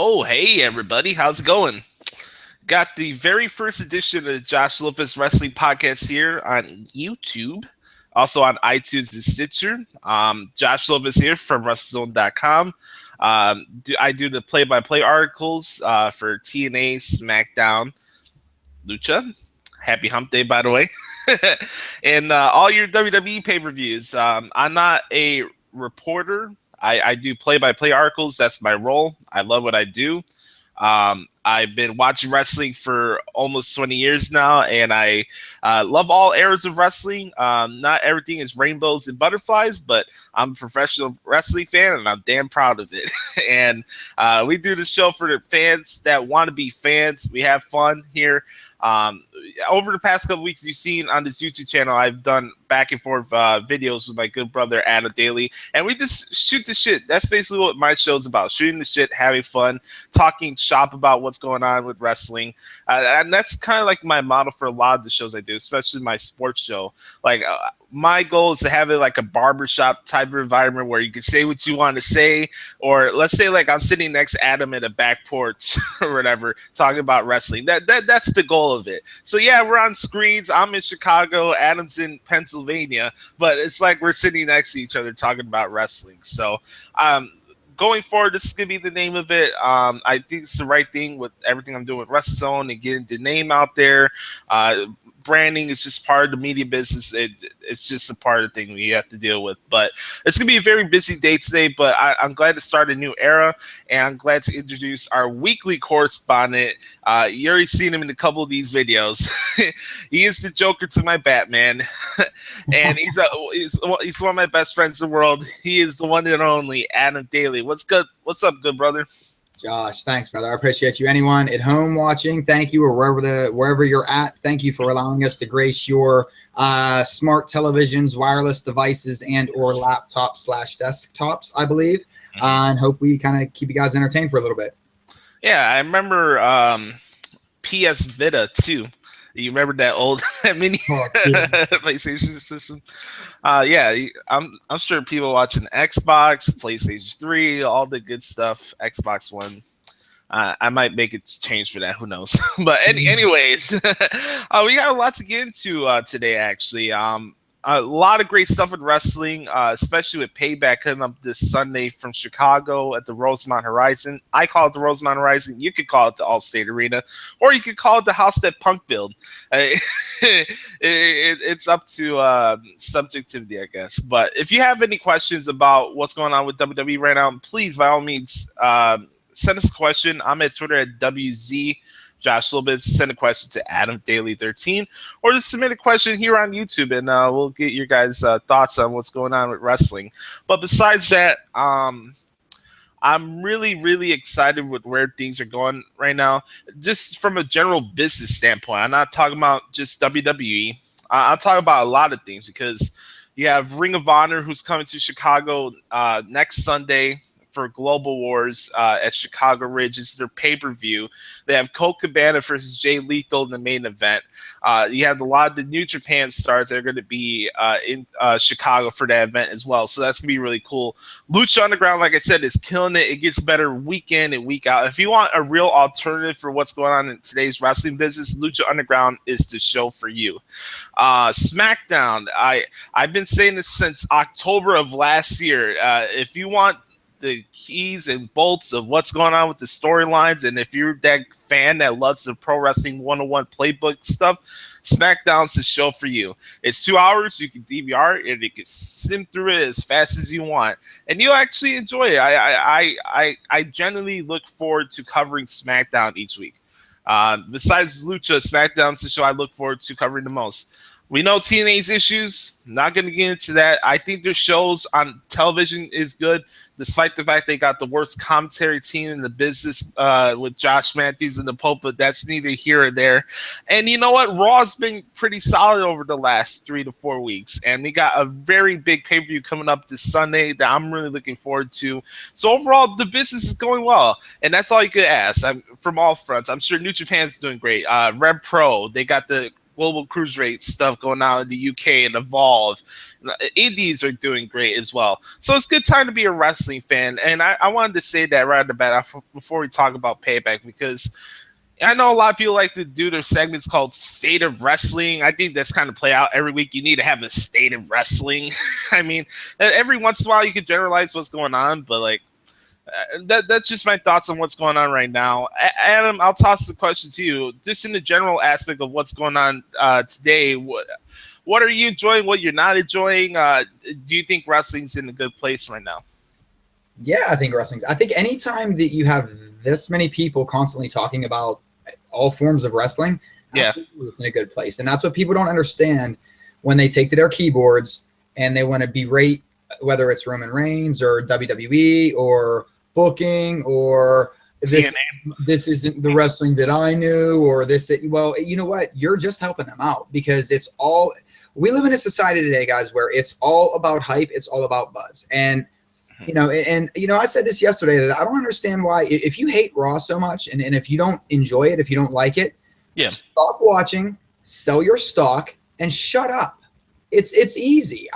Oh, hey everybody, how's it going? Got the very first edition of the Josh Lopez Wrestling Podcast here on YouTube, also on iTunes and Stitcher. Josh Lopez here from WrestleZone.com. I do the play-by-play articles for TNA, SmackDown, Lucha. Happy Hump Day, by the way. And all your WWE pay-per-views. I'm not a reporter. I do play-by-play articles. That's my role. I love what I do. I've been watching wrestling for almost 20 years now, and I love all eras of wrestling. Not everything is rainbows and butterflies, but I'm a professional wrestling fan, and I'm damn proud of it. And we do this show for the fans that want to be fans. We have fun here. Over the past couple weeks, you've seen on this YouTube channel, I've done back and forth videos with my good brother Adam Daley, and we just shoot the shit. That's basically what my show's about: shooting the shit, having fun, talking shop about what's going on with wrestling, and that's kind of like my model for a lot of the shows I do, especially my sports show. Like my goal is to have it like a barbershop type of environment where you can say what you want to say, or let's say like I'm sitting next to Adam at a back porch or whatever, talking about wrestling. That's the goal of it. So yeah, we're on screens. I'm in Chicago, Adam's in Pennsylvania, but it's like we're sitting next to each other talking about wrestling. So going forward, this is going to be the name of it. I think it's the right thing with everything I'm doing with WrestleZone and getting the name out there. Branding is just part of the media business. It's just a part of the thing we have to deal with. But it's going to be a very busy day today, but I'm glad to start a new era, and I'm glad to introduce our weekly correspondent. You already seen him in a couple of these videos. He is the Joker to my Batman, and he's one of my best friends in the world. He is the one and only Adam Daley. What's good? What's up, good brother? Josh, thanks, brother. I appreciate you. Anyone at home watching, thank you, or wherever you're at, thank you for allowing us to grace your smart televisions, wireless devices, and or laptops/desktops, I believe. And hope we kind of keep you guys entertained for a little bit. Yeah, I remember PS Vita too. You remember that old mini PlayStation system? Yeah, I'm sure people watching Xbox, PlayStation 3, all the good stuff, Xbox One. I might make a change for that. Who knows? But anyways, we got a lot to get into today, actually. A lot of great stuff with wrestling, especially with Payback coming up this Sunday from Chicago at the Rosemont Horizon. I call it the Rosemont Horizon. You could call it the Allstate Arena, or you could call it the house that Punk built. It's up to subjectivity, I guess. But if you have any questions about what's going on with WWE right now, please, by all means, send us a question. I'm at Twitter at WZ Josh Lopez. Send a question to Adam Daley 13, or just submit a question here on YouTube, and we'll get your guys' thoughts on what's going on with wrestling. But besides that, I'm really, really excited with where things are going right now, just from a general business standpoint. I'm not talking about just WWE. I'll talk about a lot of things, because you have Ring of Honor, who's coming to Chicago next Sunday for Global Wars at Chicago Ridge. It's their pay-per-view. They have Colt Cabana versus Jay Lethal in the main event. You have a lot of the New Japan stars that are going to be in Chicago for that event as well. So that's going to be really cool. Lucha Underground, like I said, is killing it. It gets better week in and week out. If you want a real alternative for what's going on in today's wrestling business, Lucha Underground is the show for you. SmackDown, I've been saying this since October of last year. If you want the keys and bolts of what's going on with the storylines, and if you're that fan that loves the Pro Wrestling 101 playbook stuff, SmackDown's the show for you. It's 2 hours. You can DVR it, and you can sim through it as fast as you want, and you'll actually enjoy it. I genuinely look forward to covering SmackDown each week. Besides Lucha, SmackDown's the show I look forward to covering the most. We know TNA's issues. Not going to get into that. I think their shows on television is good, despite the fact they got the worst commentary team in the business with Josh Matthews and the Pope, but that's neither here or there. And you know what? Raw's been pretty solid over the last 3 to 4 weeks, and we got a very big pay-per-view coming up this Sunday that I'm really looking forward to. So overall, the business is going well, and that's all you could ask from all fronts. I'm sure New Japan's doing great. Rev Pro, they got the global cruiserweight stuff going on in the UK and Evolve. Indies are doing great as well. So it's a good time to be a wrestling fan. And I wanted to say that right at the bat before we talk about Payback, because I know a lot of people like to do their segments called State of Wrestling. I think that's kind of play out every week. You need to have a State of Wrestling. I mean, every once in a while you can generalize what's going on, but like that's just my thoughts on what's going on right now. Adam, I'll toss the question to you. Just in the general aspect of what's going on today, what are you enjoying, what you're not enjoying? Do you think wrestling's in a good place right now? Yeah, I think anytime that you have this many people constantly talking about all forms of wrestling, absolutely it's in a good place. And that's what people don't understand when they take to their keyboards and they want to berate, whether it's Roman Reigns or WWE or booking or this isn't the wrestling that I knew, or this. Well, you know what? You're just helping them out, because it's all, we live in a society today, guys, where it's all about hype. It's all about buzz. And I said this yesterday, that I don't understand why, if you hate Raw so much and if you don't enjoy it, if you don't like it, stop watching, sell your stock, and shut up. It's easy.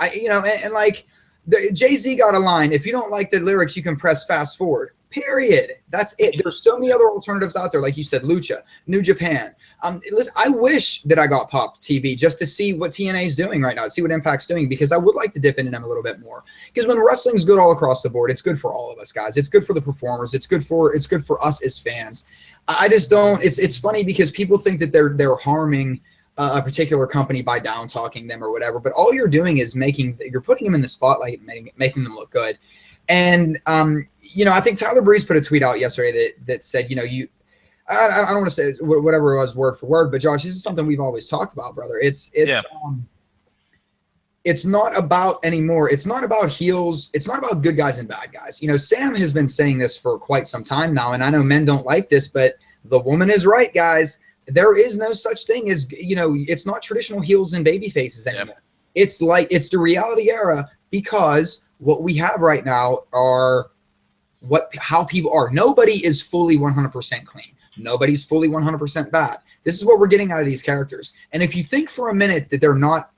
Jay-Z got a line: if you don't like the lyrics, you can press fast forward. Period. That's it. There's so many other alternatives out there, like you said, Lucha, New Japan. Listen, I wish that I got Pop TV just to see what TNA is doing right now, see what Impact's doing, because I would like to dip into them a little bit more. Because when wrestling's good all across the board, it's good for all of us, guys. It's good for the performers. It's good for us as fans. I just don't. It's funny because people think that they're harming a particular company by down talking them or whatever, but all you're doing is you're putting them in the spotlight and making them look good. And I think Tyler Breeze put a tweet out yesterday that said, I don't want to say whatever it was word for word, but Josh, this is something we've always talked about, brother. It's not about anymore. It's not about heels. It's not about good guys and bad guys. Sam has been saying this for quite some time now, and I know men don't like this, but the woman is right, guys. There is no such thing as, it's not traditional heels and baby faces anymore. Yep. It's the reality era, because what we have right now are how people are. Nobody is fully 100% clean. Nobody's fully 100% bad. This is what we're getting out of these characters. And if you think for a minute that they're not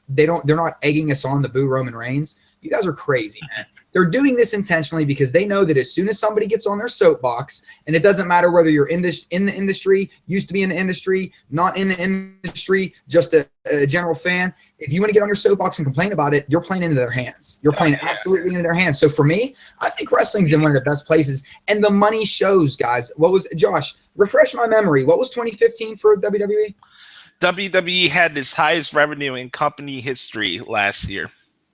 egging us on to boo Roman Reigns, you guys are crazy, man. They're doing this intentionally because they know that as soon as somebody gets on their soapbox, and it doesn't matter whether you're in the industry, used to be in the industry, not in the industry, just a general fan, if you want to get on your soapbox and complain about it, you're playing into their hands. You're playing absolutely into their hands. So for me, I think wrestling's in one of the best places, and the money shows, guys. Josh, refresh my memory. What was 2015 for WWE? WWE had its highest revenue in company history last year.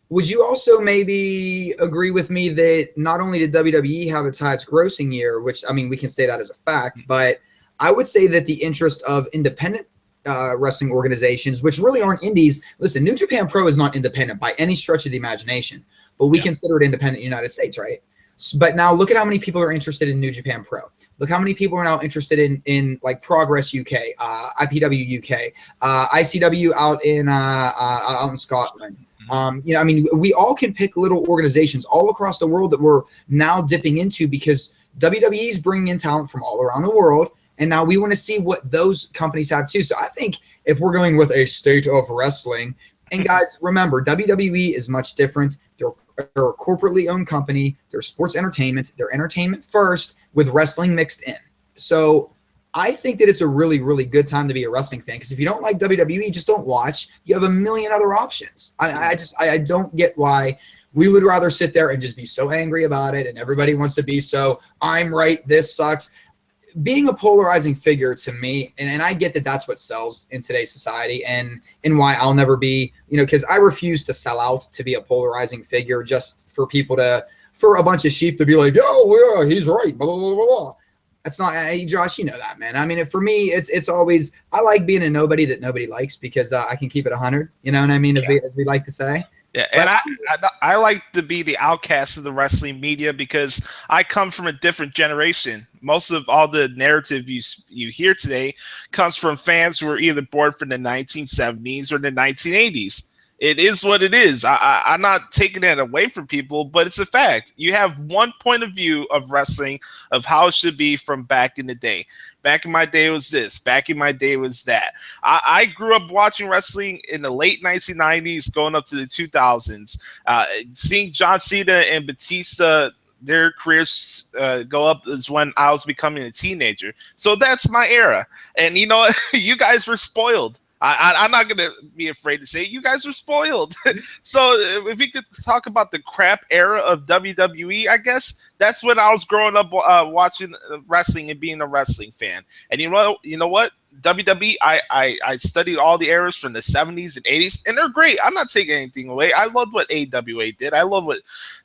Would you also maybe agree with me that not only did WWE have its highest grossing year, which, I mean, we can say that as a fact, but I would say that the interest of independent wrestling organizations, which really aren't indies. Listen, New Japan Pro is not independent by any stretch of the imagination, but we consider it independent in the United States, right? But now look at how many people are interested in New Japan Pro. Look how many people are now interested in like Progress UK, IPW UK, ICW out in Scotland. We all can pick little organizations all across the world that we're now dipping into, because WWE is bringing in talent from all around the world, and now we want to see what those companies have too. So I think if we're going with a state of wrestling, and guys, remember, WWE is much different. They're a corporately owned company. They're sports entertainment. They're entertainment first with wrestling mixed in. So I think that it's a really, really good time to be a wrestling fan, because if you don't like WWE, just don't watch. You have a million other options. I don't get why we would rather sit there and just be so angry about it, and everybody wants to be so, I'm right, this sucks. Being a polarizing figure to me, and I get that that's what sells in today's society, and why I'll never be, because I refuse to sell out to be a polarizing figure just for for a bunch of sheep to be like, oh, yeah, he's right, blah, blah, blah, blah. That's not, Josh, you know that, man. I mean, for me, it's always, I like being a nobody that nobody likes, because I can keep it 100, you know what I mean, as we like to say. Yeah, and I like to be the outcast of the wrestling media, because I come from a different generation. Most of all the narrative you hear today comes from fans who were either born from the 1970s or the 1980s. It is what it is. I'm not taking that away from people, but it's a fact. You have one point of view of wrestling of how it should be from back in the day. Back in my day was this. Back in my day was that. I grew up watching wrestling in the late 1990s, going up to the 2000s. Seeing John Cena and Batista, their careers go up is when I was becoming a teenager. So that's my era. And you know what? You guys were spoiled. I'm not going to be afraid to say it. You guys were spoiled. So if we could talk about the crap era of WWE, I guess that's when I was growing up watching wrestling and being a wrestling fan. And you know what? WWE, I studied all the eras from the 70s and 80s, and they're great. I'm not taking anything away. I love what AWA did. I love what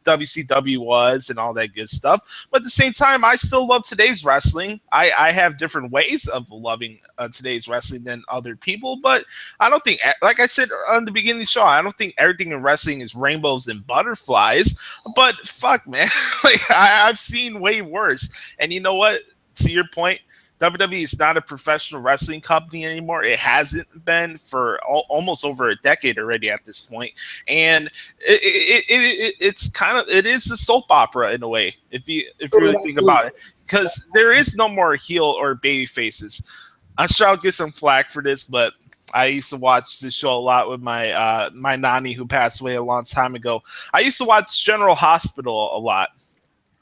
WCW was and all that good stuff. But at the same time, I still love today's wrestling. I have different ways of loving today's wrestling than other people, but I don't think, like I said on the beginning of the show, I don't think everything in wrestling is rainbows and butterflies. But fuck, man, like I've seen way worse. And you know what? To your point, WWE is not a professional wrestling company anymore. It hasn't been for almost over a decade already at this point. And it's kind of, it is a soap opera in a way, if you really think about it, because there is no more heel or baby faces. I'm sure I'll get some flack for this, but I used to watch this show a lot with my my nanny who passed away a long time ago. I used to watch General Hospital a lot.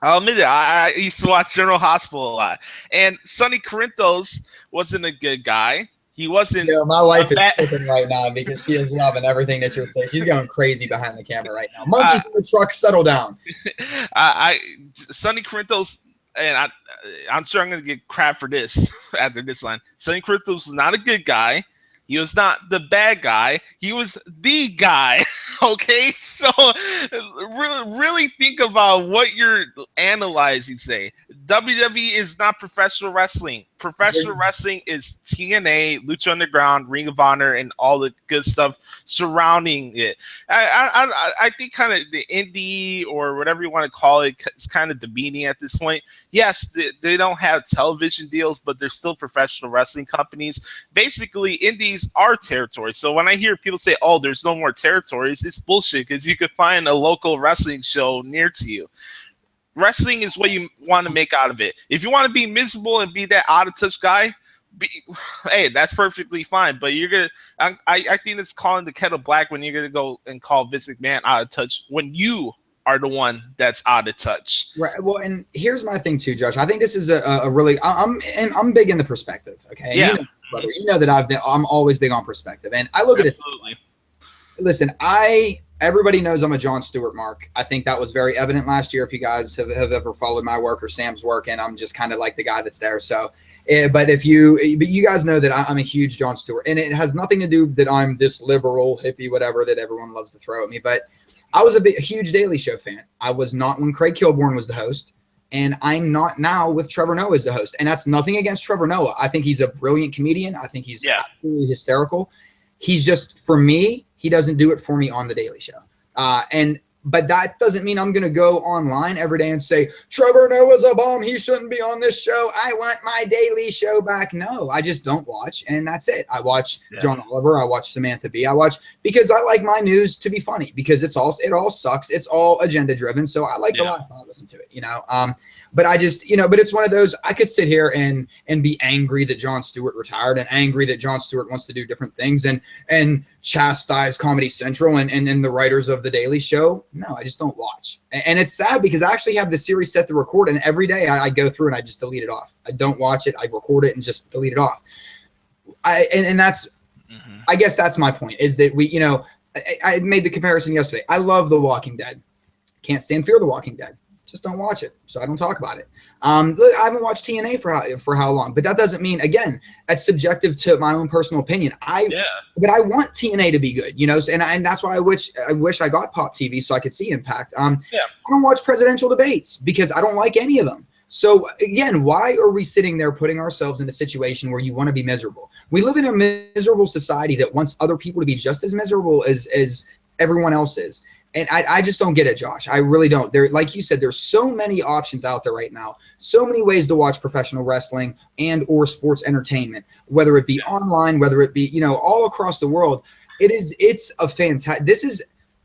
I'll admit it, I used to watch General Hospital a lot. And Sonny Corinthos wasn't a good guy. He wasn't. You know, my wife is tripping right now because she is loving everything that you're saying. She's going crazy behind the camera right now. Monkeys in the truck, settle down. Sonny Corinthos, and I'm sure I'm going to get crap for this after this line. Sonny Corinthos was not a good guy. He was not the bad guy. He was the guy. Okay, so really think about what you're analyzing. Say WWE is not professional wrestling. Professional wrestling is TNA, Lucha Underground, Ring of Honor, and all the good stuff surrounding it. I think kind of the indie or whatever you want to call it is kind of demeaning at this point. Yes, they don't have television deals, but they're still professional wrestling companies. Basically, indies are territories. So when I hear people say, "Oh, there's no more territories," it's bullshit because you could find a local wrestling show near to you. Wrestling is what you want to make out of it. If you want to be miserable and be that out of touch guy, hey, that's perfectly fine. But you're gonna, I think it's calling the kettle black when you're gonna go and call Vince McMahon out of touch when you are the one that's out of touch. Right. Well, and here's my thing too, Josh. I think this is a really, I'm big into perspective. Okay. And yeah. Brother, you know that I'm always big on perspective, and I look Absolutely. At it. Listen, everybody knows I'm a Jon Stewart mark. I think that was very evident last year. If you guys have ever followed my work or Sam's work, and I'm just kind of like the guy that's there. So, but you guys know that I'm a huge Jon Stewart, and it has nothing to do that I'm this liberal hippie, whatever that everyone loves to throw at me. But I was a huge Daily Show fan. I was not when Craig Kilborn was the host, and I'm not now with Trevor Noah as the host. And that's nothing against Trevor Noah. I think he's a brilliant comedian. I think he's absolutely hysterical. He's just, for me, he doesn't do it for me on the Daily Show. But that doesn't mean I'm going to go online every day and say, Trevor Noah's a bomb. He shouldn't be on this show. I want my Daily Show back. No, I just don't watch. And that's it. I watch John Oliver. I watch Samantha Bee. I watch because I like my news to be funny because it all sucks. It's all agenda driven. So I like to laugh when I listen to it, you know? But I just, but it's one of those, I could sit here and be angry that Jon Stewart retired and angry that Jon Stewart wants to do different things and chastise Comedy Central and the writers of The Daily Show. No, I just don't watch. And it's sad because I actually have the series set to record, and every day I go through and I just delete it off. I don't watch it. I record it and just delete it off. And that's, I guess that's my point, is that I made the comparison yesterday. I love The Walking Dead. Can't stand Fear the Walking Dead. Just don't watch it, so I don't talk about it. I haven't watched TNA for how long, but that doesn't mean, again, that's subjective to my own personal opinion. But I want TNA to be good, and that's why I wish I got Pop TV so I could see Impact. I don't watch presidential debates because I don't like any of them. So again, why are we sitting there putting ourselves in a situation where you want to be miserable? We live in a miserable society that wants other people to be just as miserable as everyone else is. And I just don't get it, Josh. I really don't. There, like you said, there's so many options out there right now. So many ways to watch professional wrestling and or sports entertainment, whether it be online, whether it be, all across the world. It's a fantastic.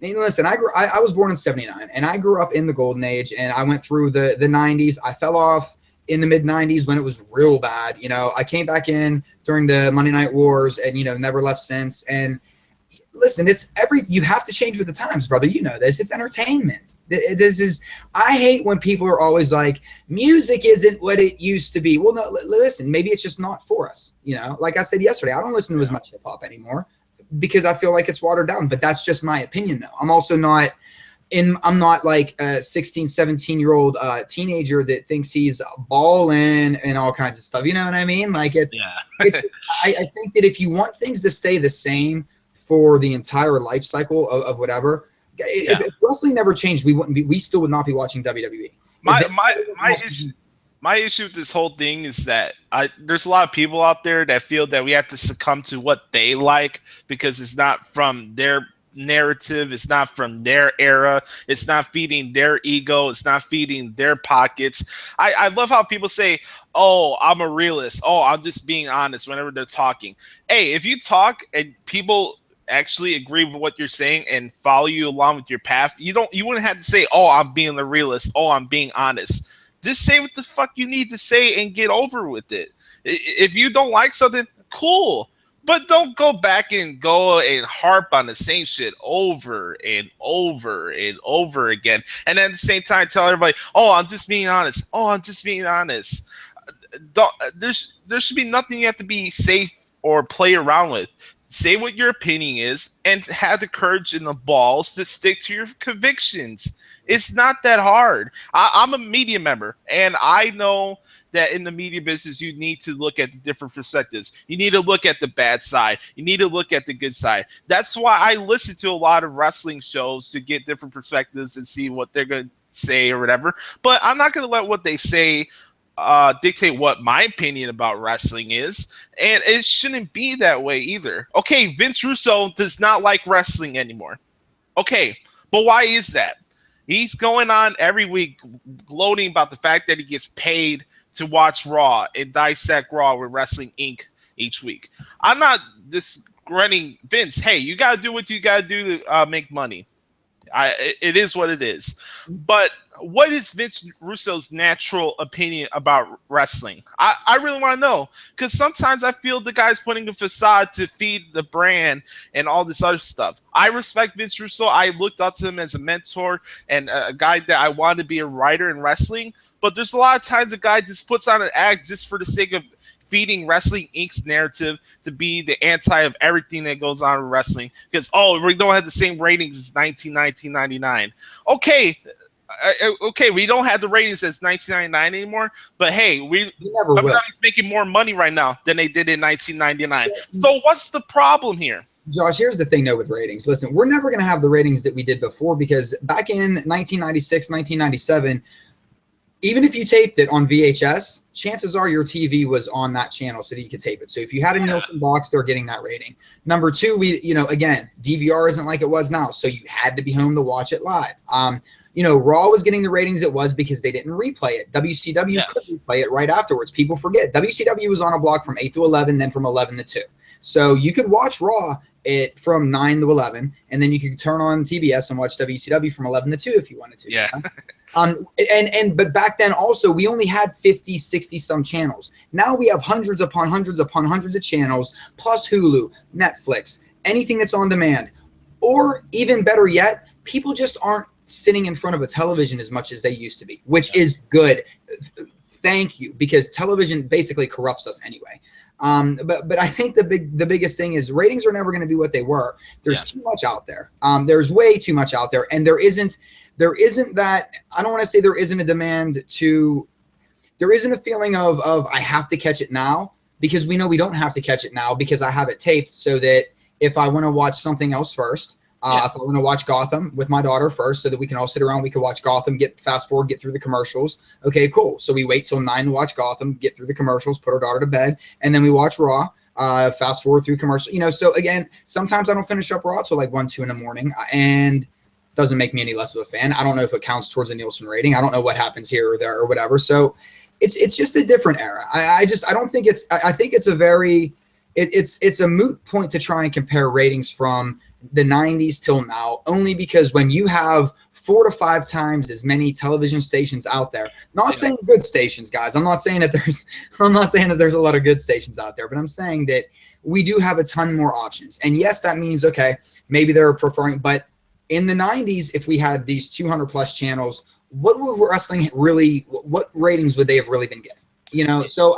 Listen, I was born in 79 and I grew up in the golden age, and I went through the 90s. I fell off in the mid 90s when it was real bad. I came back in during the Monday Night Wars and, never left since. And listen, you have to change with the times, brother. You know this. It's entertainment. I hate when people are always like, music isn't what it used to be. Well, no, listen, maybe it's just not for us. Like I said yesterday, I don't listen to as much hip hop anymore because I feel like it's watered down, but that's just my opinion though. I'm also not like a 16, 17-year-old teenager that thinks he's balling and all kinds of stuff. You know what I mean? Like I think that if you want things to stay the same for the entire life cycle of whatever, if wrestling never changed, we still would not be watching WWE. My issue with this whole thing is that there's a lot of people out there that feel that we have to succumb to what they like because it's not from their narrative, it's not from their era, it's not feeding their ego, it's not feeding their pockets. I love how people say, oh, I'm a realist, oh, I'm just being honest whenever they're talking. Hey, if you talk and people actually agree with what you're saying and follow you along with your path, you wouldn't have to say, oh, I'm being a realist, oh, I'm being honest. Just say what the fuck you need to say and get over with it. If you don't like something, cool. But don't go back and go and harp on the same shit over and over and over again. And then at the same time, tell everybody, oh, I'm just being honest. Oh, I'm just being honest. There should be nothing you have to be safe or play around with. Say what your opinion is and have the courage and the balls to stick to your convictions. It's not that hard. I'm a media member, and I know that in the media business, you need to look at the different perspectives. You need to look at the bad side. You need to look at the good side. That's why I listen to a lot of wrestling shows to get different perspectives and see what they're going to say or whatever. But I'm not going to let what they say dictate what my opinion about wrestling is, and it shouldn't be that way either. Okay, Vince Russo does not like wrestling anymore. Okay, but why is that? He's going on every week gloating about the fact that he gets paid to watch Raw and dissect Raw with Wrestling Inc. each week. I'm not discrediting Vince. Hey, you got to do what you got to do to make money. It is what it is. But what is Vince Russo's natural opinion about wrestling? I really want to know, because sometimes I feel the guy's putting a facade to feed the brand and all this other stuff. I respect Vince Russo. I looked up to him as a mentor and a guy that I wanted to be a writer in wrestling. But there's a lot of times a guy just puts on an act just for the sake of feeding Wrestling Inc.'s narrative to be the anti of everything that goes on in wrestling. Because, oh, we don't have the same ratings as 1999. Okay, we don't have the ratings as 1999 anymore, but hey, WWE's making more money right now than they did in 1999. So what's the problem here? Josh, here's the thing, though, with ratings. Listen, we're never going to have the ratings that we did before, because back in 1996, 1997, even if you taped it on VHS, chances are your TV was on that channel so that you could tape it. So if you had a Nielsen box, they're getting that rating. Number two, again, DVR isn't like it was now, so you had to be home to watch it live. Raw was getting the ratings it was because they didn't replay it. WCW could replay it right afterwards. People forget. WCW was on a block from 8 to 11, then from 11 to 2. So you could watch Raw from 9 to 11, and then you could turn on TBS and watch WCW from 11 to 2 if you wanted to. Yeah. But back then also, we only had 50, 60 some channels. Now we have hundreds upon hundreds upon hundreds of channels, plus Hulu, Netflix, anything that's on demand. Or even better yet, people just aren't sitting in front of a television as much as they used to be, which is good. Thank you, because television basically corrupts us anyway. But I think the biggest thing is ratings are never going to be what they were. There's too much out there. There's way too much out there, and there isn't that. I don't want to say there isn't a demand to. There isn't a feeling of I have to catch it now, because we know we don't have to catch it now, because I have it taped so that if I want to watch something else first. If I want to watch Gotham with my daughter first, so that we can all sit around, we can watch Gotham, fast forward, get through the commercials. Okay, cool. So we wait till 9 to watch Gotham, get through the commercials, put our daughter to bed, and then we watch Raw, fast forward through commercials. So again, sometimes I don't finish up Raw till like 1, 2 in the morning, and doesn't make me any less of a fan. I don't know if it counts towards a Nielsen rating. I don't know what happens here or there or whatever. So it's just a different era. I think it's a very it's a moot point to try and compare ratings from the 90s till now, only because when you have 4 to 5 times as many television stations out there, not saying good stations, guys. I'm not saying that there's a lot of good stations out there, but I'm saying that we do have a ton more options. And yes, that means, okay, maybe they're preferring, but in the 90s, if we had these 200 plus channels, what ratings would they have really been getting? So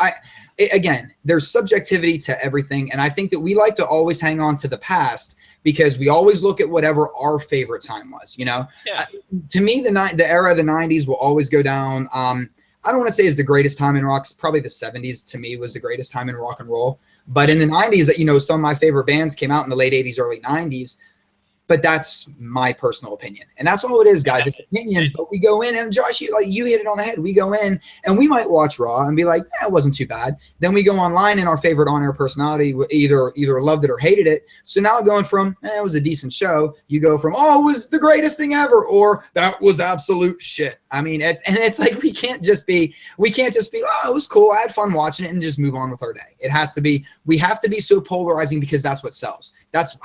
again, there's subjectivity to everything. And I think that we like to always hang on to the past because we always look at whatever our favorite time was, Yeah. To me, the era of the 90s will always go down. I don't want to say is the greatest time in rock. Probably the 70s to me was the greatest time in rock and roll. But in the 90s, some of my favorite bands came out in the late 80s, early 90s. But that's my personal opinion. And that's all it is, guys. It's opinions. But we go in, and Josh, you hit it on the head. We go in, and we might watch Raw and be like, it wasn't too bad. Then we go online, and our favorite on-air personality either loved it or hated it. So now going from, it was a decent show, you go from, it was the greatest thing ever, or that was absolute shit. I mean, it's like we can't just be, it was cool, I had fun watching it, and just move on with our day. We have to be so polarizing because that's what sells. That's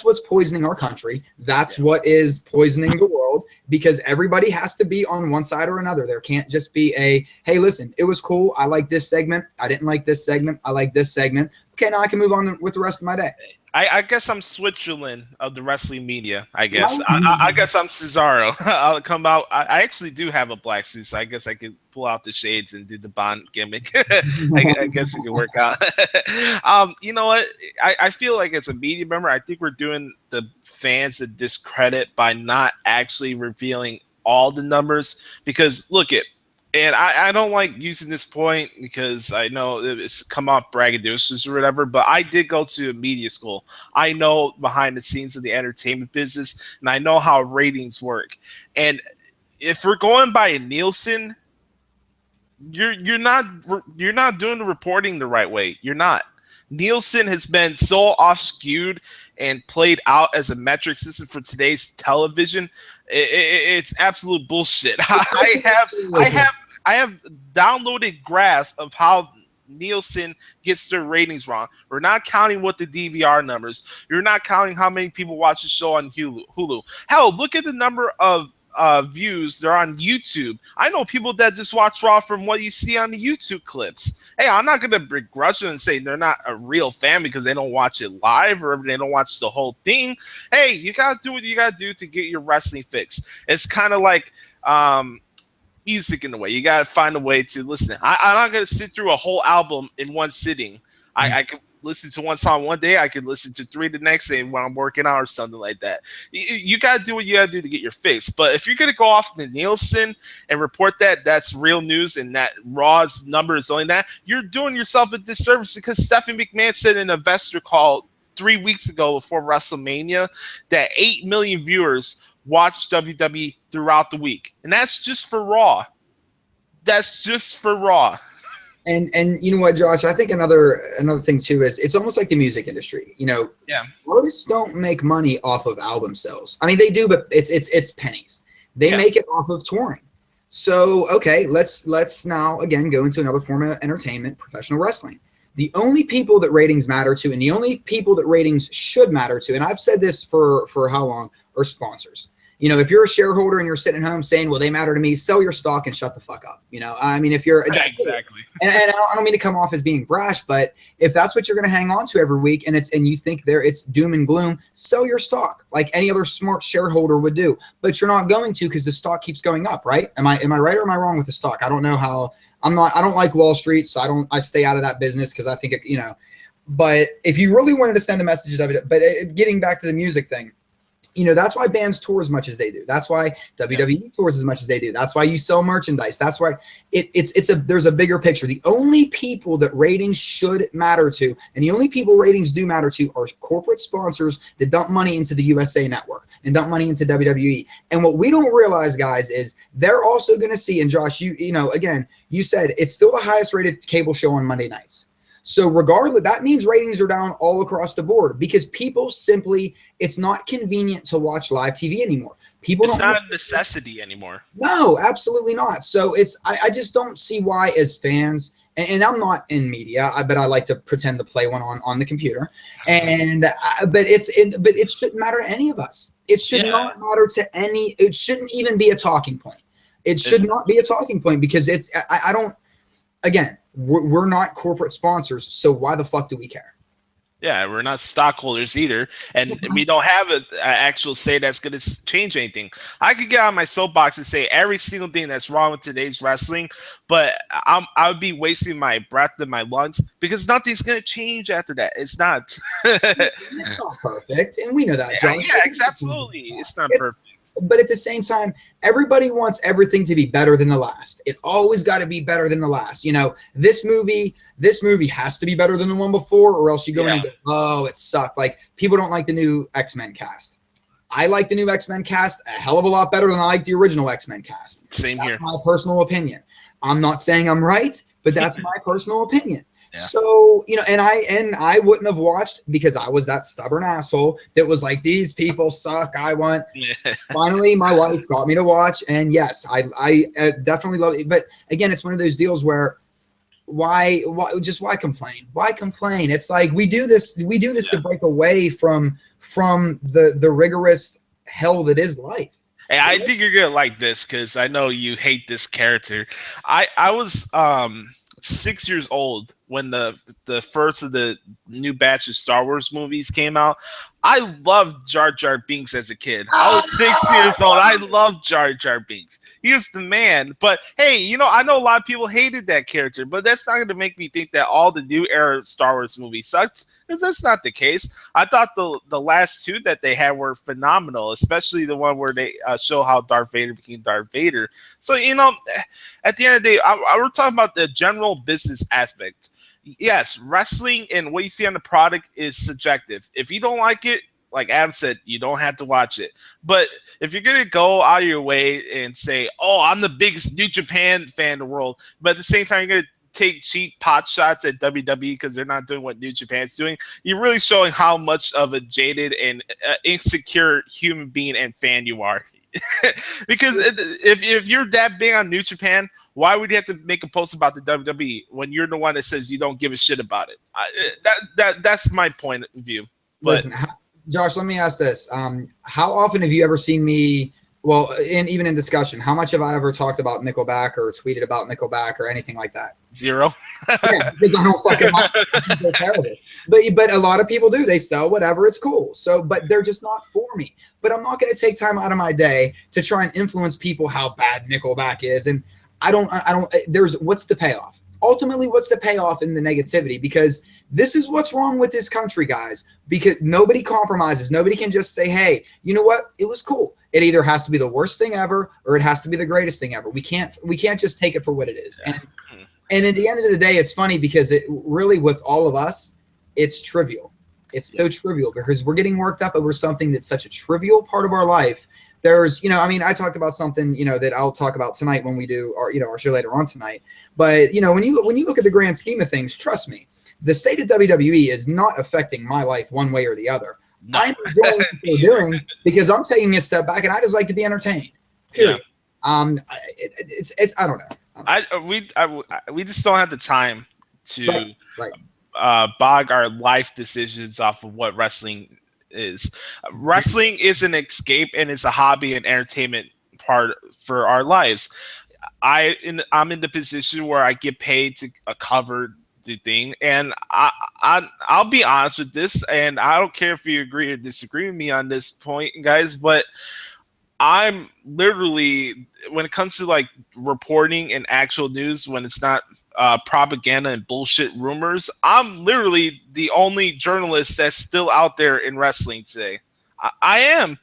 what's poisoning our country. That's what is poisoning the world, because everybody has to be on one side or another. There can't just be hey, listen, it was cool, I like this segment, I didn't like this segment, I like this segment. Okay, now I can move on with the rest of my day. I guess I'm Switzerland of the wrestling media. I guess I guess I'm Cesaro. I'll come out. I actually do have a black suit, so I guess I could pull out the shades and do the Bond gimmick. I guess it could work out. You know what? I feel like as a media member, I think we're doing the fans a discredit by not actually revealing all the numbers, because look at. And I don't like using this point because I know it's come off braggadocious or whatever, but I did go to a media school. I know behind the scenes of the entertainment business, and I know how ratings work. And if we're going by a Nielsen, you're not doing the reporting the right way. You're not. Nielsen has been so off-skewed and played out as a metric system for today's television. It's absolute bullshit. I have downloaded graphs of how Nielsen gets their ratings wrong. We're not counting what the DVR numbers. You're not counting how many people watch the show on Hulu. Hell, look at the number of views they're on YouTube. I know people that just watch Raw from what you see on the YouTube clips. Hey, I'm not going to begrudge them and say they're not a real fan because they don't watch it live or they don't watch the whole thing. Hey, you got to do what you got to do to get your wrestling fix. It's kind of like music in a way. You got to find a way to listen. I'm not going to sit through a whole album in one sitting. I could listen to one song one day. I could listen to 3 the next day when I'm working out or something like that. You got to do what you got to do to get your fix. But if you're going to go off the Nielsen and report that that's real news and that Raw's number is only that, you're doing yourself a disservice, because Stephanie McMahon said in an investor call 3 weeks ago before WrestleMania that 8 million viewers watch WWE throughout the week, and that's just for Raw. That's just for Raw. And you know what, Josh? I think another thing too is it's almost like the music industry. Artists don't make money off of album sales. I mean, they do, but it's pennies. They make it off of touring. So okay, let's now again go into another form of entertainment, professional wrestling. The only people that ratings matter to, and the only people that ratings should matter to, and I've said this for how long, are sponsors. If you're a shareholder and you're sitting at home saying, well, they matter to me, sell your stock and shut the fuck up. I mean, if you're exactly, and I don't mean to come off as being brash, but if that's what you're going to hang on to every week and you think it's doom and gloom, sell your stock like any other smart shareholder would do. But you're not going to, because the stock keeps going up, right? Am I right or am I wrong with the stock? I don't know how. I don't like Wall Street, so I stay out of that business because I think But if you really wanted to send a message to WWE, but getting back to the music thing. That's why bands tour as much as they do. That's why WWE tours as much as they do. That's why you sell merchandise. That's why there's a bigger picture. The only people that ratings should matter to, and the only people ratings do matter to, are corporate sponsors that dump money into the USA Network and dump money into WWE. And what we don't realize, guys, is they're also going to see, and Josh, again, you said it's still the highest rated cable show on Monday nights. So regardless, that means ratings are down all across the board because people simply, it's not convenient to watch live TV anymore. It's not a necessity anymore. No, absolutely not. So I just don't see why as fans and I'm not in media, but I like to pretend to play one on the computer. And but it shouldn't matter to any of us. It should not matter to any. It shouldn't even be a talking point. It should not be a talking point because I don't. Again, we're not corporate sponsors, so why the fuck do we care? Yeah, we're not stockholders either, and we don't have an actual say that's going to change anything. I could get on my soapbox and say every single thing that's wrong with today's wrestling, but I would be wasting my breath and my lungs because nothing's going to change after that. It's not. It's not perfect, and we know that, John. Yeah, absolutely. It's not perfect. But at the same time, everybody wants everything to be better than the last. It always got to be better than the last. You know, this movie has to be better than the one before, or else you go in and go, oh, it sucked. Like, people don't like the new X-Men cast. I like the new X-Men cast a hell of a lot better than I like the original X-Men cast. Same here. That's my personal opinion. I'm not saying I'm right, but that's my personal opinion. Yeah. So, you know, and I wouldn't have watched because I was that stubborn asshole that was like, these people suck. Finally, my wife got me to watch. And yes, I definitely love it. But again, it's one of those deals where why complain? Why complain? It's like we do this to break away from the rigorous hell that is life. Hey, I think you're gonna like this because I know you hate this character. I was 6 years old when the first of the new batch of Star Wars movies came out. I loved Jar Jar Binks as a kid. I was 6 years old. I loved Jar Jar Binks. He was the man. But hey, you know, I know a lot of people hated that character, but that's not going to make me think that all the new era Star Wars movies sucked, because that's not the case. I thought the last two that they had were phenomenal, especially the one where they show how Darth Vader became Darth Vader. So, you know, at the end of the day, we're talking about the general business aspect. Yes, wrestling and what you see on the product is subjective. If you don't like it, like Adam said, you don't have to watch it. But if you're going to go out of your way and say, oh, I'm the biggest New Japan fan in the world, but at the same time, you're going to take cheap pot shots at WWE because they're not doing what New Japan's doing, you're really showing how much of a jaded and insecure human being and fan you are. Because if you're that big on New Japan, why would you have to make a post about the WWE when you're the one that says you don't give a shit about it? That's my point of view. But listen, Josh, let me ask this: how often have you ever seen me? Well, even in discussion, how much have I ever talked about Nickelback or tweeted about Nickelback or anything like that? Zero. Yeah, because I don't fucking like them. They're terrible. But a lot of people do. They sell whatever. It's cool. So, but they're just not for me. But I'm not going to take time out of my day to try and influence people how bad Nickelback is. And I don't. What's the payoff? Ultimately, what's the payoff in the negativity? Because this is what's wrong with this country, guys. Because nobody compromises. Nobody can just say, hey, you know what? It was cool. It either has to be the worst thing ever or it has to be the greatest thing ever. We can't just take it for what it is. And at the end of the day, it's funny because it really, with all of us, it's trivial. It's so trivial because we're getting worked up over something that's such a trivial part of our life. There's, you know, I mean, I talked about something, you know, that I'll talk about tonight when we do our show later on tonight. But, you know, when you look at the grand scheme of things, trust me, the state of WWE is not affecting my life one way or the other. No. I'm doing what they're doing because I'm taking a step back and I just like to be entertained. Period. Yeah. It's I don't know. We just don't have the time to bog our life decisions off of what wrestling is. Wrestling is an escape and it's a hobby and entertainment part for our lives. I'm in the position where I get paid to cover the thing, and I'll be honest with this, and I don't care if you agree or disagree with me on this point, guys, but I'm literally, when it comes to like reporting and actual news, when it's not propaganda and bullshit rumors, I'm literally the only journalist that's still out there in wrestling today. I am.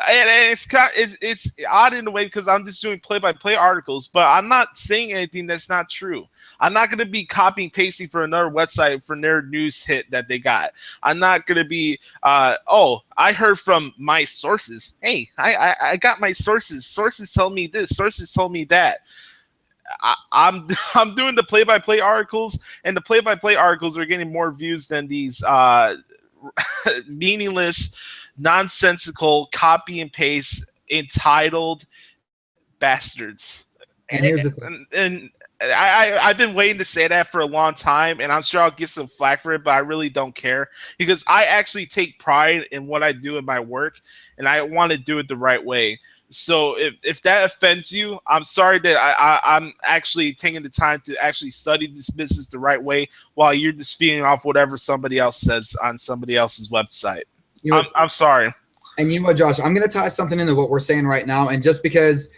And it's odd in a way because I'm just doing play-by-play articles, but I'm not saying anything that's not true. I'm not going to be copying pasting for another website for their news hit that they got. I'm not going to be, I heard from my sources. Hey, I got my sources. Sources tell me this. Sources told me that. I'm doing the play-by-play articles, and the play-by-play articles are getting more views than these meaningless, nonsensical copy and paste entitled bastards. And here's the thing. And I've been waiting to say that for a long time, and I'm sure I'll get some flack for it, but I really don't care because I actually take pride in what I do in my work, and I want to do it the right way. So if that offends you, I'm sorry that I'm actually taking the time to actually study this business the right way while you're just feeding off whatever somebody else says on somebody else's website. I'm sorry. And you know what, Josh, I'm going to tie something into what we're saying right now. And just because,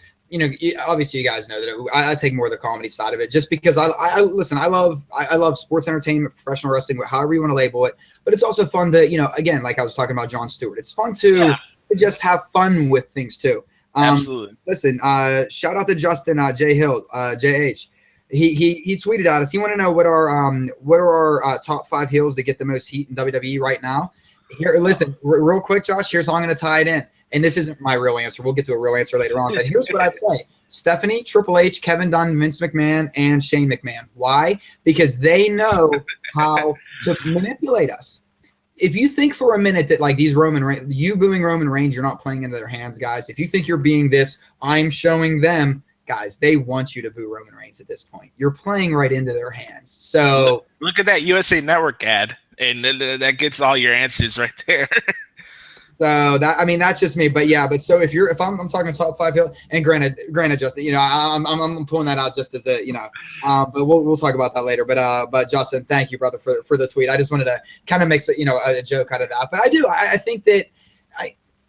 obviously you guys know that I take more of the comedy side of it, just because I listen, I love sports entertainment, professional wrestling, however you want to label it. But it's also fun to, again, like I was talking about Jon Stewart, it's fun to just have fun with things too. Absolutely. Listen, shout out to Justin J Hill, JH. He tweeted at us. He wanted to know what are our top 5 heels that get the most heat in WWE right now. Here, listen, real quick, Josh. Here's how I'm going to tie it in. And this isn't my real answer. We'll get to a real answer later on. But here's what I'd say: Stephanie, Triple H, Kevin Dunn, Vince McMahon, and Shane McMahon. Why? Because they know how to manipulate us. If you think for a minute that like these you booing Roman Reigns, you're not playing into their hands, guys. If you think you're being this, I'm showing them, guys, they want you to boo Roman Reigns at this point. You're playing right into their hands. So look at that USA Network ad, and that gets all your answers right there. So that's just me. But yeah, so if I'm talking top 5 heel, and granted, Justin, I'm pulling that out just as a, but we'll talk about that later. But Justin, thank you, brother, for the tweet. I just wanted to kind of make a joke out of that. But I think that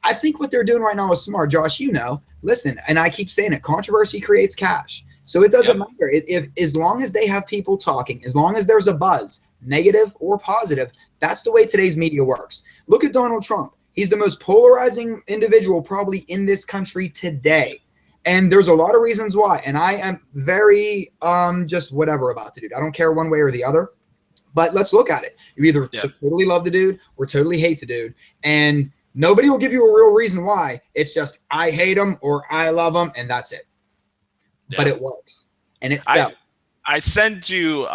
I think what they're doing right now is smart, Josh. Listen, and I keep saying it, controversy creates cash. So it doesn't matter if as long as they have people talking, as long as there's a buzz, negative or positive. That's the way today's media works. Look at Donald Trump. He's the most polarizing individual probably in this country today. And there's a lot of reasons why. And I am very just whatever about the dude. I don't care one way or the other. But let's look at it. You either totally love the dude or totally hate the dude. And nobody will give you a real reason why. It's just I hate him or I love him, and that's it. Yeah. But it works. And it's I sent you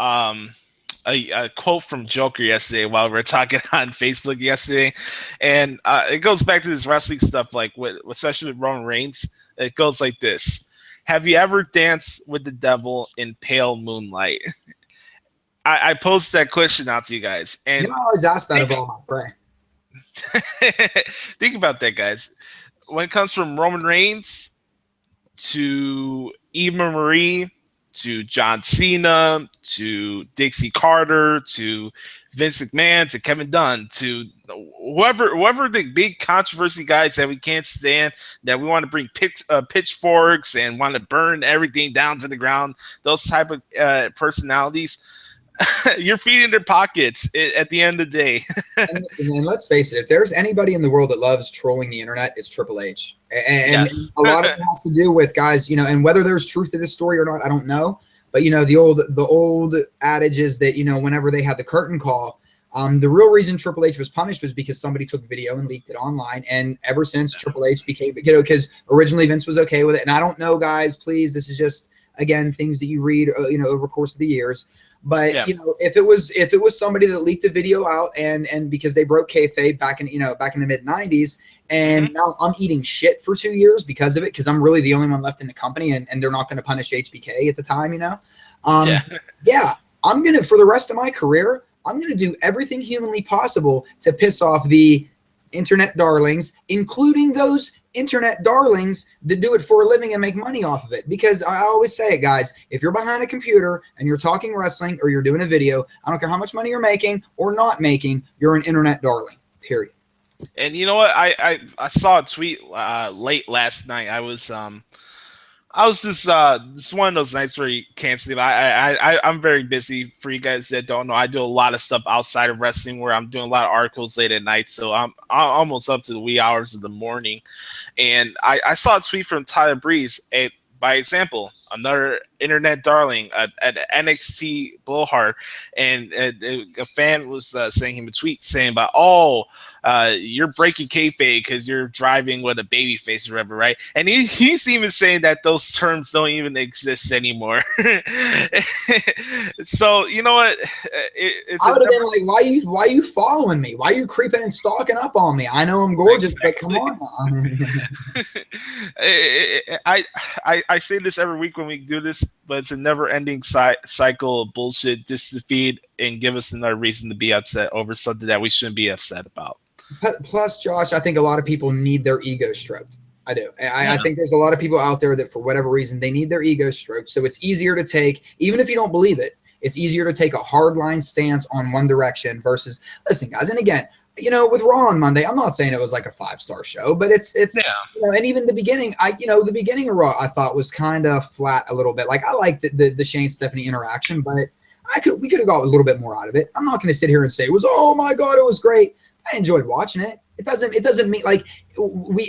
a quote from Joker yesterday while we were talking on Facebook yesterday, and it goes back to this wrestling stuff, like especially with Roman Reigns. It goes like this: have you ever danced with the devil in pale moonlight? I posed that question out to you guys, and I always ask that of all my prayer. Think about that, guys. When it comes from Roman Reigns to Eva Marie to John Cena, to Dixie Carter, to Vince McMahon, to Kevin Dunn, to whoever the big controversy guys that we can't stand, that we want to bring pitchforks and want to burn everything down to the ground, those type of personalities, you're feeding their pockets at the end of the day. and let's face it, if there's anybody in the world that loves trolling the internet, it's Triple H. And a lot of it has to do with, guys, and whether there's truth to this story or not, I don't know. But, the old adage is that, whenever they had the curtain call, the real reason Triple H was punished was because somebody took video and leaked it online. And ever since Triple H became, because originally Vince was okay with it. And I don't know, guys, please, this is just, again, things that you read, over the course of the years. But if it was somebody that leaked the video out and because they broke kayfabe back in the mid 90s, and now I'm eating shit for 2 years because of it, because I'm really the only one left in the company, and they're not going to punish HBK at the time, I'm gonna, for the rest of my career, I'm gonna do everything humanly possible to piss off the internet darlings, including those internet darlings that do it for a living and make money off of it. Because I always say it, guys, if you're behind a computer and you're talking wrestling or you're doing a video, I don't care how much money you're making or not making, you're an internet darling, period. And you know what? I saw a tweet late last night. I was just one of those nights where you can't sleep. I'm very busy. For you guys that don't know, I do a lot of stuff outside of wrestling, where I'm doing a lot of articles late at night. So I'm almost up to the wee hours of the morning. And I saw a tweet from Tyler Breeze. By example, another internet darling at NXT Blowhard, and a fan was sending him a tweet saying about, you're breaking kayfabe because you're driving with a baby face or whatever, right? And he's even saying that those terms don't even exist anymore. So you know what? I would have been like, why you following me? Why are you creeping and stalking up on me? I know I'm gorgeous, but come on. I say this every week when we do this, but it's a never-ending cycle of bullshit just to feed and give us another reason to be upset over something that we shouldn't be upset about. Plus, Josh, I think a lot of people need their ego stroked. I do. I think there's a lot of people out there that for whatever reason, they need their ego stroked. So it's easier to take, even if you don't believe it, it's easier to take a hardline stance on one direction versus, listen, guys, and again, with Raw on Monday, I'm not saying it was like a 5-star show, but it's and even the beginning, the beginning of Raw I thought was kind of flat a little bit. Like I liked the Shane Stephanie interaction, but we could have got a little bit more out of it. I'm not going to sit here and say it was, oh my God, it was great. I enjoyed watching it. It doesn't mean like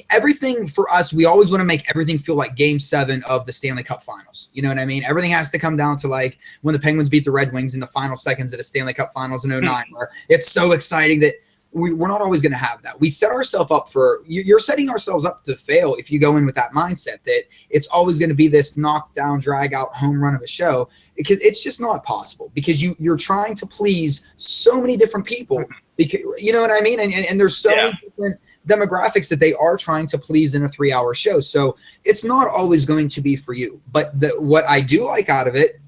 everything for us. We always want to make everything feel like Game 7 of the Stanley Cup Finals. You know what I mean? Everything has to come down to like when the Penguins beat the Red Wings in the final seconds of the Stanley Cup Finals in 2009, where it's so exciting that we're not always going to have that. We set ourselves up you're setting ourselves up to fail if you go in with that mindset that it's always going to be this knockdown, drag out home run of a show, because it's just not possible, because you're trying to please so many different people, because you know what I mean? And there's so many different demographics that they are trying to please in a 3-hour show. So it's not always going to be for you, but what I do like out of it,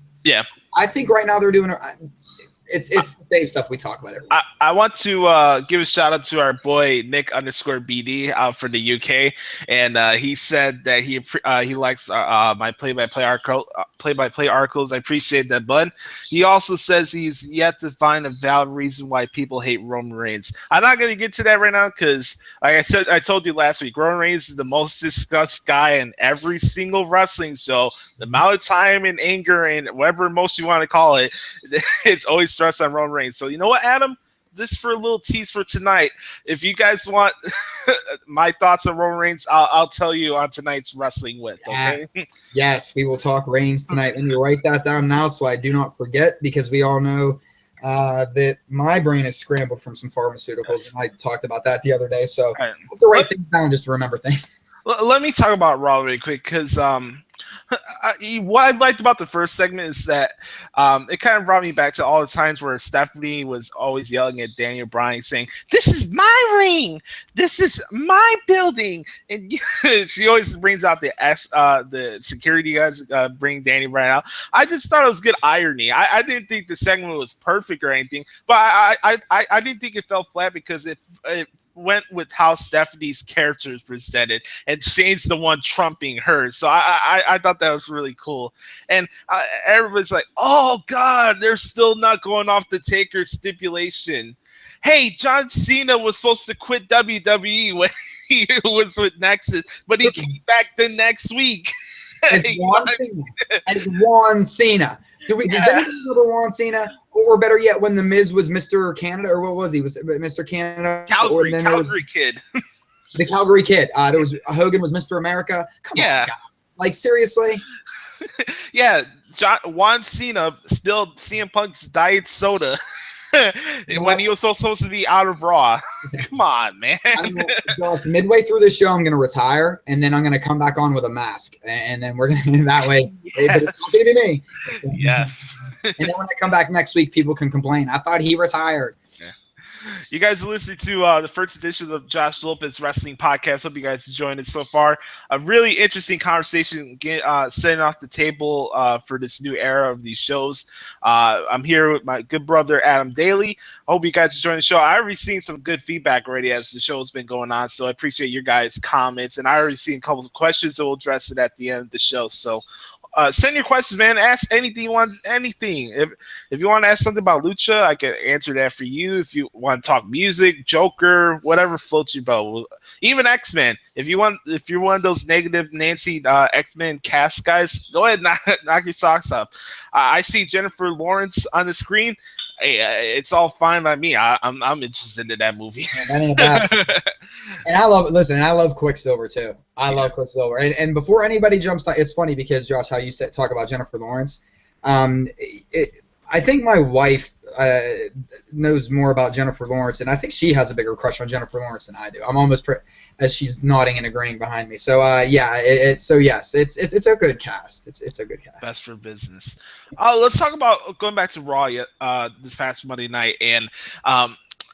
I think right now they're doing it's the same stuff we talk about every week. I want to give a shout out to our boy Nick_BD out for the UK, and he said that he likes my play-by-play articles. I appreciate that, bud. He also says he's yet to find a valid reason why people hate Roman Reigns. I'm not going to get to that right now because, like I told you last week, Roman Reigns is the most discussed guy in every single wrestling show. The amount of time and anger and whatever emotion you want to call it, it's always stress on Roman Reigns. So you know what, Adam? Just for a little tease for tonight, if you guys want my thoughts on Roman Reigns, I'll tell you on tonight's Wrestling With. Okay? Yes, we will talk Reigns tonight. Let me write that down now so I do not forget, because we all know that my brain is scrambled from some pharmaceuticals. I talked about that the other day, so I have to write things down just to remember things. Let me talk about Raw really quick, because what I liked about the first segment is that it kind of brought me back to all the times where Stephanie was always yelling at Daniel Bryan, saying, "This is my ring, this is my building," and she always brings out the security guys bring Daniel Bryan out. I just thought it was good irony. I didn't think the segment was perfect or anything, but I didn't think it fell flat, because it went with how Stephanie's character is presented, and Shane's the one trumping her. So I thought that was really cool. And everybody's like, oh God, they're still not going off the Taker stipulation. Hey, John Cena was supposed to quit WWE when he was with Nexus, but he came back the next week. As Juan Cena. Does anyone remember Juan Cena? Or better yet, when The Miz was Mr. Canada, or what was he? Was it Mr. Canada? Calgary Kid. The Calgary Kid. There was Hogan was Mr. America. Come on, God. Like seriously? Yeah, Juan Cena spilled CM Punk's diet soda when he was supposed to be out of Raw. Come on, man. Josh, midway through this show, I'm going to retire, and then I'm going to come back on with a mask, and then we're going to that way. Yes. It's going to be me. Yes. And then when I come back next week, people can complain. I thought he retired. You guys are listening to the first edition of Josh Lopez Wrestling Podcast. Hope you guys enjoyed it so far. A really interesting conversation setting off the table for this new era of these shows. I'm here with my good brother, Adam Daley. I hope you guys enjoying the show. I already seen some good feedback already as the show's been going on, so I appreciate your guys' comments. And I already seen a couple of questions, so we'll address it at the end of the show. So send your questions, man. Ask anything you want. Anything. If you want to ask something about Lucha, I can answer that for you. If you want to talk music, Joker, whatever floats your boat. Even X-Men. If you're one of those negative Nancy X-Men cast guys, go ahead and knock your socks off. I see Jennifer Lawrence on the screen. Hey, it's all fine by me. I'm interested in that movie. And I love Quicksilver too. I love Quicksilver. And before anybody jumps on, it's funny because Josh, how you talk about Jennifer Lawrence. I think my wife knows more about Jennifer Lawrence, and I think she has a bigger crush on Jennifer Lawrence than I do. I'm almost as she's nodding and agreeing behind me. So yes, it's a good cast. It's a good cast. Best for business. Let's talk about going back to Raw this past Monday night, and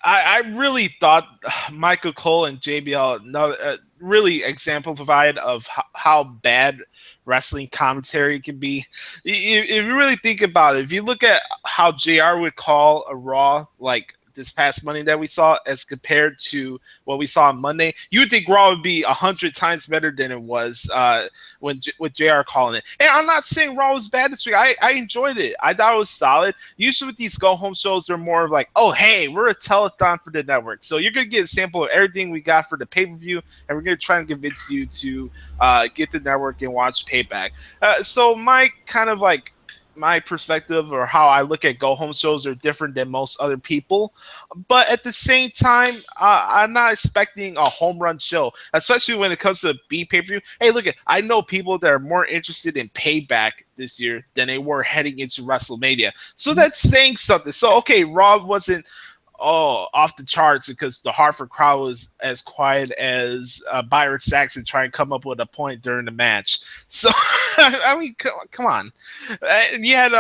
I really thought Michael Cole and JBL really exemplified of how bad wrestling commentary can be. If you really think about it, if you look at how JR would call a Raw like this past Monday that we saw as compared to what we saw on Monday, you would think Raw would be 100 times better than it was with JR calling it. And I'm not saying Raw was bad this week. I enjoyed it. I thought it was solid. Usually with these go-home shows, they're more of like, oh, hey, we're a telethon for the network. So you're going to get a sample of everything we got for the pay-per-view, and we're going to try and convince you to get the network and watch Payback. So my kind of like, my perspective or how I look at go-home shows are different than most other people. But at the same time, I'm not expecting a home run show, especially when it comes to B pay-per-view. Hey, look, I know people that are more interested in Payback this year than they were heading into WrestleMania. So that's saying something. So, okay, Raw wasn't off the charts because the Hartford crowd was as quiet as Byron Saxton trying to come up with a point during the match. So, I mean, come on. And you had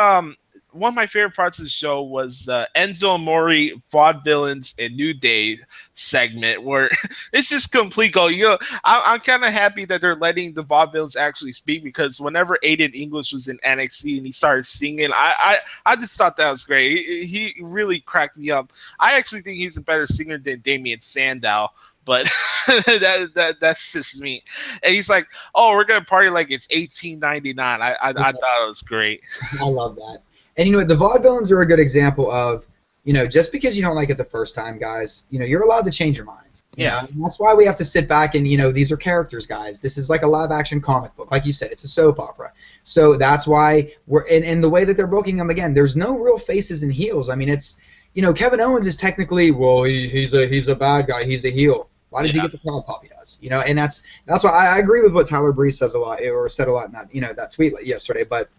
one of my favorite parts of the show was Enzo Amore, Vaudevillains, and New Day segment where it's just complete go. You know, I'm kind of happy that they're letting the Vaudevillains actually speak, because whenever Aiden English was in NXT and he started singing, I just thought that was great. He really cracked me up. I actually think he's a better singer than Damien Sandow. But that's just me. And he's like, "Oh, we're gonna party like it's 1899." I thought it was great. I love that. And you know, the Vaudevillains are a good example of, you know, just because you don't like it the first time, guys, you know, you're allowed to change your mind. Yeah. And that's why we have to sit back and, you know, these are characters, guys. This is like a live action comic book. Like you said, it's a soap opera. So that's why we're and the way that they're booking them, again, there's no real faces and heels. I mean, it's, you know, Kevin Owens is technically, well, he's a bad guy. He's a heel. Why does he get the proud pop he does? You know, and that's why I agree with what Tyler Breeze says a lot, or said a lot in that, you know, that tweet yesterday. But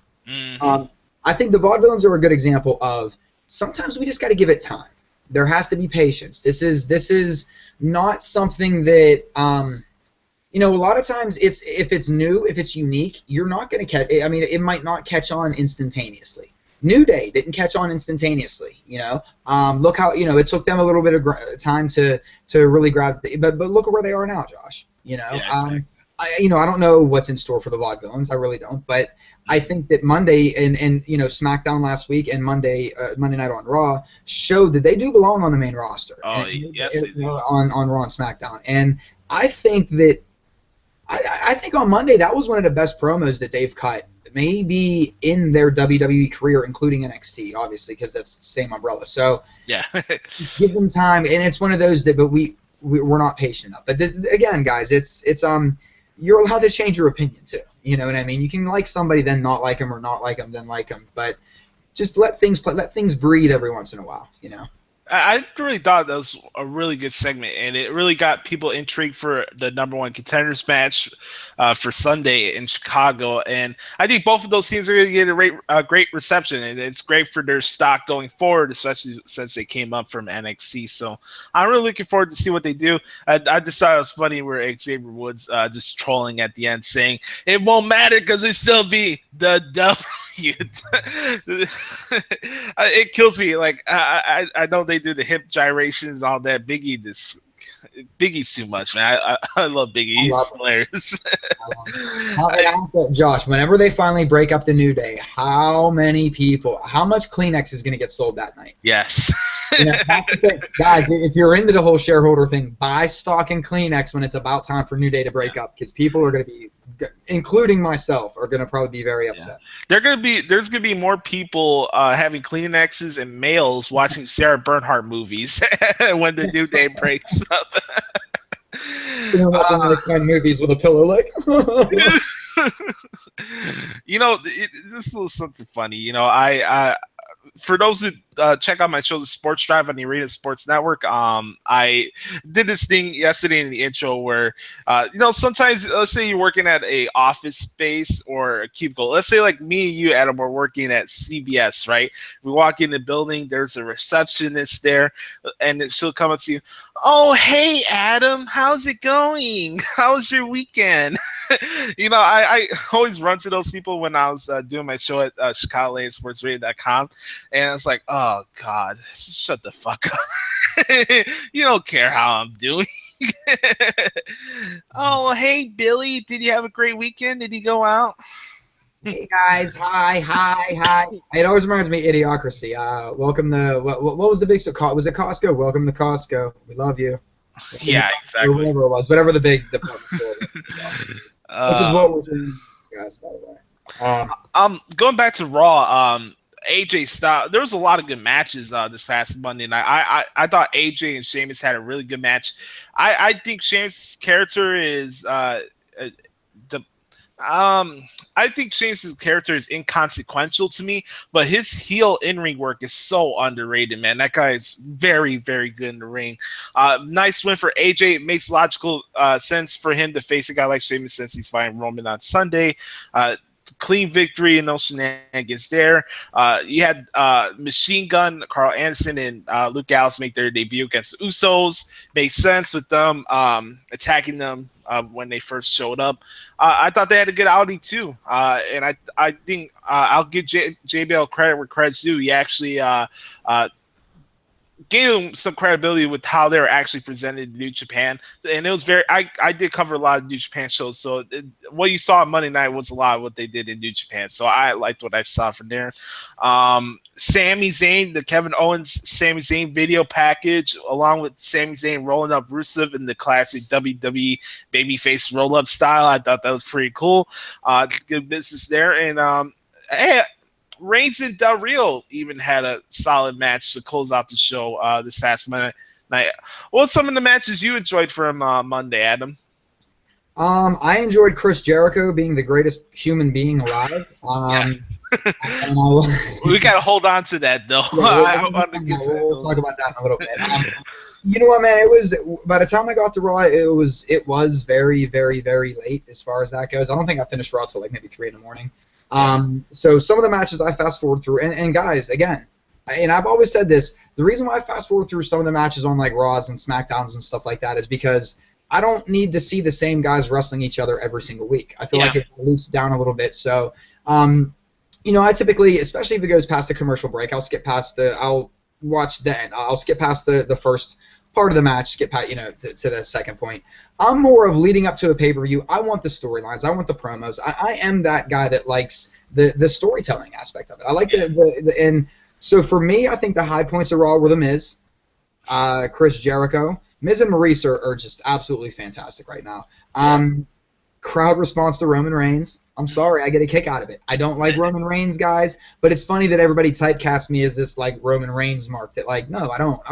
I think the Vaudevillains are a good example of sometimes we just got to give it time. There has to be patience. This is not something that you know, a lot of times if it's new, if it's unique, you're not going to catch. I mean, it might not catch on instantaneously. New Day didn't catch on instantaneously, you know. Look how, you know, it took them a little bit of time to really grab. But look at where they are now, Josh. You know, yeah, I don't know what's in store for the Vaudevillains. I really don't. But I think that Monday and you know, SmackDown last week and Monday night on Raw showed that they do belong on the main roster. Oh, yes, they do. On Raw and SmackDown. And I think that I think on Monday that was one of the best promos that they've cut, maybe in their WWE career, including NXT, obviously, because that's the same umbrella. So yeah, give them time, and it's one of those that, but we're not patient enough. But this, again, guys, it's you're allowed to change your opinion too. You know what I mean? You can like somebody, then not like them, or not like them, then like them. But just let things breathe every once in a while. You know. I really thought that was a really good segment, and it really got people intrigued for the number one contenders match for Sunday in Chicago. And I think both of those teams are going to get a great reception, and it's great for their stock going forward, especially since they came up from NXT. So I'm really looking forward to see what they do. I just thought it was funny where Xavier Woods just trolling at the end, saying it won't matter because it still be the W. It kills me. Like I know they do the hip gyrations, all that. Biggie's too much, man. I love Biggie. He's hilarious. Josh, whenever they finally break up the New Day, how much Kleenex is going to get sold that night? Yes. You know, that's the thing. Guys, if you're into the whole shareholder thing, buy stock in Kleenex when it's about time for New Day to break up, because people are going to be, including myself, are going to probably be very upset. There's going to be more people having Kleenexes and males watching Sarah Bernhardt movies when the New Day breaks up. You know, watching like 10 movies with a pillow, like. You know, this is something funny. You know, I for those who check out my show, The Sports Drive on the Arena Sports Network, I did this thing yesterday in the intro where, you know, sometimes, let's say you're working at a office space or a cubicle. Let's say like me and you, Adam, we're working at CBS, right? We walk in the building, there's a receptionist there, and she'll come up to you, "Oh, hey, Adam, how's it going? How was your weekend?" You know, I always run to those people when I was doing my show at ChicagoLandSportsRadio.com, and it's like, oh, God, shut the fuck up. You don't care how I'm doing. Oh, hey, Billy. Did you have a great weekend? Did you go out? Hey guys, hi. It always reminds me of Idiocracy. Welcome to what was the big was it Costco? Welcome to Costco. We love you. Yeah, exactly. Or whatever it was, whatever the big department store was. Which is what we're doing, guys, by the way. Going back to Raw, AJ Styles, there was a lot of good matches this past Monday night. I thought AJ and Sheamus had a really good match. I think Sheamus' character is I think Sheamus' character is inconsequential to me, but his heel in-ring work is so underrated, man. That guy is very, very good in the ring. Nice win for AJ. It makes logical sense for him to face a guy like Sheamus since he's fighting Roman on Sunday. Clean victory and no shenanigans there. You had Machine Gun, Carl Anderson, and Luke Gallows make their debut against the Usos. Made sense with them attacking them when they first showed up. I thought they had a good outing too, and I think I'll give JBL credit where credit's due. He actually gave him some credibility with how they were actually presented in New Japan, and it was very. I did cover a lot of New Japan shows, so what you saw on Monday night was a lot of what they did in New Japan. So I liked what I saw from there. Sami Zayn, the Kevin Owens Sami Zayn video package, along with Sami Zayn rolling up Rusev in the classic WWE babyface roll up style. I thought that was pretty cool. Good business there, and hey. Reigns and Del Rio even had a solid match to close out the show this past Monday night. What's some of the matches you enjoyed from Monday, Adam? I enjoyed Chris Jericho being the greatest human being alive. We got to hold on to that, though. We'll talk about that in a little bit. You know what, man? It was by the time I got to Raw, it was very, very, very late as far as that goes. I don't think I finished Raw till like maybe 3 a.m. So some of the matches I fast forward through, and guys, again, and I've always said this, the reason why I fast forward through some of the matches on like Raws and SmackDowns and stuff like that is because I don't need to see the same guys wrestling each other every single week. I feel like it dilutes down a little bit. So, I typically, especially if it goes past a commercial break, I'll skip past I'll watch the end. I'll skip past the first part of the match, skip past, to the second point. I'm more of leading up to a pay-per-view. I want the storylines. I want the promos. I am that guy that likes the storytelling aspect of it. I like and so for me, I think the high points of Raw were The Miz, Chris Jericho. Miz and Maurice are just absolutely fantastic right now. Crowd response to Roman Reigns. I'm sorry, I get a kick out of it. I don't like Roman Reigns, guys, but it's funny that everybody typecasts me as this like Roman Reigns mark. That like, no, I don't.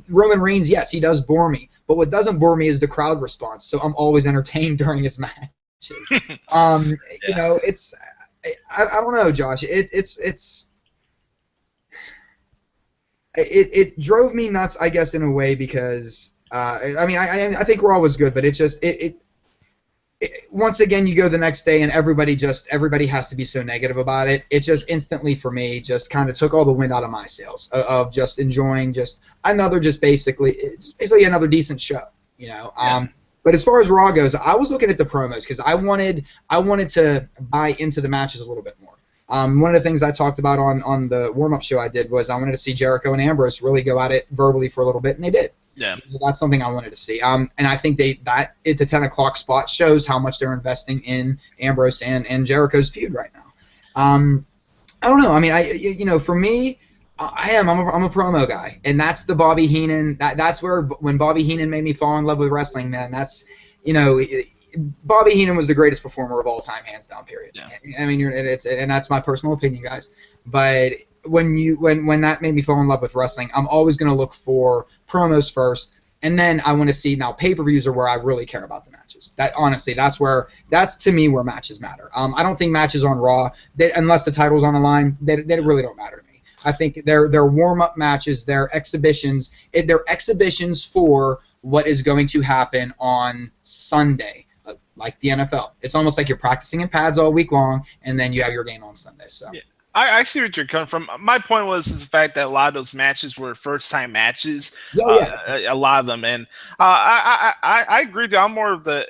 Roman Reigns, yes, he does bore me, but what doesn't bore me is the crowd response. So I'm always entertained during his matches. It's I don't know, Josh. It drove me nuts, I guess, in a way because I think Raw was good, but once again, you go the next day and everybody has to be so negative about it. It just instantly for me just kind of took all the wind out of my sails of just enjoying basically another decent show, But as far as Raw goes, I was looking at the promos because I wanted to buy into the matches a little bit more. One of the things I talked about on the warm-up show I did was I wanted to see Jericho and Ambrose really go at it verbally for a little bit, and they did. Yeah, that's something I wanted to see. And I think that at the 10 o'clock spot shows how much they're investing in Ambrose and Jericho's feud right now. I don't know. I mean, for me, I'm a promo guy, and that's the Bobby Heenan. That's when Bobby Heenan made me fall in love with wrestling, man. That's Bobby Heenan was the greatest performer of all time, hands down. Period. Yeah. I mean, and that's my personal opinion, guys. But when that made me fall in love with wrestling, I'm always going to look for promos first, and then I want to see now pay-per-views are where I really care about the matches. That's to me where matches matter. I don't think matches on Raw, unless the title's on the line, they really don't matter to me. I think they're warm-up matches, they're exhibitions for what is going to happen on Sunday, like the NFL. It's almost like you're practicing in pads all week long, and then you have your game on Sunday. So. Yeah. I see what you're coming from. My point was the fact that a lot of those matches were first-time matches, a lot of them, and I agree with you. I'm more of the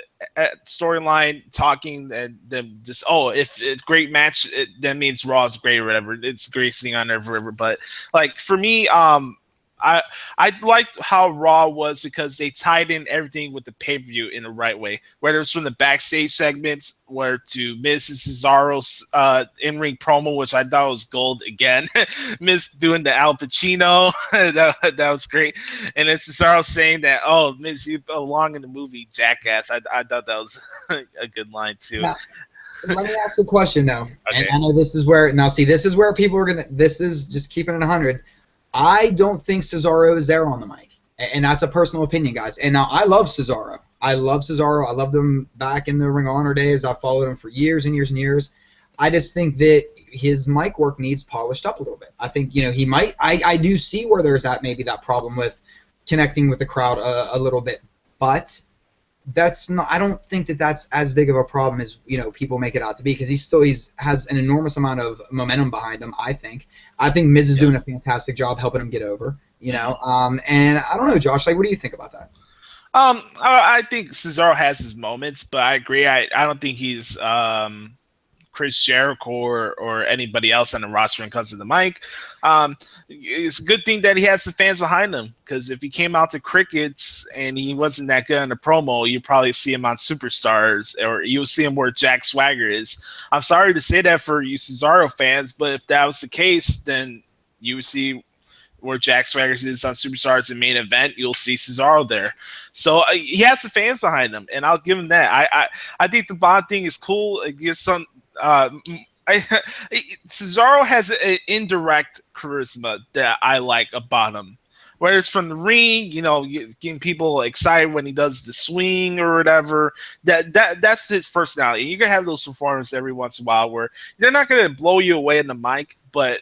storyline talking than just if it's great match, that means Raw is great or whatever. It's the greatest thing on ever. But like for me, I liked how Raw was because they tied in everything with the pay-per-view in the right way. Whether it's from the backstage segments, where to Miz and Cesaro's in-ring promo, which I thought was gold again. Miz doing the Al Pacino, that was great. And then Cesaro saying that, "Oh, Miz, you belong in the movie Jackass." I thought that was a good line too. Now, let me ask a question now. Okay. And I know this is where this is where people are gonna. This is just keeping it 100. I don't think Cesaro is there on the mic, and that's a personal opinion, guys. And now I love Cesaro. I loved him back in the Ring of Honor days. I followed him for years and years and years. I just think that his mic work needs polished up a little bit. I think he might. I do see where there's maybe that problem with connecting with the crowd a little bit, but that's not. I don't think that that's as big of a problem as people make it out to be, because he has an enormous amount of momentum behind him. I think Miz is doing a fantastic job helping him get over. And I don't know, Josh. Like, what do you think about that? I think Cesaro has his moments, but I agree. I don't think he's Chris Jericho or anybody else on the roster when it comes to the mic. It's a good thing that he has the fans behind him, because if he came out to Crickets and he wasn't that good in the promo, you'd probably see him on Superstars, or you'll see him where Jack Swagger is. I'm sorry to say that for you Cesaro fans, but if that was the case, then you would see where Jack Swagger is on Superstars in main event. You'll see Cesaro there. So he has the fans behind him, and I'll give him that. I think the Bond thing is cool. It gives some Cesaro has an indirect charisma that I like about him. Whether it's from the ring, getting people excited when he does the swing or whatever. That's his personality. You're gonna have those performances every once in a while where they're not gonna blow you away in the mic, but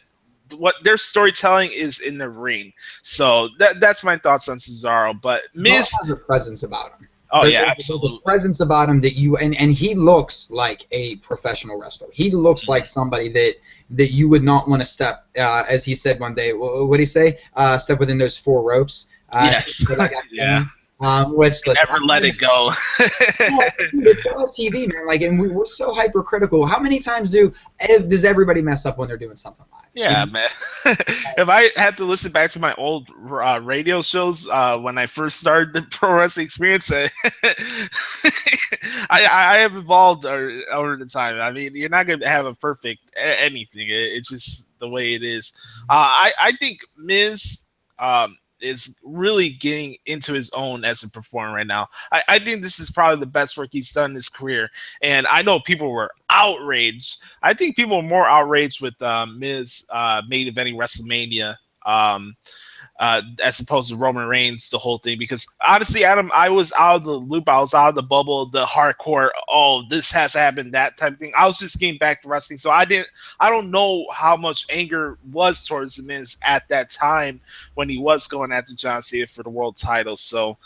what their storytelling is in the ring. So that's my thoughts on Cesaro. But Miz has a presence about him. Oh, yeah, absolutely. There's a presence about him that and he looks like a professional wrestler. He looks like somebody that you would not want to step, as he said one day. What did he say? Step within those four ropes. Yes. Yeah. Never let it go. It's live TV, man. Like, and we're so hypercritical. How many times does everybody mess up when they're doing something live? Yeah, man. If I had to listen back to my old radio shows when I first started the pro wrestling experience, I have evolved over the time. I mean, you're not going to have a perfect anything. It's just the way it is. I think Miz is really getting into his own as a performer right now. I think this is probably the best work he's done in his career. And I know people were outraged. I think people were more outraged with Miz main eventing WrestleMania as opposed to Roman Reigns, the whole thing. Because honestly, Adam, I was out of the loop. I was out of the bubble, the hardcore, oh, this has happened, that type of thing. I was just getting back to wrestling. So I don't know how much anger was towards the Miz at that time when he was going after John Cena for the world title. So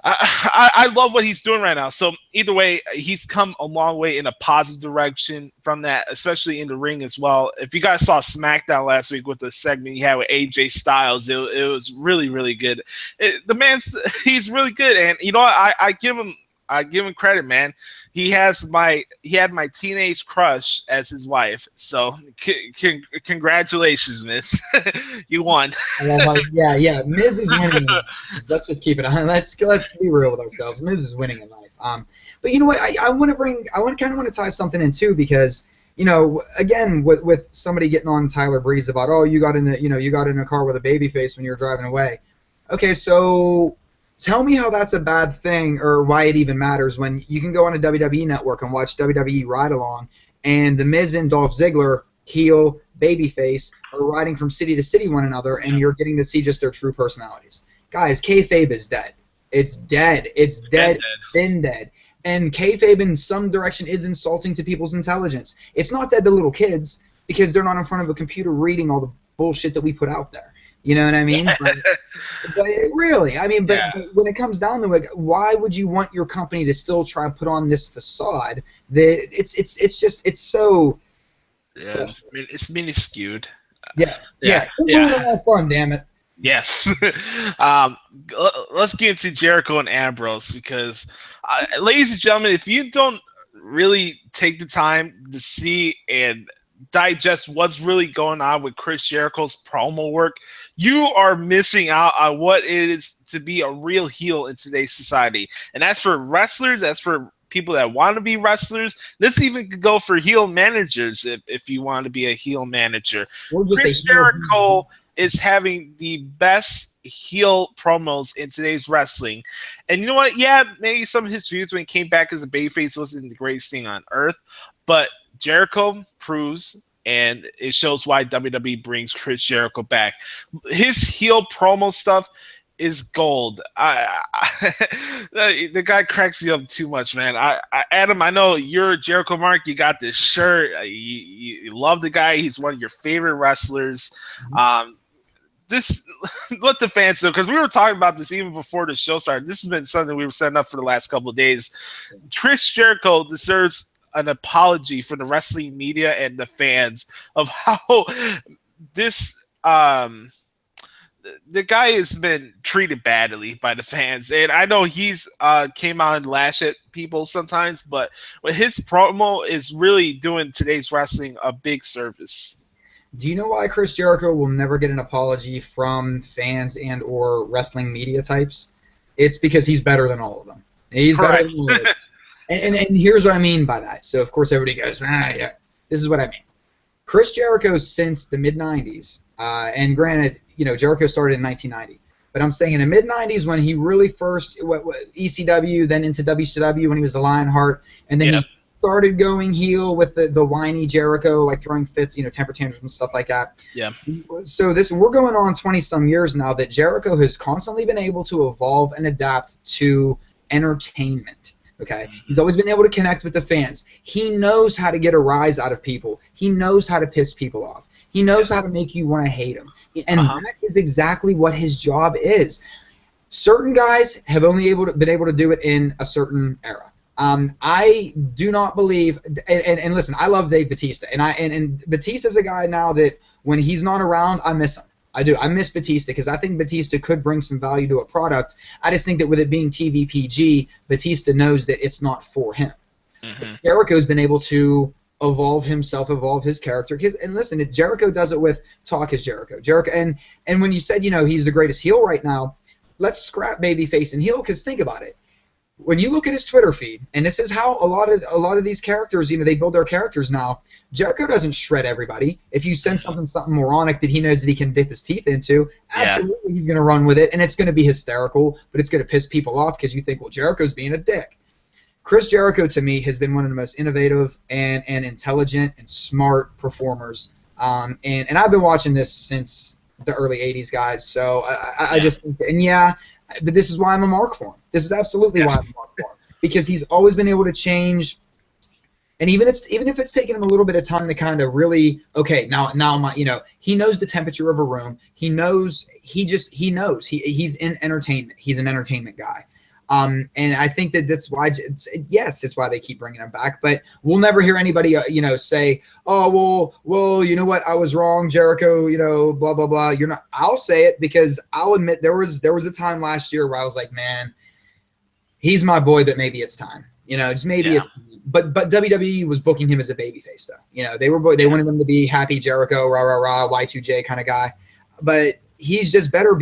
I love what he's doing right now. So either way, he's come a long way in a positive direction from that, especially in the ring as well. If you guys saw SmackDown last week with the segment he had with AJ Styles, it was really, really good. He's really good, and you know what? I give him credit, man. He had my teenage crush as his wife. So congratulations, Miz. You won. Yeah. Miz is winning. Let's just keep it on. Let's be real with ourselves. Miz is winning in life. But you know what? I want to tie something in too, because again, with somebody getting on Tyler Breeze about, oh, you got in a car with a baby face when you were driving away. Okay, so tell me how that's a bad thing, or why it even matters, when you can go on a WWE network and watch WWE Ride Along, and The Miz and Dolph Ziggler, heel, babyface, are riding from city to city one another, and you're getting to see just their true personalities. Guys, kayfabe is dead. It's dead. It's dead. Been dead. And kayfabe in some direction is insulting to people's intelligence. It's not dead to little kids, because they're not in front of a computer reading all the bullshit that we put out there. You know what I mean? But really, but when it comes down to it, why would you want your company to still try to put on this facade that it's so... Yeah, it's mini-skewed. Yeah. Have fun, damn it. Yes. Let's get into Jericho and Ambrose, because, ladies and gentlemen, if you don't really take the time to see and digest what's really going on with Chris Jericho's promo work, you are missing out on what it is to be a real heel in today's society. And as for wrestlers, as for people that want to be wrestlers, this even could go for heel managers if you want to be a heel manager. Chris Jericho is having the best heel promos in today's wrestling. And you know what? Yeah, maybe some of his views when he came back as a babyface wasn't the greatest thing on earth, but Jericho proves, and it shows why WWE brings Chris Jericho back. His heel promo stuff is gold. The guy cracks me up too much, man. Adam, I know you're a Jericho mark. You got this shirt. You love the guy. He's one of your favorite wrestlers. This let the fans know, because we were talking about this even before the show started. This has been something we were setting up for the last couple of days. Chris Jericho deserves an apology for the wrestling media and the fans of how this the guy has been treated badly by the fans. And I know he's came out and lash at people sometimes, but his promo is really doing today's wrestling a big service. Do you know why Chris Jericho will never get an apology from fans and or wrestling media types? It's because he's better than all of them. He's better than all of them. And here's what I mean by that. So, of course, everybody goes, yeah. This is what I mean. Chris Jericho, since the mid-'90s, and granted, Jericho started in 1990, but I'm saying in the mid-'90s when he really first, ECW, then into WCW when he was the Lionheart, and then he started going heel with the whiny Jericho, like throwing fits, temper tantrums and stuff like that. Yeah. So we're going on 20-some years now that Jericho has constantly been able to evolve and adapt to entertainment. Okay, he's always been able to connect with the fans. He knows how to get a rise out of people. He knows how to piss people off. He knows how to make you want to hate him. And that is exactly what his job is. Certain guys have only been able to do it in a certain era. I do not believe, and listen, I love Dave Bautista, and Bautista's a guy now that when he's not around, I miss him. I do. I miss Bautista because I think Bautista could bring some value to a product. I just think that with it being TV PG, Bautista knows that it's not for him. Jericho's been able to evolve himself, evolve his character. And listen, if Jericho does it with Talk is Jericho. And when you said, he's the greatest heel right now, let's scrap babyface and heel, because think about it. When you look at his Twitter feed, and this is how a lot of these characters, they build their characters now. Jericho doesn't shred everybody. If you send something moronic that he knows that he can dip his teeth into, absolutely he's going to run with it, and it's going to be hysterical, but it's going to piss people off because you think, well, Jericho's being a dick. Chris Jericho, to me, has been one of the most innovative and intelligent and smart performers. And I've been watching this since the early 80s, guys, so I just think, but this is why I'm a mark for him. This is absolutely why I'm a mark for him, because he's always been able to change. And even if it's taken him a little bit of time to kind of really, okay, now he knows the temperature of a room. He knows. He's in entertainment. He's an entertainment guy. And I think that's why it's why they keep bringing him back. But we'll never hear anybody say, oh well, you know what, I was wrong, Jericho, blah blah blah. You're not. I'll say it because I'll admit there was a time last year where I was like, man, he's my boy, but maybe it's time. Just maybe it's. But WWE was booking him as a babyface though. They wanted him to be happy Jericho, rah rah rah, Y2J kind of guy. But he's just better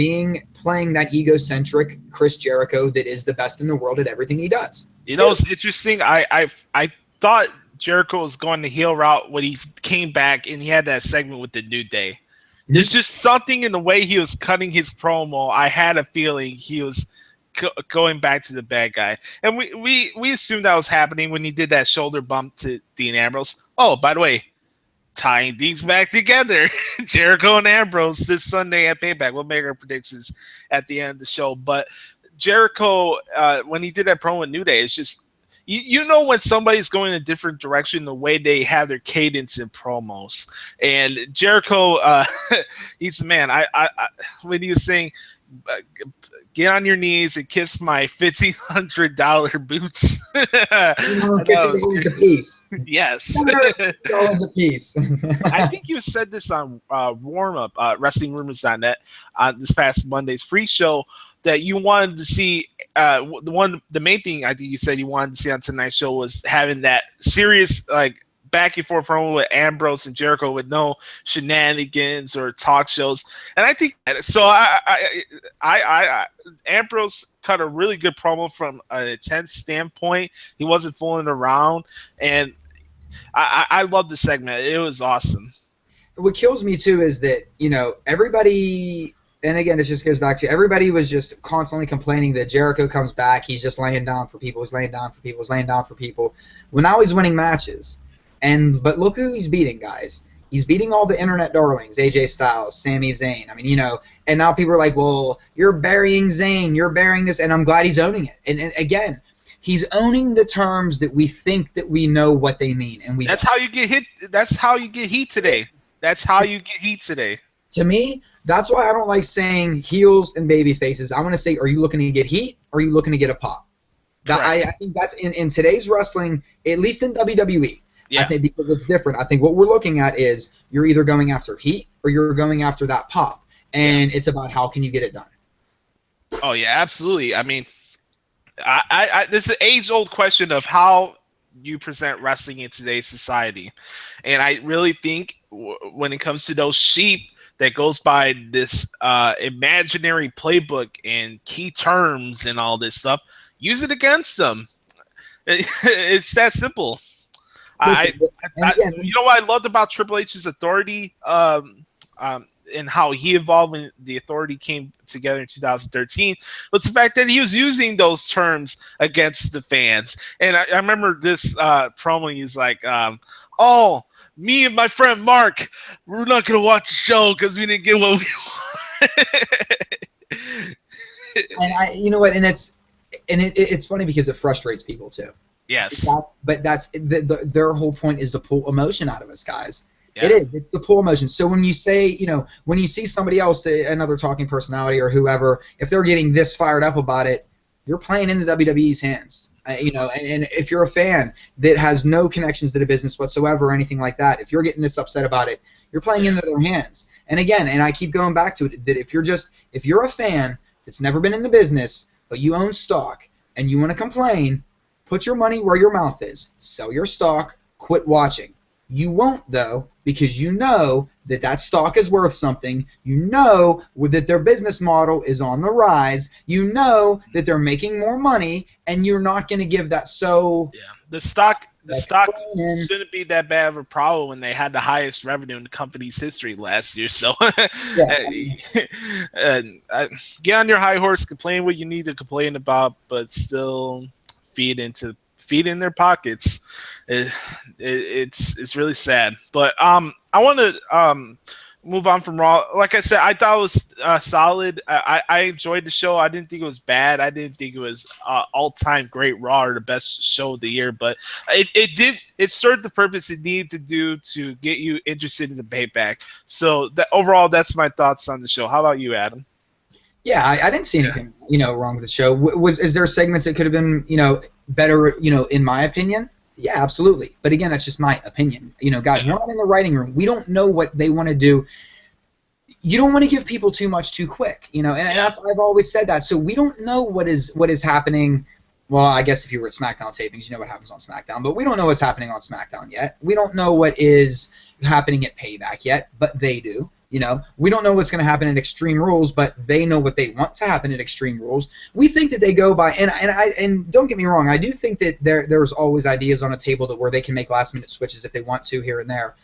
playing that egocentric Chris Jericho that is the best in the world at everything he does. It's interesting. I thought Jericho was going the heel route when he came back and he had that segment with the New Day. There's just something in the way he was cutting his promo. I had a feeling he was going back to the bad guy. And we assumed that was happening when he did that shoulder bump to Dean Ambrose. Oh, by the way, tying things back together, Jericho and Ambrose this Sunday at Payback. We'll make our predictions at the end of the show. But Jericho, when he did that promo with New Day, it's just when somebody's going in a different direction, the way they have their cadence in promos. And Jericho, he's the man. I when he was saying, get on your knees and kiss my $1,500 boots. $50 a piece. Yes. $100 a piece. I think you said this on Warm Up, WrestlingRumors.net, this past Monday's free show, that you wanted to see. The main thing I think you said you wanted to see on tonight's show was having that serious back and forth promo with Ambrose and Jericho with no shenanigans or talk shows. And I think so. I Ambrose cut a really good promo from an intense standpoint. He wasn't fooling around, and I love the segment. It was awesome. What kills me too is that, you know, everybody, and again, it just goes back to everybody was just constantly complaining that Jericho comes back, he's just laying down for people, he's laying down for people, he's laying down for people. Well, now he's winning matches. But look who he's beating, guys. He's beating all the internet darlings, AJ Styles, Sami Zayn. I mean, you know, and now people are like, well, you're burying Zayn, you're burying this, and I'm glad he's owning it. And again, he's owning the terms that we think that we know what they mean, and we. That's how you get hit. That's how you get heat today. That's how you get heat today. To me, that's why I don't like saying heels and baby faces. I want to say, are you looking to get heat, or are you looking to get a pop? I think that's in today's wrestling, at least in WWE. Yeah. I think because it's different. I think what we're looking at is you're either going after heat or you're going after that pop, and it's about how can you get it done. Oh yeah, absolutely. I mean, this is an age-old question of how you present wrestling in today's society, and I really think when it comes to those sheep that goes by this imaginary playbook and key terms and all this stuff, use it against them. It's that simple. Listen, you know what I loved about Triple H's authority and how he evolved when the authority came together in 2013 was the fact that he was using those terms against the fans. And I remember this promo, he's like, oh, me and my friend Mark, we're not going to watch the show because we didn't get what we want. And you know what, and it's funny because it frustrates people too. Yes. But that's their whole point is to pull emotion out of us, guys. Yeah. It is. It's to pull emotion. So when you say, you know, when you see somebody else, another talking personality or whoever, if they're getting this fired up about it, you're playing into WWE's hands. You know, and if you're a fan that has no connections to the business whatsoever or anything like that, if you're getting this upset about it, you're playing into their hands. And again, and I keep going back to it, that if you're a fan that's never been in the business, but you own stock and you want to complain, put your money where your mouth is. Sell your stock. Quit watching. You won't, though, because you know that stock is worth something. You know that their business model is on the rise. You know that they're making more money, and you're not going to give that so... Yeah, the stock shouldn't be that bad of a problem when they had the highest revenue in the company's history last year. So get on your high horse, complain what you need to complain about, but still... feed in their pockets. It's really sad. But I want to move on from Raw. Like I said, I thought it was solid. I enjoyed the show. I didn't think it was bad. I didn't think it was all-time great Raw or the best show of the year. But it served the purpose it needed to do to get you interested in the Payback. So overall, that's my thoughts on the show. How about you, Adam? Yeah, I didn't see anything, wrong with the show. Is there segments that could have been, better, in my opinion? Yeah, absolutely. But again, that's just my opinion. Guys, we're not in the writing room. We don't know what they want to do. You don't want to give people too much too quick, and that's, I've always said that. So we don't know what is happening. Well, I guess if you were at SmackDown tapings, you know what happens on SmackDown. But we don't know what's happening on SmackDown yet. We don't know what is happening at Payback yet, but they do. We don't know what's going to happen at Extreme Rules, but they know what they want to happen at Extreme Rules. We think that they go by, and don't get me wrong, I do think that there's always ideas on a table where they can make last-minute switches if they want to here and there.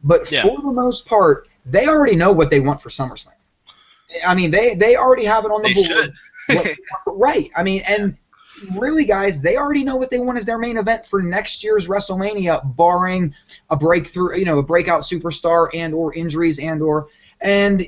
But for the most part, they already know what they want for SummerSlam. I mean, they already have it on the board. Right. I mean, and really, guys, they already know what they want as their main event for next year's WrestleMania, barring a breakthrough, a breakout superstar and/or injuries and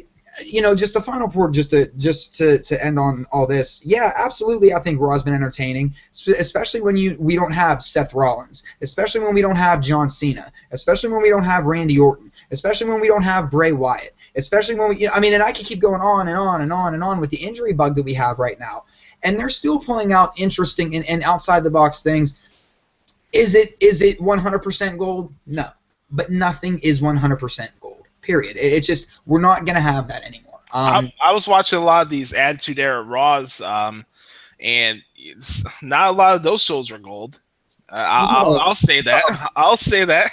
just the final point, just to end on all this. Yeah, absolutely. I think Raw's been entertaining, especially when we don't have Seth Rollins, especially when we don't have John Cena, especially when we don't have Randy Orton, especially when we don't have Bray Wyatt, especially when and I could keep going on and on and on and on with the injury bug that we have right now. And they're still pulling out interesting and outside the box things. Is it 100% gold? No, but nothing is 100% gold. Period. It's just we're not gonna have that anymore. I was watching a lot of these Attitude Era Raws, and not a lot of those shows were gold. I'll say that. I'll say that.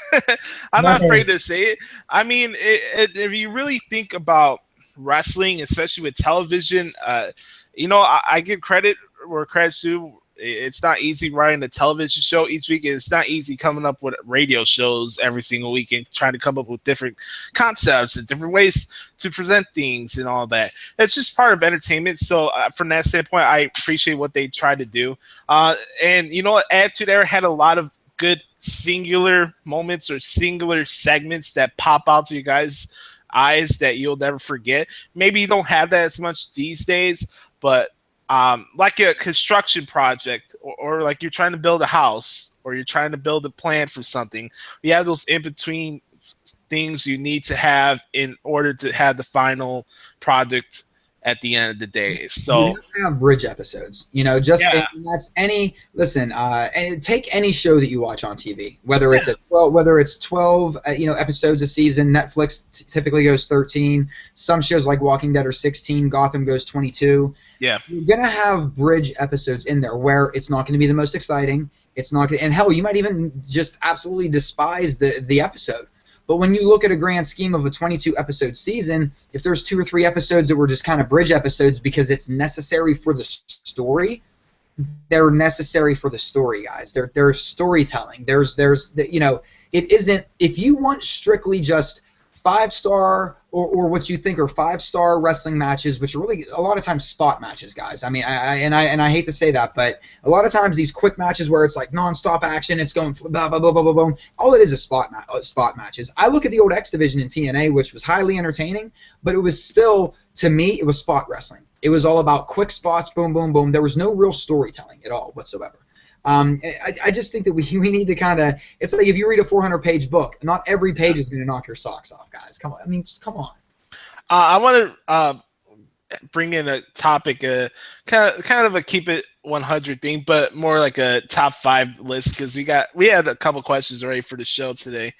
I'm not afraid to say it. I mean, if you really think about wrestling, especially with television, I give credit where credit's due. It's not easy writing a television show each week. It's not easy coming up with radio shows every single week and trying to come up with different concepts and different ways to present things and all that. It's just part of entertainment. So from that standpoint, I appreciate what they tried to do. And you know what? Attitude Era had a lot of good singular moments or singular segments that pop out to you guys' eyes that you'll never forget. Maybe you don't have that as much these days, but like a construction project or like you're trying to build a house or you're trying to build a plan for something. You have those in-between things you need to have in order to have the final product at the end of the day. So you have bridge episodes, and that's and take any show that you watch on TV, whether it's 12 episodes a season. Netflix typically goes 13. Some shows like Walking Dead are 16. Gotham goes 22. Yeah, you're gonna have bridge episodes in there where it's not going to be the most exciting. It's not gonna, and hell, you might even just absolutely despise the episode. But when you look at a grand scheme of a 22-episode season, if there's 2 or 3 episodes that were just kind of bridge episodes because it's necessary for the story, they're necessary for the story, guys. They're storytelling. It isn't, if you want strictly just 5-star or what you think are 5-star wrestling matches, which are really a lot of times spot matches, guys. I mean, I hate to say that, but a lot of times these quick matches where it's like non-stop action, it's going blah blah blah blah blah blah. All it is spot matches. I look at the old X Division in TNA, which was highly entertaining, but it was still, to me, it was spot wrestling. It was all about quick spots, boom boom boom. There was no real storytelling at all whatsoever. I just think that we need to kind of, it's like if you read a 400-page book, not every page is going to knock your socks off, guys. Come on. I mean, just come on. I want to bring in a topic, kind of a keep it 100 thing, but more like a top 5 list because we had a couple questions already for the show today.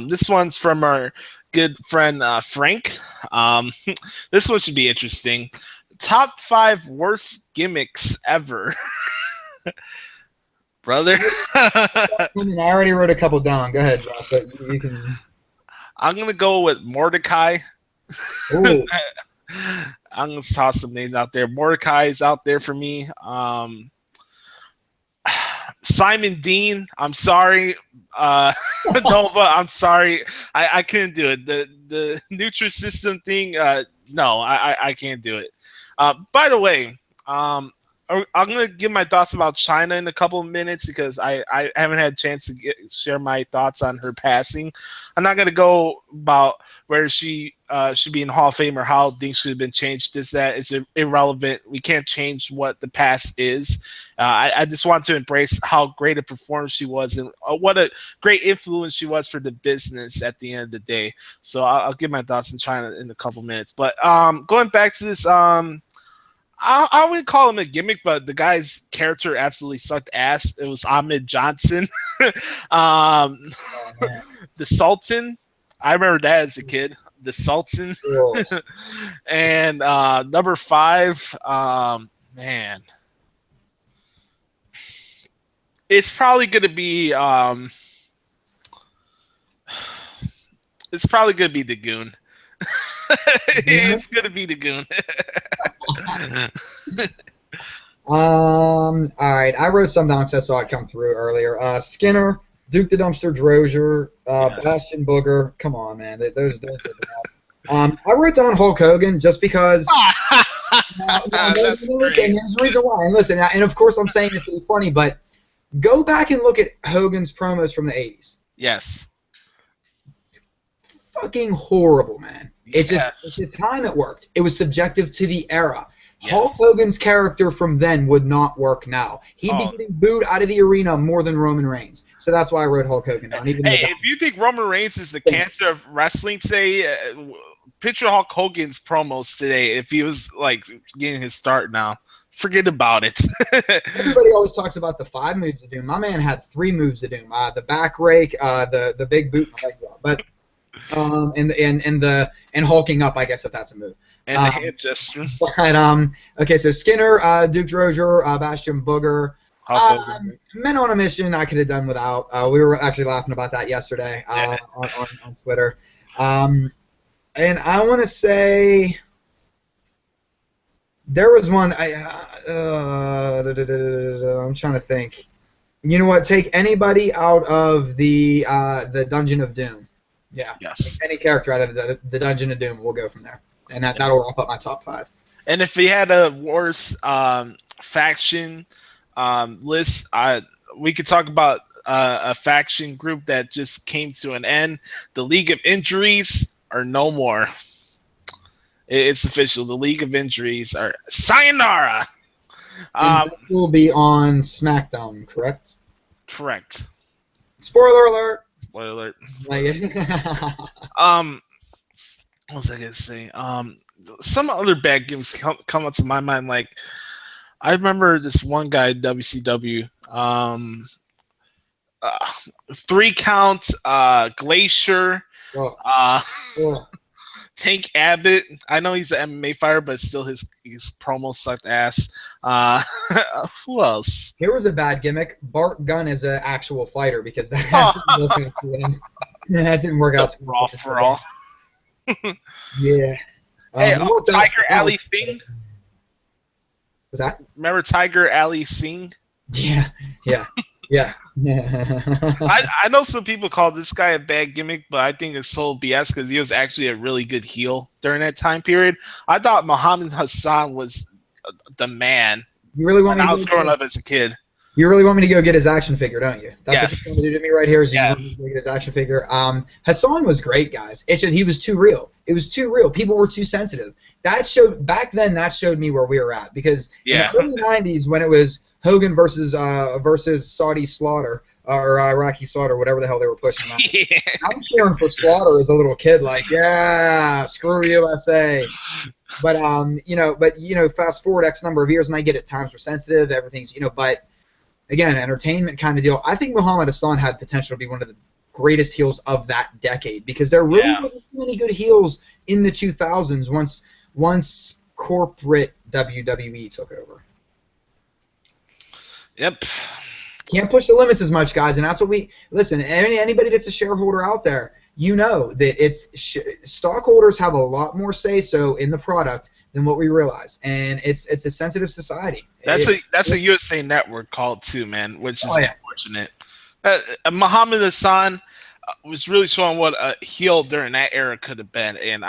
This one's from our good friend Frank. This one should be interesting. Top 5 worst gimmicks ever. Brother. I already wrote a couple down. Go ahead, Josh. You can. I'm gonna go with Mordecai. I'm gonna toss some names out there. Mordecai is out there for me. Simon Dean. I'm sorry. Nova. I'm sorry. I couldn't do it. The Nutrisystem thing. No, I can't do it. By the way, I'm going to give my thoughts about Chyna in a couple of minutes because I haven't had a chance to share my thoughts on her passing. I'm not going to go about where she should be in Hall of Fame or how things should have been changed. That is irrelevant. We can't change what the past is. I just want to embrace how great a performer she was and what a great influence she was for the business at the end of the day. So I'll give my thoughts on Chyna in a couple minutes. But going back to this, I wouldn't call him a gimmick, but the guy's character absolutely sucked ass. It was Ahmed Johnson. The Sultan. I remember that as a kid. The Sultan. And number 5, man. It's probably going to be the Goon. It's going to be the Goon. All right. I wrote some down because I saw it come through earlier. Skinner, Duke the Dumpster Drozier, yes. Bastion Booger. Come on, man. Those are I wrote down Hulk Hogan just because. There's a reason why. And listen, and of course I'm saying this to be funny, but go back and look at Hogan's promos from the 80s. Yes. Fucking horrible, man. It's yes. the time it worked. It was subjective to the era. Yes. Hulk Hogan's character from then would not work now. He'd be getting booed out of the arena more than Roman Reigns. So that's why I wrote Hulk Hogan down. If you think Roman Reigns is the cancer of wrestling today, picture Hulk Hogan's promos today if he was like getting his start now. Forget about it. Everybody always talks about the 5 moves of doom. My man had 3 moves of doom. The back rake, the big boot, but and hulking up, I guess, if that's a move. And the hand gesture. But, okay, so Skinner, Duke Drozier, Bastion Booger. Men on a Mission, I could have done without. We were actually laughing about that yesterday on Twitter. And I want to say there was one. I'm trying to think. You know what? Take anybody out of the Dungeon of Doom. Yeah. Yes. Take any character out of the Dungeon of Doom. We'll go from there, and that'll wrap up my top 5. And if we had a worse faction list, we could talk about a faction group that just came to an end. The League of Injuries are no more. It's official. The League of Injuries are sayonara. That will be on SmackDown, correct? Correct. Spoiler alert. Spoiler alert. What was I gonna say? Some other bad games come up to my mind. Like, I remember this one guy at WCW. 3 Count, Glacier, Tank Abbott. I know he's an MMA fighter, but still his promo sucked ass. Who else? Here was a bad gimmick. Bart Gunn is an actual fighter because that didn't work out. Raw for all. Yeah. Hey, Tiger Ali Singh. Was that? Remember Tiger Ali Singh? Yeah. I know some people call this guy a bad gimmick, but I think it's total BS because he was actually a really good heel during that time period. I thought Muhammad Hassan was the man. You really want me? I was growing up as a kid. You really want me to go get his action figure, don't you? That's what you're going to do to me right here. Is you want me Yes. to go get his action figure? Hassan was great, guys. It's just he was too real. It was too real. People were too sensitive. That showed back then. That showed me where we were at because in the early '90s when it was Hogan versus Saudi Slaughter or Iraqi Slaughter, whatever the hell they were pushing. I'm cheering for Slaughter as a little kid, like, yeah, screw USA. But fast forward X number of years, and I get it. Times were sensitive. Everything's but again, entertainment kind of deal. I think Muhammad Hassan had potential to be one of the greatest heels of that decade because there really wasn't too many good heels in the 2000s once corporate WWE took over. Yep. Can't push the limits as much, guys, and that's what we listen. Anybody that's a shareholder out there, you know that stockholders have a lot more say so in the product than what we realize, and it's a sensitive society. That's a USA Network call too, man, which is unfortunate. Muhammad Hassan was really showing what a heel during that era could have been, and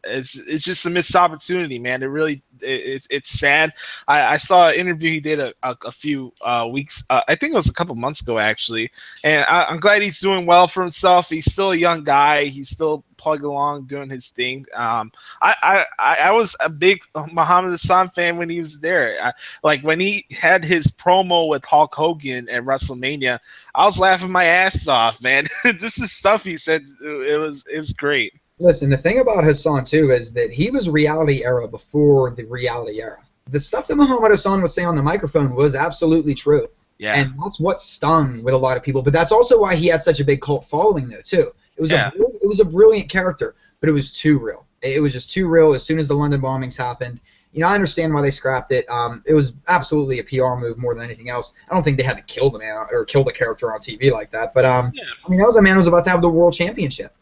it's just a missed opportunity, man. It really it's sad. I saw an interview he did a few weeks, I think it was a couple months ago actually, and I'm glad he's doing well for himself. He's still a young guy. He's still plugging along doing his thing. I was a big Muhammad Hassan fan when he was there. Like when he had his promo with Hulk Hogan at WrestleMania, I was laughing my ass off, man. This is stuff he said. It's great. Listen, the thing about Hassan, too, is that he was reality era before the reality era. The stuff that Muhammad Hassan would say on the microphone was absolutely true. Yeah. And that's what stung with a lot of people. But that's also why he had such a big cult following, though, too. It was a brilliant character, but it was too real. It was just too real as soon as the London bombings happened. I understand why they scrapped it. It was absolutely a PR move more than anything else. I don't think they had to kill the man or kill the character on TV like that. But, that was a man who was about to have the world championship.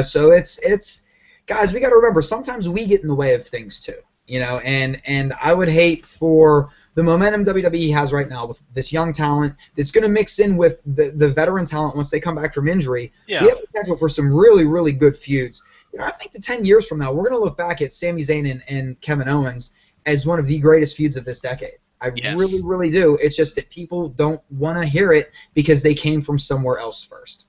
So it's guys, we got to remember sometimes we get in the way of things too, and I would hate for the momentum WWE has right now with this young talent that's going to mix in with the veteran talent once they come back from injury. Yeah. We have potential for some really, really good feuds. I think that 10 years from now, we're going to look back at Sami Zayn and Kevin Owens as one of the greatest feuds of this decade. I really, really do. It's just that people don't want to hear it because they came from somewhere else first.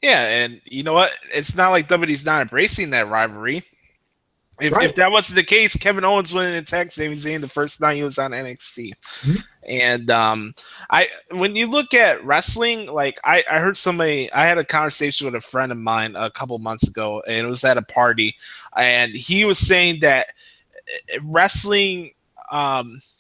Yeah, and you know what? It's not like WWE's not embracing that rivalry. If that wasn't the case, Kevin Owens wouldn't attack Sami Zayn the first night he was on NXT. Mm-hmm. And when you look at wrestling, like I heard somebody, I had a conversation with a friend of mine a couple months ago, and it was at a party, and he was saying that wrestling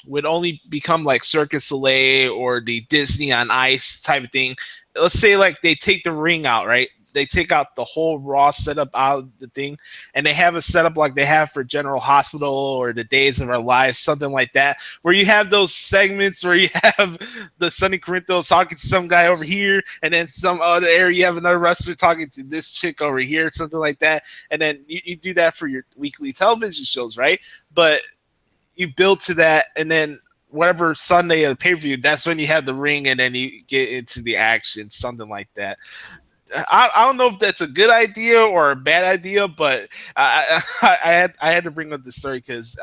would only become like Circus Soleil or the Disney on Ice type of thing. Let's say like they take the ring out, right? They take out the whole Raw setup out of the thing, and they have a setup like they have for General Hospital or the Days of Our Lives, something like that, where you have those segments where you have the Sonny Corinthos talking to some guy over here, and then some other area you have another wrestler talking to this chick over here, something like that, and then you do that for your weekly television shows, right? But you build to that, and then whatever Sunday of the pay-per-view, that's when you have the ring, and then you get into the action, something like that. I don't know if that's a good idea or a bad idea, but I had to bring up the story because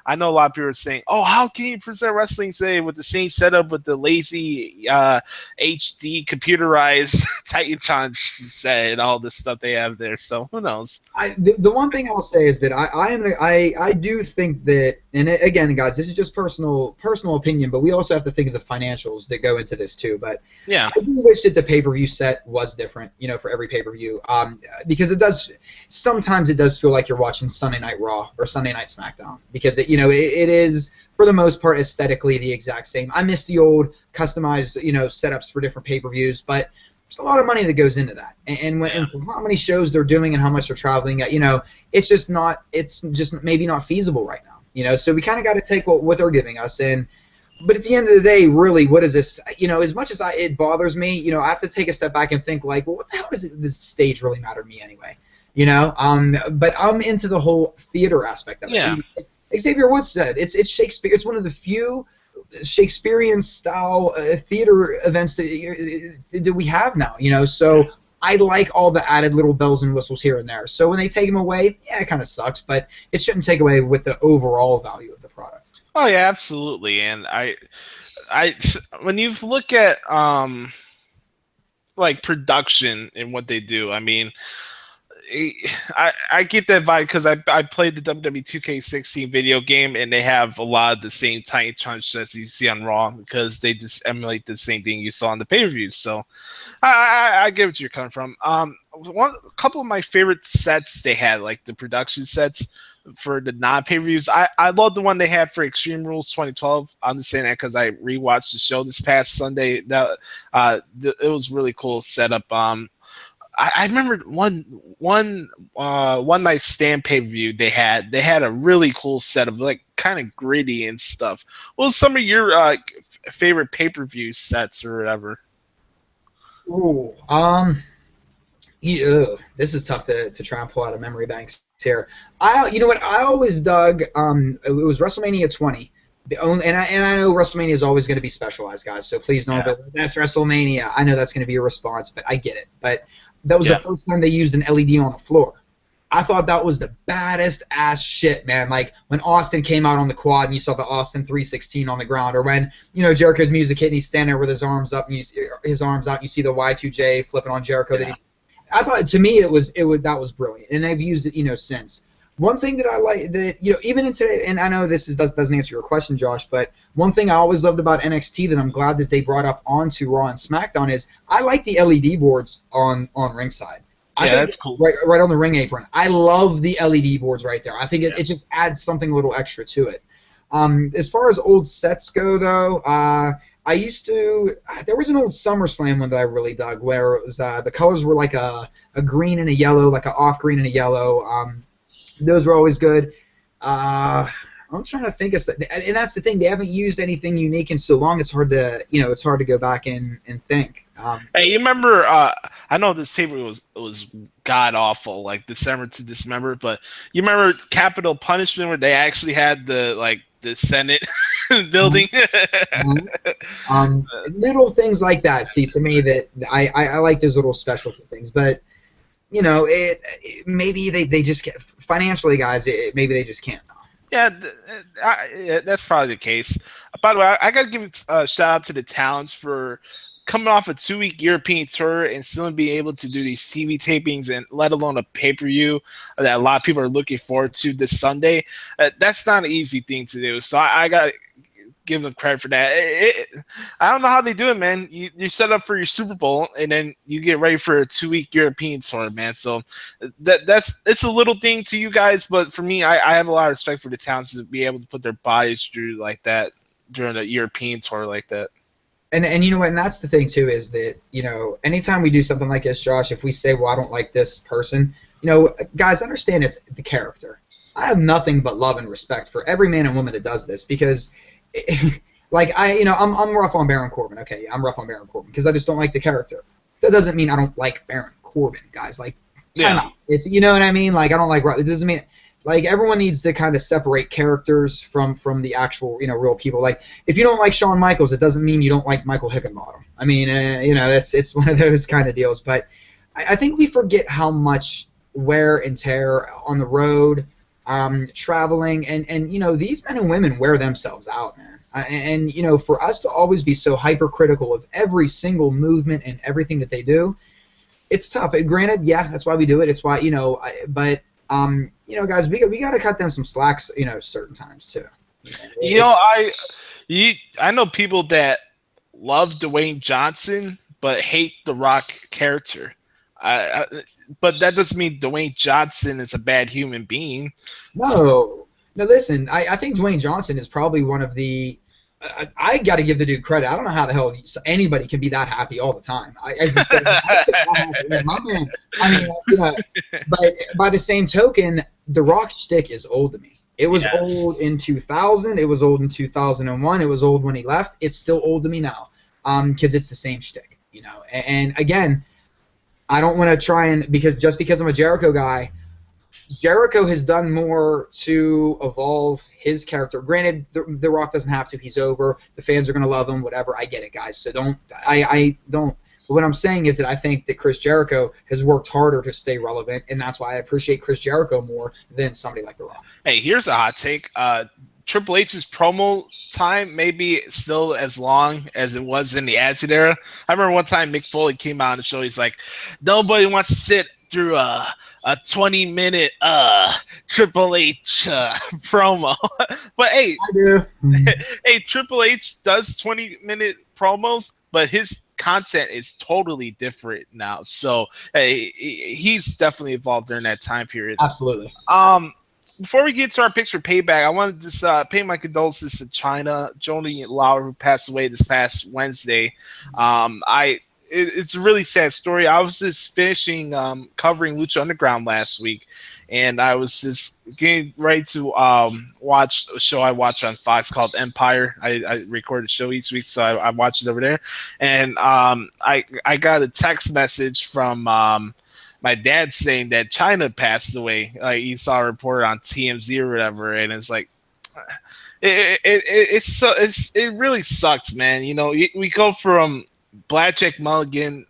I know a lot of people are saying, "Oh, how can you present wrestling today with the same setup with the lazy HD computerized Titantron set and all this stuff they have there?" So who knows? The one thing I'll say is that I do think that, and again, guys, this is just personal opinion, but we also have to think of the financials that go into this too. But yeah, I do wish that the pay-per-view set was different, for every pay-per-view, because sometimes it does feel like you're watching Sunday Night Raw or Sunday Night SmackDown, because it is for the most part aesthetically the exact same. I miss the old customized setups for different pay-per-views, but there's a lot of money that goes into that, and for how many shows they're doing and how much they're traveling at, it's just maybe not feasible right now, so we kind of got to take what they're giving us. But at the end of the day, really, what is this? As much as it bothers me, I have to take a step back and think like, well, what the hell does this stage really matter to me anyway? But I'm into the whole theater aspect of it. Yeah. Xavier Woods said it's Shakespeare. It's one of the few Shakespearean style theater events that we have now. So I like all the added little bells and whistles here and there. So when they take them away, yeah, it kind of sucks, but it shouldn't take away with the overall value of the product. Oh yeah, absolutely. And I when you look at like production and what they do, I mean, I get that vibe because I played the WWE 2K16 video game, and they have a lot of the same Titantron sets you see on Raw because they just emulate the same thing you saw on the pay-per-views. So I get what you're coming from. A couple of my favorite sets they had, like the production sets for the non-pay-per-views. I love the one they had for Extreme Rules 2012. I'm just saying that because I rewatched the show this past Sunday. It was really cool setup. I remember one night stand pay-per-view they had a really cool setup, like kind of gritty and stuff. What was some of your favorite pay-per-view sets or whatever? Ooh, this is tough to try and pull out of memory banks here. I always dug. It was WrestleMania 20. And I know WrestleMania is always going to be specialized, guys. So please don't. But that's WrestleMania. I know that's going to be a response, but I get it. But that was the first time they used an LED on the floor. I thought that was the baddest ass shit, man. Like when Austin came out on the quad and you saw the Austin 316 on the ground, or when Jericho's music hit and he's standing there with his arms up and his arms out, and you see the Y2J flipping on Jericho. Yeah. I thought, to me, that was brilliant, and I've used it since. One thing that I like that even in today, and I know this doesn't answer your question, Josh, but one thing I always loved about NXT that I'm glad that they brought up onto Raw and SmackDown is I like the LED boards on ringside. Yeah, that's cool. Right on the ring apron. I love the LED boards right there. I think it just adds something a little extra to it. As far as old sets go, though, I used to. There was an old SummerSlam one that I really dug, where it was the colors were like a green and a yellow, like an off green and a yellow. Those were always good. I'm trying to think of, and that's the thing. They haven't used anything unique in so long. It's hard to go back and think. Hey, you remember? I know this paper was god awful, like December to Dismember, but you remember Capital Punishment where they actually had the Senate building. Little things like that. See, to me, that I like those little specialty things, but maybe they just get financially, guys. Maybe they just can't. Yeah, that's probably the case. By the way, I got to give a shout out to the Talents for coming off a 2-week European tour and still being able to do these TV tapings, and let alone a pay-per-view that a lot of people are looking forward to this Sunday. That's not an easy thing to do. So I got to give them credit for that. I don't know how they do it, man. You set up for your Super Bowl, and then you get ready for a 2-week European tour, man. So it's a little thing to you guys, but for me, I have a lot of respect for the talents to be able to put their bodies through like that during a European tour like that. And you know what? And that's the thing too, is that, anytime we do something like this, Josh, if we say, well, I don't like this person, guys, understand it's the character. I have nothing but love and respect for every man and woman that does this, because I'm rough on Baron Corbin. Okay, yeah, I'm rough on Baron Corbin because I just don't like the character. That doesn't mean I don't like Baron Corbin, guys. Like, yeah, it's, you know what I mean? Like, I don't like, it doesn't mean, like, everyone needs to kind of separate characters from the actual, real people. Like, if you don't like Shawn Michaels, it doesn't mean you don't like Michael Hickenbottom. I mean, it's one of those kind of deals. But I think we forget how much wear and tear on the road, traveling, and these men and women wear themselves out, man. And for us to always be so hypercritical of every single movement and everything that they do, it's tough. Granted, yeah, that's why we do it. It's why, guys, we got to cut them some slacks, certain times too. I know people that love Dwayne Johnson but hate the Rock character. But that doesn't mean Dwayne Johnson is a bad human being. No, listen, I think Dwayne Johnson is probably one of the I got to give the dude credit. I don't know how the hell anybody can be that happy all the time. I just my man. I mean, but by the same token, the Rock shtick is old to me. It was old in 2000. It was old in 2001. It was old when he left. It's still old to me now, because it's the same shtick, And again, I don't want to try and because I'm a Jericho guy. Jericho has done more to evolve his character. Granted, the Rock doesn't have to. He's over. The fans are going to love him, whatever. I get it, guys. So I don't. But what I'm saying is that I think that Chris Jericho has worked harder to stay relevant, and that's why I appreciate Chris Jericho more than somebody like The Rock. Hey, here's a hot take. Triple H's promo time may be still as long as it was in the Attitude Era. I remember one time Mick Foley came out on the show. He's like, nobody wants to sit through a 20-minute Triple H promo. But hey, I do. Hey, Triple H does 20-minute promos, but his content is totally different now. So hey, he's definitely evolved during that time period. Absolutely. Before we get to our picture payback, I wanted to just pay my condolences to Chyna, Joni Lauer, who passed away this past Wednesday. It's a really sad story. I was just finishing covering Lucha Underground last week, and I was just getting ready to watch a show I watch on Fox called Empire. I record a show each week, so I watch it over there. And I got a text message from my dad saying that Chyna passed away. Like, he saw a report on TMZ or whatever, and it's like, it really sucks, man. We go from Blackjack Mulligan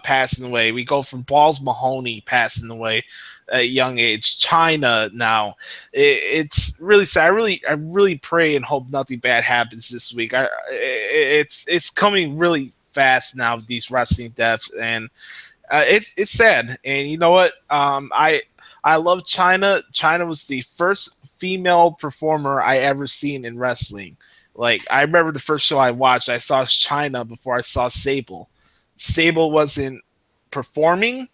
passing away. We go from Balls Mahoney passing away at a young age. Chyna now. It's really sad. I really pray and hope nothing bad happens this week. It's coming really fast now, these wrestling deaths, and it's sad. And you know what? I love Chyna. Chyna was the first female performer I ever seen in wrestling. Like, I remember the first show I watched, I saw Chyna before I saw Sable. Sable wasn't performing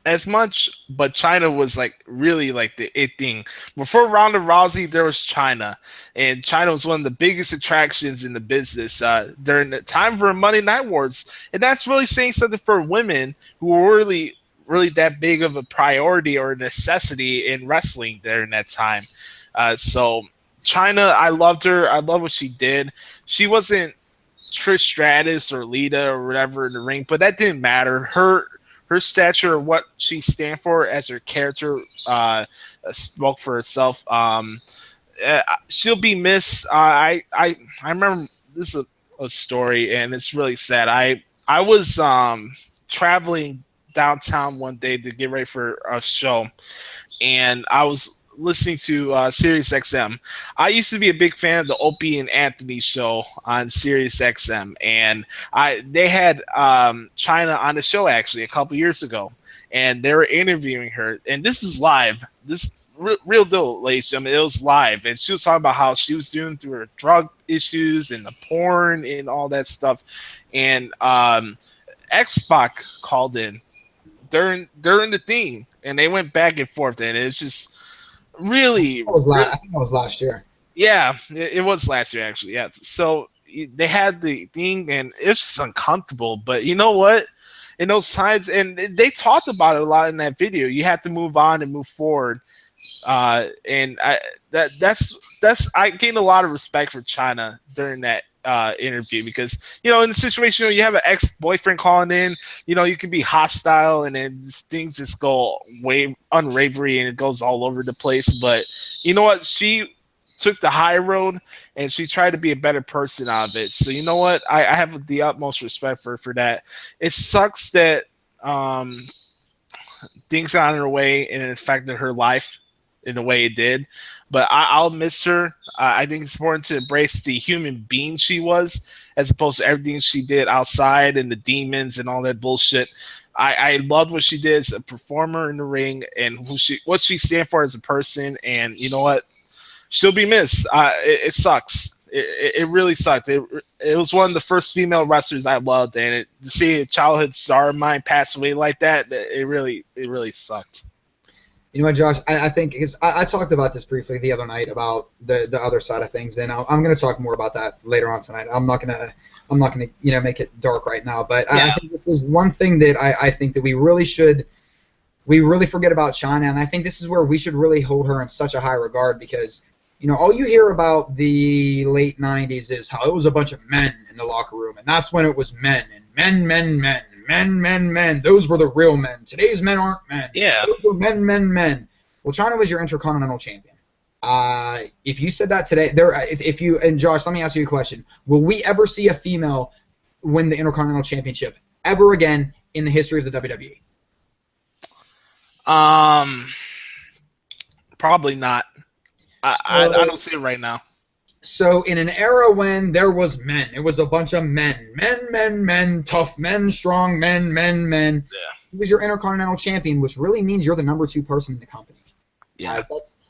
as much, but Chyna was like really like the it thing. Before Ronda Rousey, there was Chyna, and Chyna was one of the biggest attractions in the business during the time for Monday Night Wars, and that's really saying something for women who were really that big of a priority or a necessity in wrestling during that time. So Chyna, I loved her. I love what she did. She wasn't Trish Stratus or Lita or whatever in the ring, but that didn't matter. Her stature, what she stand for as her character, spoke for herself. She'll be missed. I remember this is a story, and it's really sad. I was traveling downtown one day to get ready for a show, and I was listening to Sirius XM. I used to be a big fan of the Opie and Anthony show on Sirius XM, and they had Chyna on the show actually a couple years ago, and they were interviewing her, and this is live. This real deal, ladies and gentlemen. It was live, and she was talking about how she was doing through her drug issues and the porn and all that stuff, and X-Pac called in during the thing, and they went back and forth, and it's just really. I think that was last year. Yeah, it was last year actually. Yeah, so they had the thing, and it's just uncomfortable. But you know what? In those times, and they talked about it a lot in that video. You have to move on and move forward, and that's I gained a lot of respect for Chyna during that interview, because in the situation you have an ex-boyfriend calling in, you can be hostile, and then things just go unravery, and it goes all over the place. But you know what? She took the high road, and she tried to be a better person out of it. So you know what? I have the utmost respect for that. It sucks that things got in her way and it affected her life in the way it did. But I'll miss her. I think it's important to embrace the human being she was, as opposed to everything she did outside and the demons and all that bullshit. I loved what she did as a performer in the ring, and what she stand for as a person. And you know what? She'll be missed. It sucks. It really sucked. It was one of the first female wrestlers I loved, and to see a childhood star of mine pass away like that, it really sucked. You know what, Josh? I think because I talked about this briefly the other night about the other side of things, and I'm going to talk more about that later on tonight. I'm not gonna make it dark right now, but yeah. I think this is one thing that I think that we really forget about Chyna, and I think this is where we should really hold her in such a high regard, because all you hear about the late 90s is how it was a bunch of men in the locker room, and that's when it was men, and men. Those were the real men. Today's men aren't men. Yeah. Those were men. Well, Chyna was your Intercontinental Champion. If you said that today, and Josh, let me ask you a question. Will we ever see a female win the Intercontinental Championship ever again in the history of the WWE? Probably not. I don't see it right now. So in an era when there was men, it was a bunch of men, tough men, strong men. Yeah. He was your Intercontinental Champion, which really means you're the number 2 person in the company. Yeah.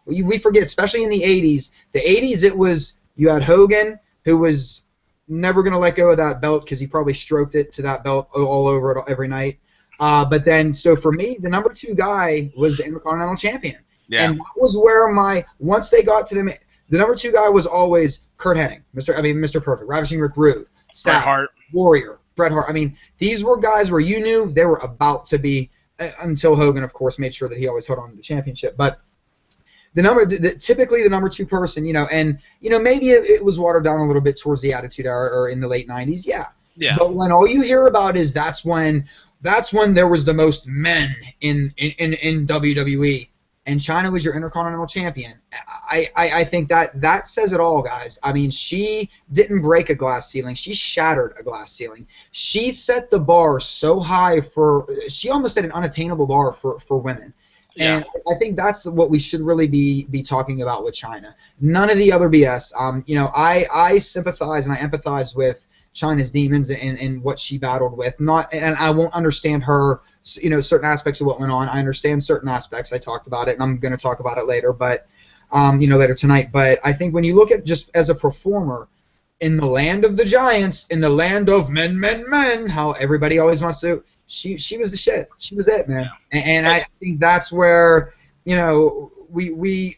We forget, especially in the 80s. The 80s, it was, you had Hogan, who was never going to let go of that belt because he probably stroked it to that belt all over it every night. But then, so for me, the number 2 guy was the Intercontinental Champion. Yeah. And that was where once they got to the number 2 guy was always Kurt Hennig, Mr. Perfect, Ravishing Rick Rude, Bret Hart, Warrior, Bret Hart. These were guys where you knew they were about to be, until Hogan, of course, made sure that he always held on to the championship. But typically the number 2 person, and maybe it was watered down a little bit towards the Attitude Era or in the late 90s, yeah. Yeah. But when all you hear about is that's when there was the most men in WWE. And Chyna was your Intercontinental Champion. I think that says it all, guys. She didn't break a glass ceiling. She shattered a glass ceiling. She set the bar so high she almost set an unattainable bar for women. Yeah. And I think that's what we should really be talking about with Chyna. None of the other BS. I sympathize and I empathize with Chyna's demons and what she battled with. And I won't understand her, certain aspects of what went on. I understand certain aspects. I talked about it, and I'm going to talk about it later, but later tonight. But I think when you look at just as a performer in the land of the giants, in the land of men, how everybody always wants to. She was the shit. She was it, man. And I think that's where we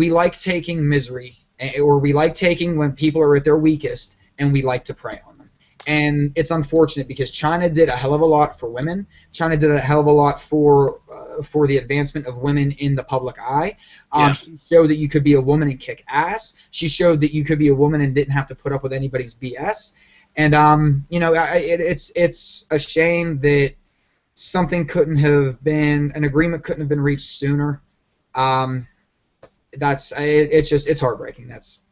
like taking misery, or we like taking when people are at their weakest, and we like to prey on them. And it's unfortunate because Chyna did a hell of a lot for women. Chyna did a hell of a lot for the advancement of women in the public eye. She showed that you could be a woman and kick ass. She showed that you could be a woman and didn't have to put up with anybody's BS. And it's a shame that an agreement couldn't have been reached sooner. It's heartbreaking. That's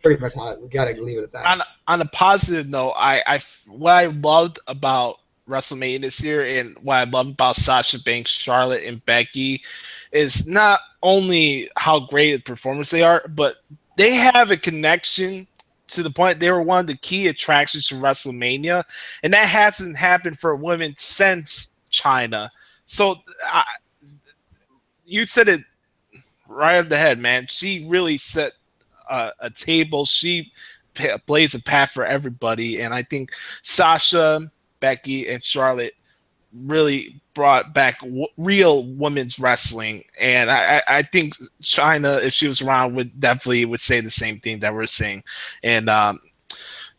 pretty much how we got to leave it at that. On a positive note, what I loved about WrestleMania this year, and what I love about Sasha Banks, Charlotte, and Becky is not only how great a performers they are, but they have a connection to the point they were one of the key attractions to WrestleMania, and that hasn't happened for women since Chyna. So you said it right on the head, man. She really set a table. She blazed a path for everybody, and I think Sasha, Becky, and Charlotte really brought back real women's wrestling. And I think Chyna, if she was around, would say the same thing that we're saying. And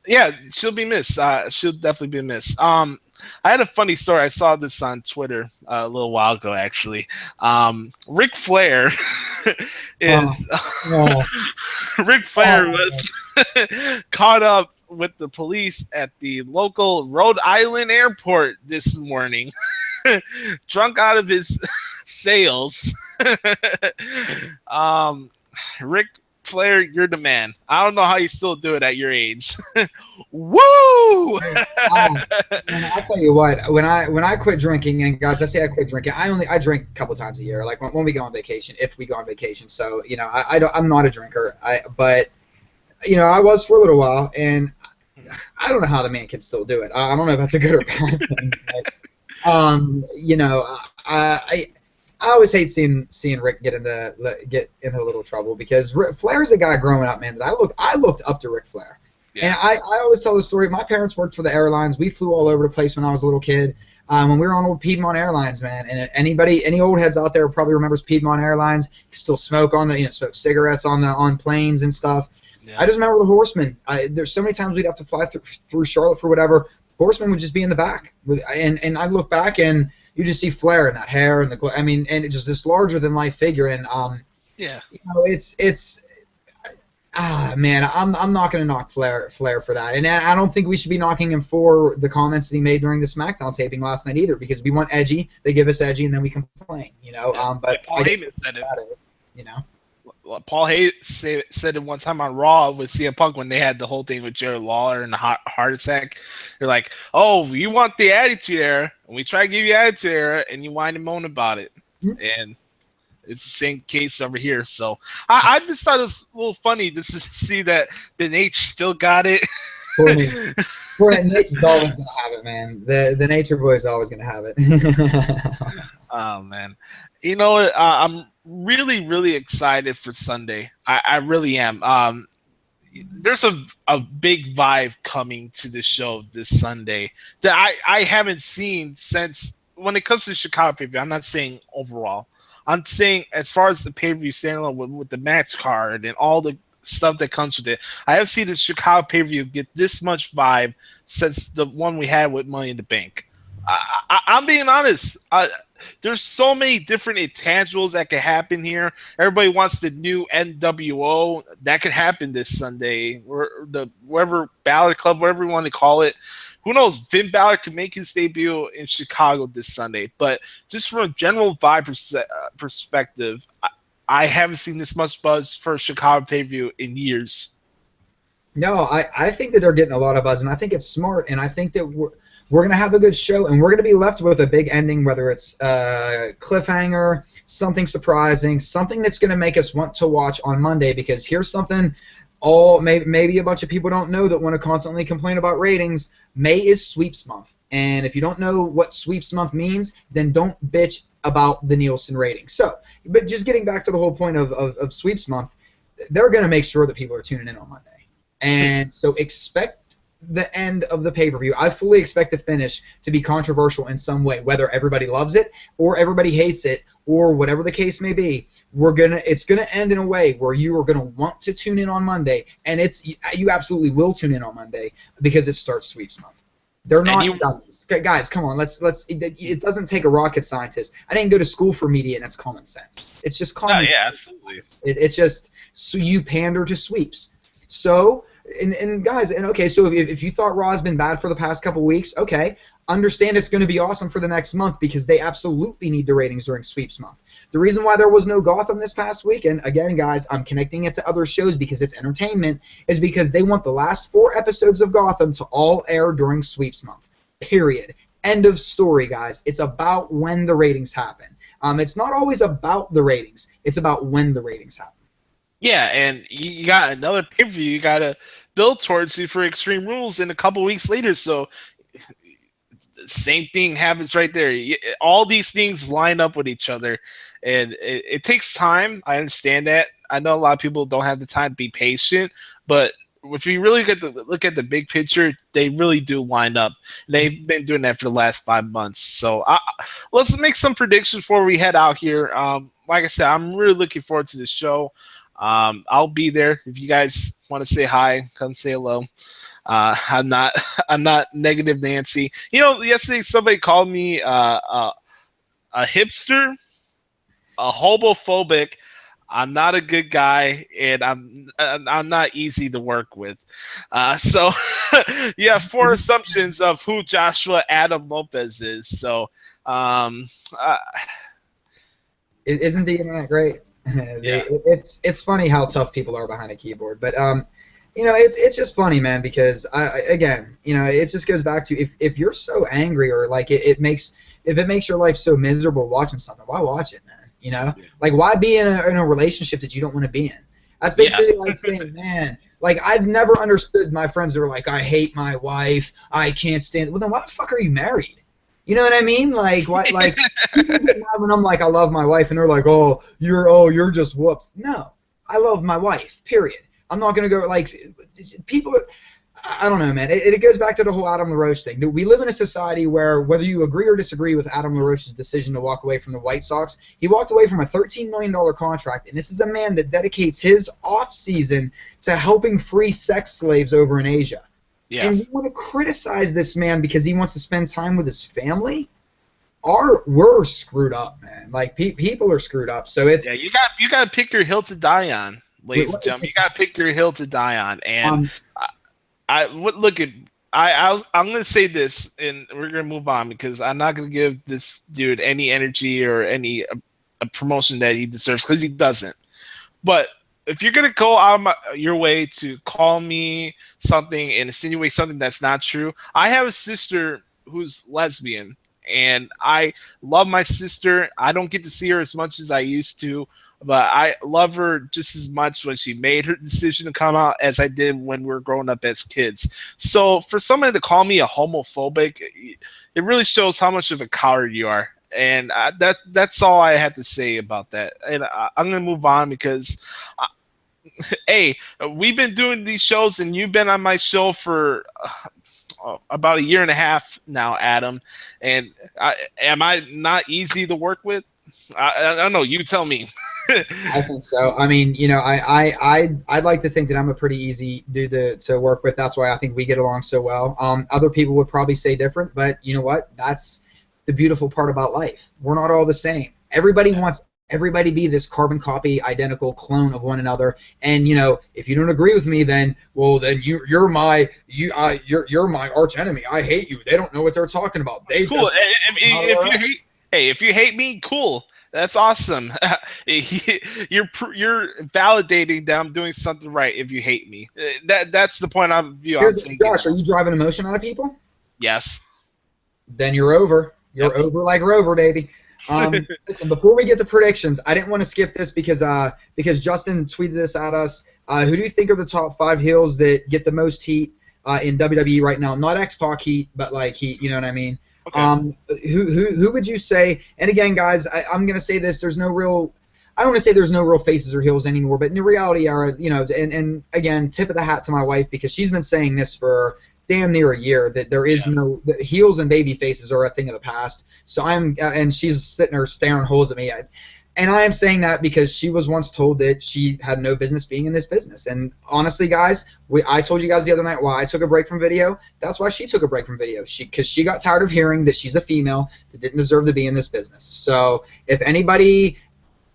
yeah, she'll be missed. She'll definitely be missed. I had a funny story. I saw this on Twitter a little while ago, actually. Ric Flair is Ric Flair was caught up with the police at the local Rhode Island airport this morning, drunk out of his sails. Ric Flair, you're the man. I don't know how you still do it at your age. Woo! I'll tell you what. When I quit drinking, and guys, I say I quit drinking. I drink a couple times a year, like when we go on vacation, if we go on vacation. So I'm not a drinker. But I was for a little while, and I don't know how the man can still do it. I don't know if that's a good or bad thing. But, I always hate seeing Rick get into a little trouble, because Flair's a guy growing up, man, that I looked up to Ric Flair. Yeah. And I always tell the story. My parents worked for the airlines. We flew all over the place when I was a little kid. When we were on old Piedmont Airlines, man. And any old heads out there probably remembers Piedmont Airlines. You still smoke smoke cigarettes on planes and stuff. Yeah. I just remember the Horsemen. There's so many times we'd have to fly through Charlotte for whatever. Horsemen would just be in the back, and I'd look back and you just see Flair and that hair and and it's just this larger than life figure. And it's man, I'm not gonna knock Flair for that, and I don't think we should be knocking him for the comments that he made during the SmackDown taping last night either, because we want edgy, they give us edgy, and then we complain, But Paul Heyman said it. Paul Heyman said it one time on Raw with CM Punk when they had the whole thing with Jerry Lawler and the heart attack. They're like, "Oh, you want the Attitude Era, and we try to give you Attitude Era, and you whine and moan about it." Mm-hmm. And it's the same case over here. So I just thought it was a little funny just to see that the Nate still got it. Poor Nate's always gonna have it, man. The Nature Boy is always gonna have it. Oh man, you know what? I'm really, really excited for Sunday. I really am. There's a big vibe coming to the show this Sunday that I haven't seen since when it comes to Chicago pay-per-view. I'm not saying overall. I'm saying as far as the pay-per-view standalone with the match card and all the stuff that comes with it. I have seen the Chicago pay-per-view get this much vibe since the one we had with Money in the Bank. I'm being honest. There's so many different intangibles that could happen here. Everybody wants the new NWO. That could happen this Sunday. Or whatever Balor Club, whatever you want to call it. Who knows? Finn Balor could make his debut in Chicago this Sunday. But just from a general vibe perspective, I haven't seen this much buzz for a Chicago pay-per-view in years. No, I think that they're getting a lot of buzz, and I think it's smart, and I think that we're going to have a good show, and we're going to be left with a big ending, whether it's a cliffhanger, something surprising, something that's going to make us want to watch on Monday, because here's something maybe a bunch of people don't know that want to constantly complain about ratings. May is sweeps month, and if you don't know what sweeps month means, then don't bitch about the Nielsen rating. So, but just getting back to the whole point of sweeps month, they're going to make sure that people are tuning in on Monday. And so expect the end of the pay-per-view. I fully expect the finish to be controversial in some way, whether everybody loves it or everybody hates it or whatever the case may be. It's gonna end in a way where you are gonna want to tune in on Monday, and you absolutely will tune in on Monday because it starts sweeps month. They're not dummies. Guys, come on. It doesn't take a rocket scientist. I didn't go to school for media, and it's common sense. It's just common sense. Yeah, absolutely. It's just so you pander to sweeps. So, and guys, and okay, so if you thought Raw has been bad for the past couple weeks, okay, understand it's going to be awesome for the next month because they absolutely need the ratings during sweeps month. The reason why there was no Gotham this past week, and again, guys, I'm connecting it to other shows because it's entertainment, is because they want the last 4 episodes of Gotham to all air during sweeps month. Period. End of story, guys. It's about when the ratings happen. It's not always about the ratings. It's about when the ratings happen. Yeah, and you got another pay-per-view you got to build towards you for Extreme Rules in a couple weeks later. So same thing happens right there. All these things line up with each other, and it takes time. I understand that. I know a lot of people don't have the time to be patient, but if you really look at the big picture, they really do line up. They've been doing that for the last 5 months. So let's make some predictions before we head out here. Like I said, I'm really looking forward to the show. I'll be there. If you guys want to say hi, come say hello. I'm not negative Nancy. Yesterday somebody called me a hipster, a homophobic. I'm not a good guy, and I'm not easy to work with. So you have 4 assumptions of who Joshua Adam Lopez is. So isn't the internet great? Yeah. It's funny how tough people are behind a keyboard, but it's just funny, man, because it just goes back to if you're so angry or like if it makes your life so miserable watching something, why watch it, man? Like, why be in a relationship that you don't want to be in? That's basically like saying, man, like, I've never understood my friends that are like, I hate my wife, I can't stand. Well, then why the fuck are you married? You know what I mean? Like, what? Like, people get mad when I'm like, I love my wife, and they're like, you're just whoops. No, I love my wife. Period. I'm not gonna go like people. I don't know, man. It goes back to the whole Adam LaRoche thing. We live in a society where whether you agree or disagree with Adam LaRoche's decision to walk away from the White Sox, he walked away from a $13 million contract, and this is a man that dedicates his off season to helping free sex slaves over in Asia. Yeah. And you want to criticize this man because he wants to spend time with his family? We're screwed up, man. Like, people are screwed up. So it's you got to pick your hill to die on, ladies and gentlemen. You got to pick your hill to die on. And I'm going to say this, and we're going to move on because I'm not going to give this dude any energy or any a promotion that he deserves because he doesn't. But if you're going to go out of your way to call me something and insinuate something that's not true, I have a sister who's lesbian, and I love my sister. I don't get to see her as much as I used to, but I love her just as much when she made her decision to come out as I did when we were growing up as kids. So for someone to call me a homophobic, it really shows how much of a coward you are. And that's all I had to say about that. And I'm going to move on because hey, we've been doing these shows, and you've been on my show for about 1.5 years now, Adam. And am I not easy to work with? I don't know. You tell me. I think so. I mean, I'd like to think that I'm a pretty easy dude to work with. That's why I think we get along so well. Other people would probably say different, but you know what? That's the beautiful part about life. We're not all the same. Everybody wants everybody be this carbon copy, identical clone of one another. And if you don't agree with me, then you're my arch enemy. I hate you. They don't know what they're talking about. Cool. If you hate me, cool. That's awesome. You're validating that I'm doing something right if you hate me. That's the point I'm thinking. Josh, are you driving emotion out of people? Yes. Then you're over. You're over like Rover, baby. Listen, before we get to predictions, I didn't want to skip this because Justin tweeted this at us. Who do you think are the top 5 heels that get the most heat in WWE right now? Not X-Pac heat, but like heat. You know what I mean? Okay. Who would you say? And again, guys, I'm gonna say this. I don't want to say there's no real faces or heels anymore, but in the reality era, and again, tip of the hat to my wife because she's been saying this for damn near 1 year that there is that heels and baby faces are a thing of the past. So and she's sitting there staring holes at me. And I am saying that because she was once told that she had no business being in this business. And honestly, guys, I told you guys the other night why I took a break from video. That's why she took a break from video. Because she got tired of hearing that she's a female that didn't deserve to be in this business. So if anybody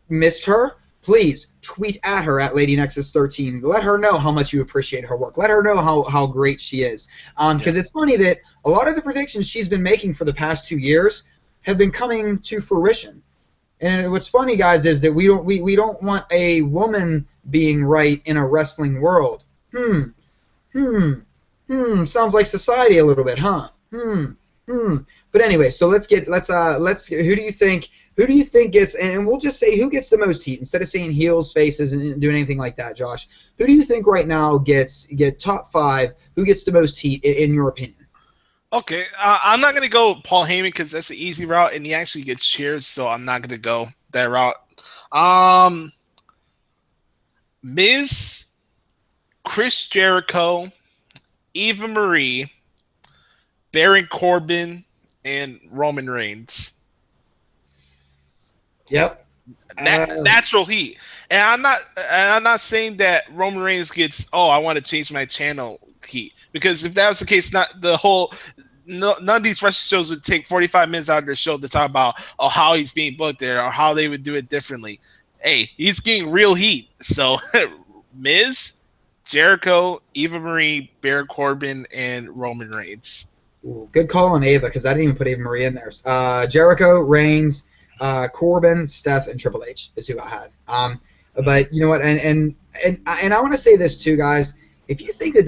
missed her, please tweet at her at LadyNexus13. Let her know how much you appreciate her work. Let her know how great she is. Because it's funny that a lot of the predictions she's been making for the past 2 years have been coming to fruition. And what's funny, guys, is that we don't want a woman being right in a wrestling world. Sounds like society a little bit, huh? But anyway, so let's who do you think gets, and we'll just say who gets the most heat instead of saying heels, faces, and doing anything like that, Josh. Who do you think right now get top 5? Who gets the most heat in your opinion? Okay, I'm not going to go Paul Heyman because that's an easy route, and he actually gets cheered, so I'm not going to go that route. Miz, Chris Jericho, Eva Marie, Baron Corbin, and Roman Reigns. Yep. Natural heat. And I'm not saying that Roman Reigns gets, I want to change my channel heat. Because if that was the case, none of these wrestling shows would take 45 minutes out of their show to talk about how he's being booked there or how they would do it differently. Hey, he's getting real heat. So Miz, Jericho, Eva Marie, Baron Corbin, and Roman Reigns. Ooh, good call on Ava because I didn't even put Eva Marie in there. Jericho, Reigns, Corbin, Steph, and Triple H is who I had. But you know what? And I want to say this too, guys. If you think that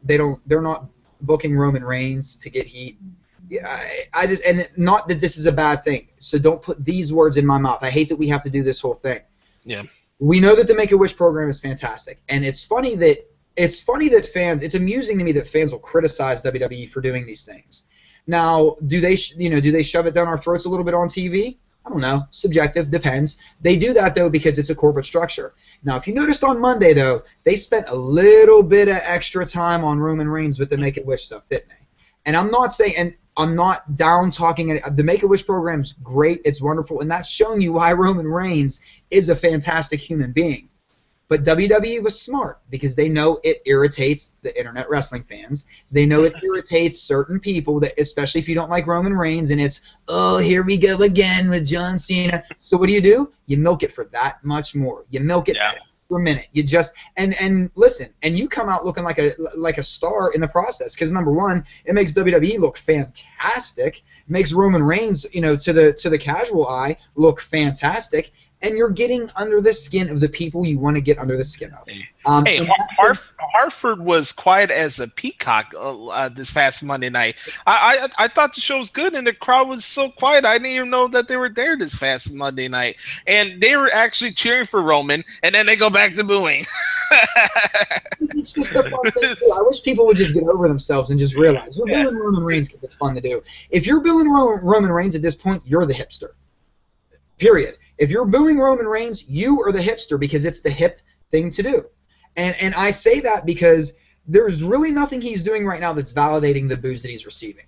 they're not booking Roman Reigns to get heat, I just, and not that this is a bad thing. So don't put these words in my mouth. I hate that we have to do this whole thing. Yeah. We know that the Make-A-Wish program is fantastic, and it's funny that fans. It's amusing to me that fans will criticize WWE for doing these things. Now, do they shove it down our throats a little bit on TV? I don't know. Subjective, depends. They do that though because it's a corporate structure. Now, if you noticed on Monday though, they spent a little bit of extra time on Roman Reigns with the Make-A-Wish stuff, didn't they? And I'm not saying, and I'm not down talking it. The Make-A-Wish program's great. It's wonderful, and that's showing you why Roman Reigns is a fantastic human being. But WWE was smart because they know it irritates the internet wrestling fans. They know it irritates certain people, that especially if you don't like Roman Reigns, and it's, here we go again with John Cena. So what do? You milk it for that much more. You milk it for a minute. You just and listen, and you come out looking like a star in the process because number one, it makes WWE look fantastic. It makes Roman Reigns, to the casual eye, look fantastic. And you're getting under the skin of the people you want to get under the skin of. Hartford was quiet as a peacock this past Monday night. I thought the show was good, and the crowd was so quiet. I didn't even know that they were there this past Monday night. And they were actually cheering for Roman, and then they go back to booing. It's just a fun thing, too. I wish people would just get over themselves and just realize, you're billing Roman Reigns because it's fun to do. If you're billing Roman Reigns at this point, you're the hipster. Period. If you're booing Roman Reigns, you are the hipster because it's the hip thing to do. And I say that because there's really nothing he's doing right now that's validating the boos that he's receiving.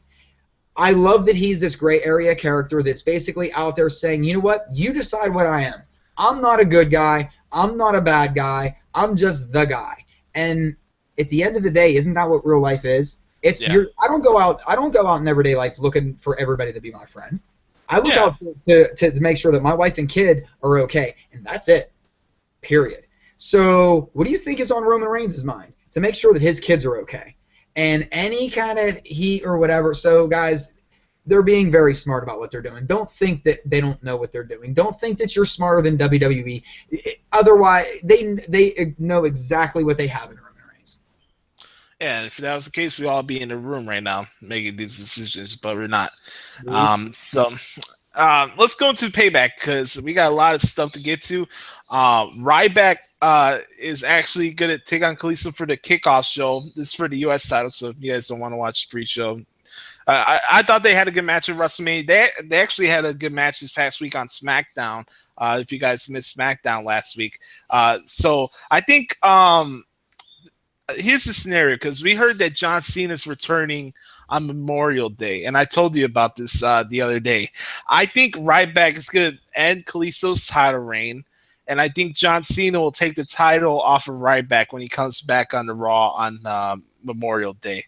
I love that he's this gray area character that's basically out there saying, you know what, you decide what I am. I'm not a good guy. I'm not a bad guy. I'm just the guy. And at the end of the day, isn't that what real life is? I don't go out in everyday life looking for everybody to be my friend. I look out to make sure that my wife and kid are okay, and that's it, period. So what do you think is on Roman Reigns' mind? To make sure that his kids are okay. And any kind of heat or whatever. So, guys, they're being very smart about what they're doing. Don't think that they don't know what they're doing. Don't think that you're smarter than WWE. Otherwise, they know exactly what they have in Roman Reigns. Yeah, if that was the case, we'd all be in the room right now making these decisions, but we're not. Let's go into Payback because we got a lot of stuff to get to. Ryback is actually going to take on Kalisto for the kickoff show. This is for the U.S. title, so if you guys don't want to watch the pre-show. I thought they had a good match at WrestleMania. They actually had a good match this past week on SmackDown, if you guys missed SmackDown last week. So I think here's the scenario, because we heard that John Cena is returning on Memorial Day, and I told you about this the other day. I think Ryback is going to end Kalisto's title reign, and I think John Cena will take the title off of Ryback when he comes back on the Raw on Memorial Day.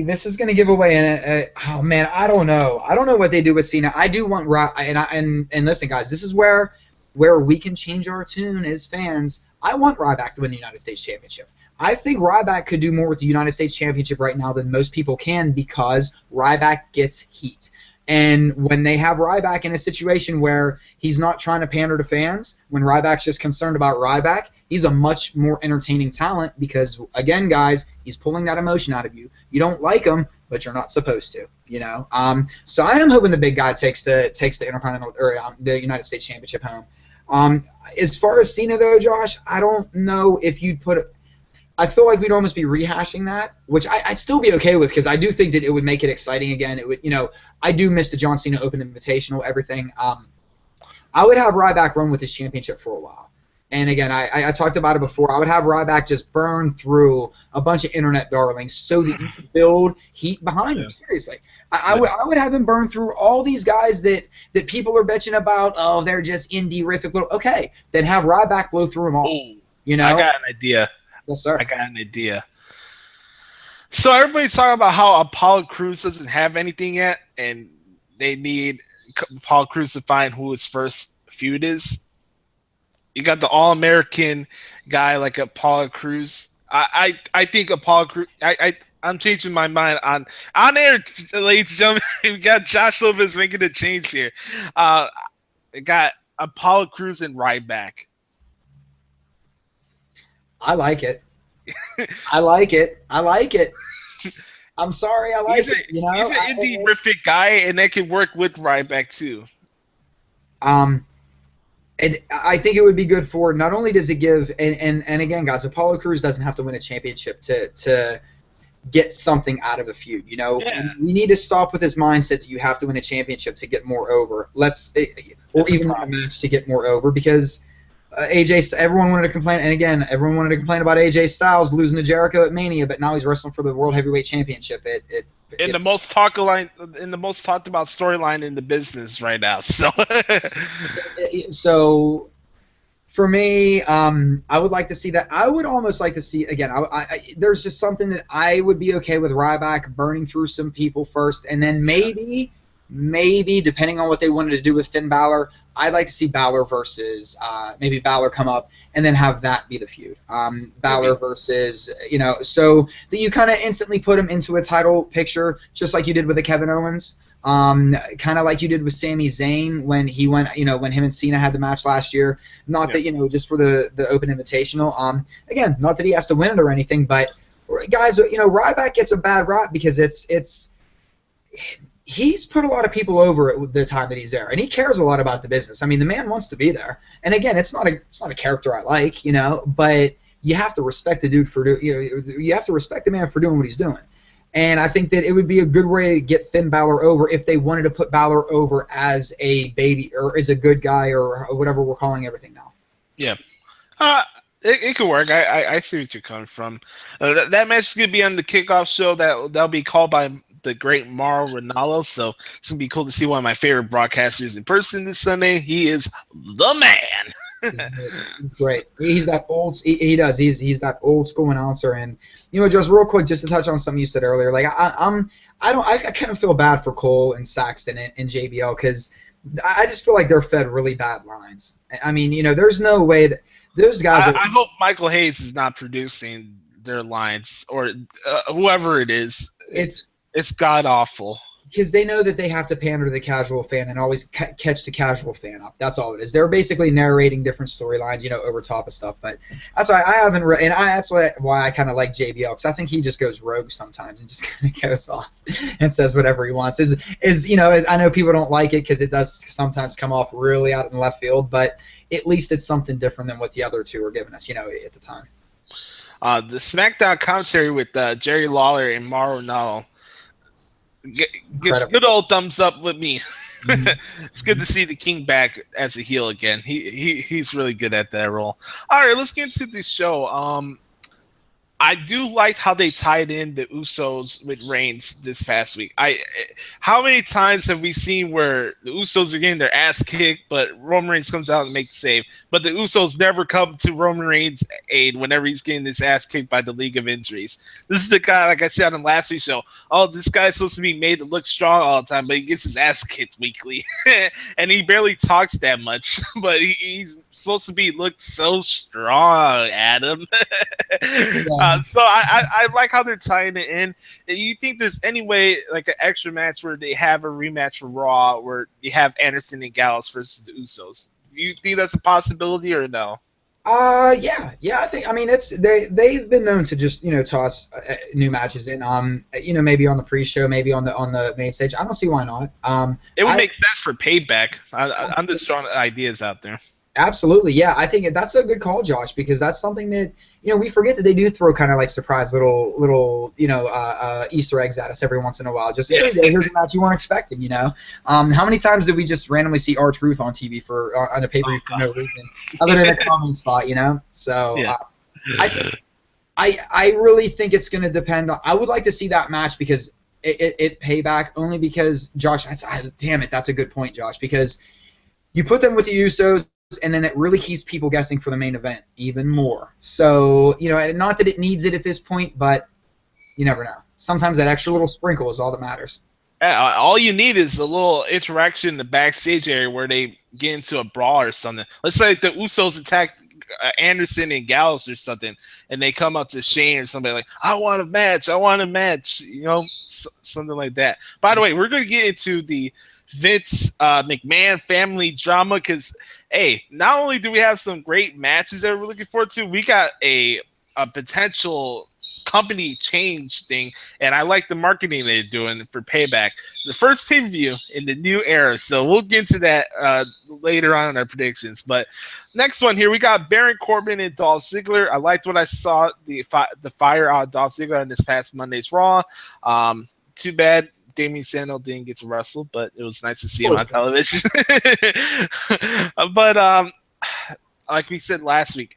This is going to give away oh man, I don't know what they do with Cena. I do want and listen, guys, this is where we can change our tune as fans. I want Ryback to win the United States Championship. I think Ryback could do more with the United States Championship right now than most people can because Ryback gets heat. And when they have Ryback in a situation where he's not trying to pander to fans, when Ryback's just concerned about Ryback, he's a much more entertaining talent because, again, guys, he's pulling that emotion out of you. You don't like him, but you're not supposed to, you know. So I am hoping the big guy takes the Intercontinental or the United States Championship home. As far as Cena though, Josh, I don't know if you'd put it. I feel like we'd almost be rehashing that, which I'd still be okay with because I do think that it would make it exciting again. It would, you know, I do miss the John Cena Open Invitational, everything. I would have Ryback run with his championship for a while. And again, I talked about it before. I would have Ryback just burn through a bunch of internet darlings so that you could build heat behind him. Seriously, I would have him burn through all these guys that people are bitching about. Oh, they're just indie-rific little. Okay, then have Ryback blow through them all. Ooh, you know, I got an idea. Yes, sir. I got an idea. So everybody's talking about how Apollo Crews doesn't have anything yet, and they need Apollo Crews to find who his first feud is. You got the All-American guy like Apollo Crews. I think Apollo Crews. I'm changing my mind on air, ladies and gentlemen. We got Josh Lopez making a change here. Got Apollo Crews and Ryback. I like it. I like it. I'm sorry, I like it. You know, he's an indie-rific guy, and that can work with Ryback too. And I think it would be good for, not only does it give, and again, guys, Apollo Crews doesn't have to win a championship to get something out of a feud. You know, we need to stop with this mindset that you have to win a championship to get more over. Or even a match to get more over, because everyone wanted to complain, and again, everyone wanted to complain about AJ Styles losing to Jericho at Mania, but now he's wrestling for the World Heavyweight Championship. The most talked about storyline in the business right now. So for me, I would like to see that. I would almost like to see, again, there's just something that I would be okay with Ryback burning through some people first, and then maybe, depending on what they wanted to do with Finn Balor, I'd like to see Balor versus maybe Balor come up and then have that be the feud. Balor versus, you know, so that you kind of instantly put him into a title picture, just like you did with the Kevin Owens, kind of like you did with Sami Zayn when he went, you know, when him and Cena had the match last year. Not that, you know, just for the Open Invitational. Again, not that he has to win it or anything, but guys, you know, Ryback gets a bad rap because he's put a lot of people over at the time that he's there, and he cares a lot about the business. I mean, the man wants to be there. And again, it's not a character I like, you know, but you have to respect the dude for you have to respect the man for doing what he's doing. And I think that it would be a good way to get Finn Balor over if they wanted to put Balor over as a baby or as a good guy or whatever we're calling everything now. Yeah. It could work. I see what you're coming from. That match is going to be on the kickoff show. That'll be called by the great Mauro Ranallo. So it's going to be cool to see one of my favorite broadcasters in person this Sunday. He is the man. Great. He's that old. He does. He's that old school announcer. And you know, just real quick, just to touch on something you said earlier, like I kind of feel bad for Cole and Saxton and JBL because I just feel like they're fed really bad lines. I mean, you know, there's no way that those guys. I hope Michael Hayes is not producing their lines or whoever it is. It's god awful. Because they know that they have to pander to the casual fan and always catch the casual fan up. That's all it is. They're basically narrating different storylines, you know, over top of stuff. But that's why I haven't that's why I kind of like JBL, because I think he just goes rogue sometimes and just kind of goes off and says whatever he wants. You know, I know people don't like it because it does sometimes come off really out in left field, but at least it's something different than what the other two were giving us, you know, at the time. The SmackDown commentary with Jerry Lawler and Mauro Ranallo gets good old thumbs up with me. Mm-hmm. It's good to see the King back as a heel again. He's really good at that role. All right, let's get into the show. I do like how they tied in the Usos with Reigns this past week. How many times have we seen where the Usos are getting their ass kicked, but Roman Reigns comes out and makes the save, but the Usos never come to Roman Reigns' aid whenever he's getting his ass kicked by the League of Injuries. This is the guy, like I said on the last week's show, this guy's supposed to be made to look strong all the time, but he gets his ass kicked weekly. And he barely talks that much, but he's supposed to be looked so strong, Adam. Yeah. So I like how they're tying it in. You think there's any way, like an extra match where they have a rematch for Raw where you have Anderson and Gallows versus the Usos? Do you think that's a possibility or no? Yeah. I mean, they've been known to just toss new matches in. Maybe on the pre-show, maybe on the main stage. I don't see why not. It would make sense for Payback. I'm just throwing ideas out there. Absolutely, yeah. I think that's a good call, Josh, because that's something that we forget that they do throw kind of like surprise little Easter eggs at us every once in a while. Just here's a match you weren't expecting. How many times did we just randomly see R-Truth on TV on a pay-per-view for no reason other than a comment spot? So yeah. I really think it's going to depend on. I would like to see that match because it Payback only because Josh. Damn it, that's a good point, Josh, because you put them with the Usos. And then it really keeps people guessing for the main event even more. So, not that it needs it at this point, but you never know. Sometimes that extra little sprinkle is all that matters. All you need is a little interaction in the backstage area where they get into a brawl or something. Let's say the Usos attack Anderson and Gallows or something, and they come up to Shane or somebody like, I want a match, something like that. By the way, we're going to get into the Vince McMahon family drama because, hey, not only do we have some great matches that we're looking forward to, we got a potential company change thing, and I like the marketing they're doing for Payback, the first pay-per-view in the new era. So we'll get into that later on in our predictions. But next one here, we got Baron Corbin and Dolph Ziggler. I liked what I saw, the fire on Dolph Ziggler on this past Monday's Raw. Too bad Damien Sandow didn't get to wrestle, but it was nice to see him on television. But like we said last week,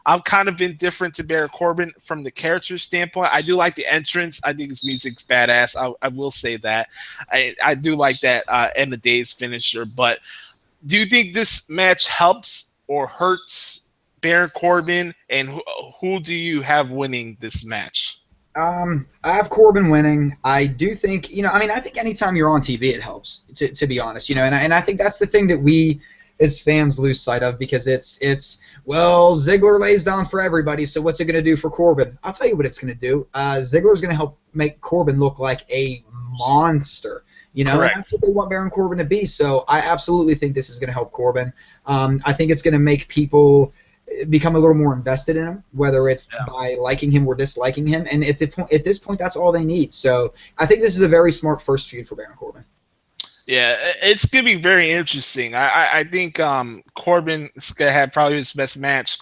I'm kind of indifferent to Baron Corbin from the character standpoint. I do like the entrance. I think his music's badass. I will say that. I do like that End of Days finisher. But do you think this match helps or hurts Baron Corbin? And who do you have winning this match? I have Corbin winning. I do think, I think anytime you're on TV, it helps, to be honest, and I think that's the thing that we as fans lose sight of because it's Ziggler lays down for everybody, so what's it going to do for Corbin? I'll tell you what it's going to do. Ziggler's going to help make Corbin look like a monster, and that's what they want Baron Corbin to be, so I absolutely think this is going to help Corbin. I think it's going to make people become a little more invested in him, whether it's by liking him or disliking him. And at this point, that's all they need. So I think this is a very smart first feud for Baron Corbin. Yeah, it's going to be very interesting. I think Corbin is going to have probably his best match.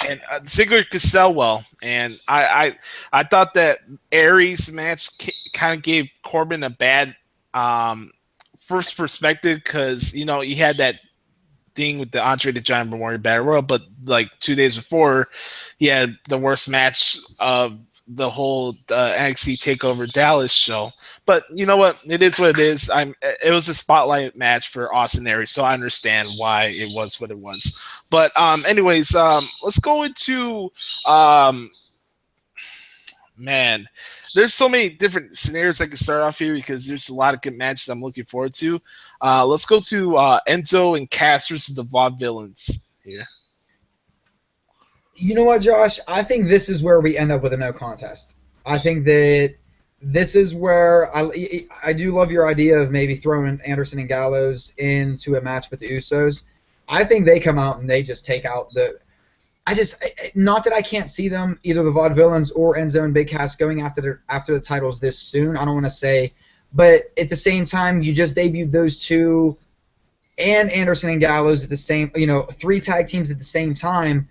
And Ziggler could sell well. And I thought that Aries match kind of gave Corbin a bad first perspective because, he had that thing with the Andre the Giant Memorial Battle Royal, but like 2 days before, he had the worst match of the whole NXT TakeOver Dallas show. But you know what? It is what it is. It was a spotlight match for Austin Aries, so I understand why it was what it was. But anyways, let's go into man. There's so many different scenarios I can start off here because there's a lot of good matches I'm looking forward to. Let's go to Enzo and Cass versus the Vaudevillains here. You know what, Josh? I think this is where we end up with a no contest. I think that this is where I do love your idea of maybe throwing Anderson and Gallows into a match with the Usos. I think they come out and they just take out not that I can't see them, either the Vaudevillains or Enzo and Big Cass going after the titles this soon. I don't want to say, but at the same time, you just debuted those two and Anderson and Gallows at the same, three tag teams at the same time.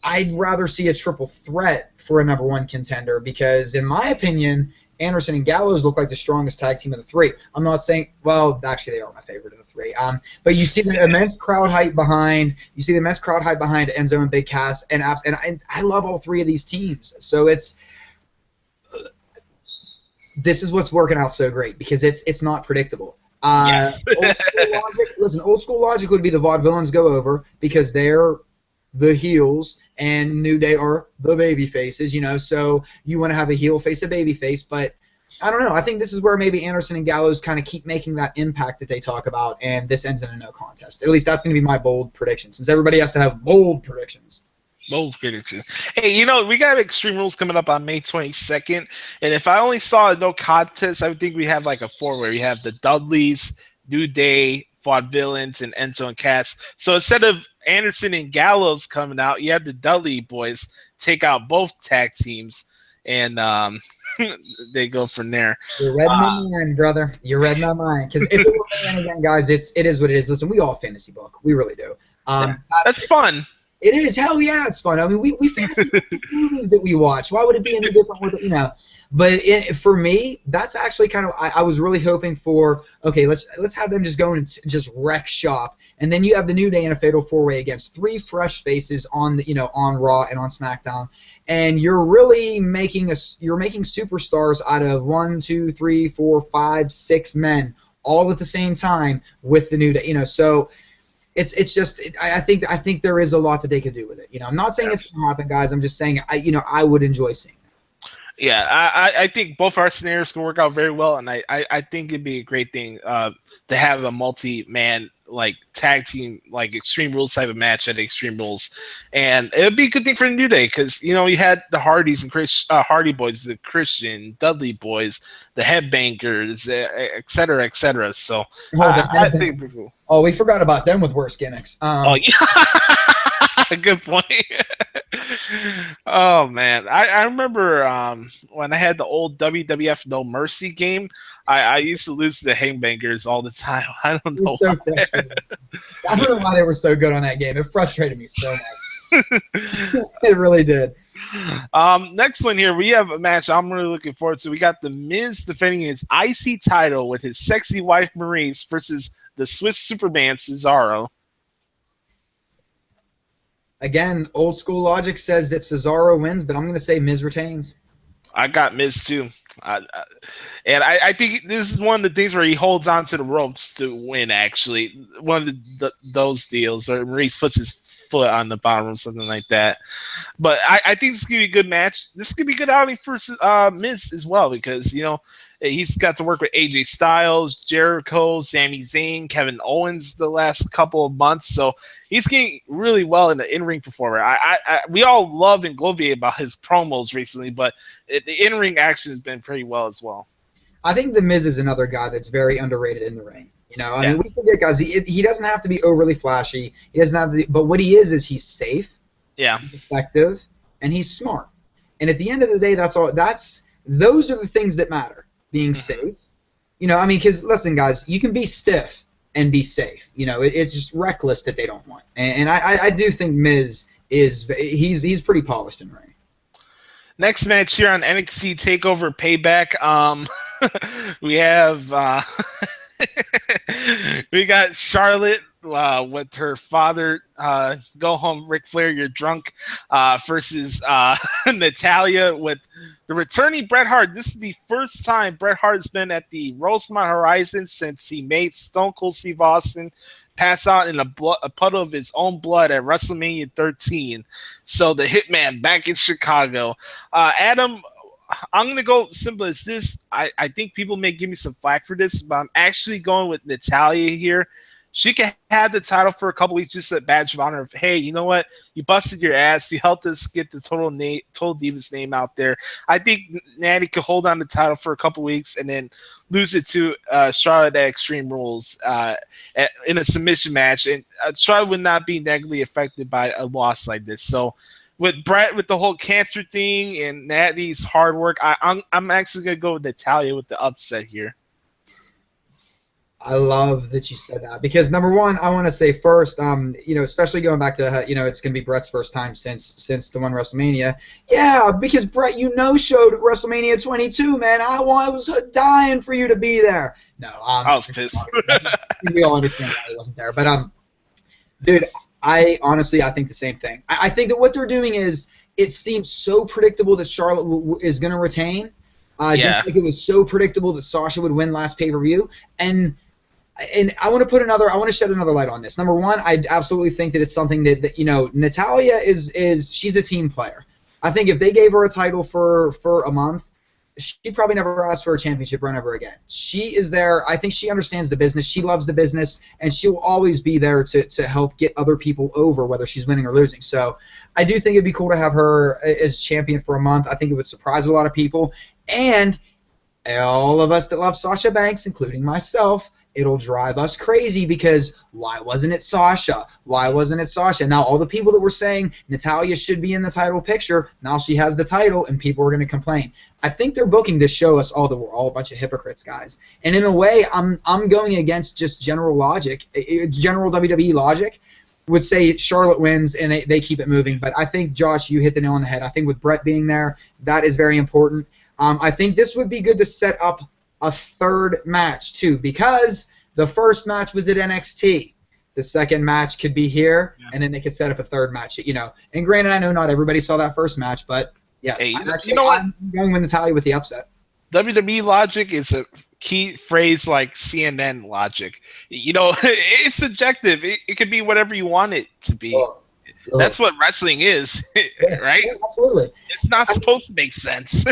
I'd rather see a triple threat for a number one contender because, in my opinion, Anderson and Gallows look like the strongest tag team of the three. I'm not saying, well, actually they are my favorite of the three. But you see the immense crowd hype behind. Enzo and Big Cass, and I love all three of these teams. So this is what's working out so great because it's not predictable. Yes. Old school logic would be the Vaudevillains go over because they're the heels and New Day are the baby faces, so you want to have a heel face a baby face, but I don't know. I think this is where maybe Anderson and Gallows kind of keep making that impact that they talk about, and this ends in a no contest. At least that's going to be my bold prediction, since everybody has to have bold predictions. Bold predictions. Hey, we got Extreme Rules coming up on May 22nd, and if I only saw a no contest, I would think we have like a four where we have the Dudleys, New Day, Vaudevillains, and Enzo and Cass. So instead of Anderson and Gallows coming out. You had the Dudley boys take out both tag teams, and they go from there. You read my mind, brother. You read my mind. Because if it were me, again, guys, it is what it is. Listen, we all fantasy book. We really do. That's fun. It is. Hell yeah, it's fun. I mean, we fantasy movies that we watch. Why would it be any different with, you know? But for me, that's actually kind of, I was really hoping for, okay, let's have them just go and just wreck shop. And then you have the New Day in a fatal four-way against 3 fresh faces on on Raw and on SmackDown. And you're really making superstars out of 1, 2, 3, 4, 5, 6 men all at the same time with the New Day. So it's just I think there is a lot that they could do with it. I'm not saying it's gonna happen, guys. I'm just saying I would enjoy seeing it. Yeah, I think both our scenarios can work out very well, and I think it'd be a great thing to have a multi-man like tag team like Extreme Rules type of match at Extreme Rules, and it would be a good thing for the New Day because you had the Hardys and Hardy Boys, the Christian Dudley Boys, the Headbangers, etc., etc. So I think we forgot about them with worse gimmicks. Oh yeah, good point. Oh man, I remember when I had the old WWF No Mercy game. I used to lose to the Headbangers all the time. I don't know. So I don't know why they were so good on that game. It frustrated me so much. It really did. Next one here, we have a match I'm really looking forward to. We got The Miz defending his IC title with his sexy wife Maurice versus the Swiss Superman Cesaro. Again, old school logic says that Cesaro wins, but I'm going to say Miz retains. I got Miz too. And I think this is one of the things where he holds on to the ropes to win, actually. One of those deals, or Maurice puts his foot on the bottom or something like that. But I think this could be a good match. This could be a good outing for Miz as well because, he's got to work with AJ Styles, Jericho, Sami Zayn, Kevin Owens the last couple of months. So he's getting really well in the in-ring performer. We all love and gloviate about his promos recently, but the in-ring action has been pretty well as well. I think The Miz is another guy that's very underrated in the ring. I mean, we forget, guys, he doesn't have to be overly flashy. He doesn't have to, but what he is he's safe, he's effective, and he's smart. And at the end of the day, those are the things that matter. Being safe, because listen, guys, you can be stiff and be safe. It's just reckless that they don't want. And I do think Miz he's pretty polished in the ring. Next match here on NXT Takeover Payback, we have we got Charlotte with her father, go home, Ric Flair, you're drunk, versus Natalya with the returning Bret Hart. This is the first time Bret Hart has been at the Rosemont Horizon since he made Stone Cold Steve Austin pass out in a puddle of his own blood at WrestleMania 13. So the Hitman back in Chicago. Adam, I'm going to go simple as this. I think people may give me some flack for this, but I'm actually going with Natalya here. She can have the title for a couple weeks, just a badge of honor of, hey, you know what? You busted your ass. You helped us get the Total Divas name out there. I think Natty could hold on the title for a couple weeks and then lose it to Charlotte at Extreme Rules in a submission match. And Charlotte would not be negatively affected by a loss like this. So with Brett, with the whole cancer thing and Natty's hard work, I'm actually going to go with Natalya with the upset here. I love that you said that because number one, I want to say first, especially going back to, it's going to be Brett's first time since the one WrestleMania. Yeah, because Brett, showed at WrestleMania 22, man. I was dying for you to be there. No, I was pissed. We all understand why he wasn't there, but dude, I think the same thing. I think that what they're doing is it seems so predictable that Charlotte is going to retain. Just like it was so predictable that Sasha would win last pay-per-view, and I want to shed another light on this. Number one, I absolutely think that it's something that Natalya is she's a team player. I think if they gave her a title for a month, she'd probably never ask for a championship run ever again. She is there. I think she understands the business. She loves the business, and she'll always be there to help get other people over, whether she's winning or losing. So I do think it'd be cool to have her as champion for a month. I think it would surprise a lot of people. And all of us that love Sasha Banks, including myself, it'll drive us crazy because why wasn't it Sasha? Why wasn't it Sasha? Now, all the people that were saying Natalya should be in the title picture, now she has the title, and people are going to complain. I think they're booking to show us all that we're all a bunch of hypocrites, guys. And in a way, I'm going against just general logic, general WWE logic. Would say Charlotte wins and they keep it moving. But I think, Josh, you hit the nail on the head. I think with Brett being there, that is very important. I think this would be good to set up a third match, too, because the first match was at NXT. The second match could be here, and then they could set up a third match, you know. And granted, I know not everybody saw that first match, but yes, hey, I'm going with Natalya with the upset. WWE logic is a key phrase like CNN logic. You know, it's subjective. It could be whatever you want it to be. That's what wrestling is, right? Yeah, absolutely. It's not supposed to make sense.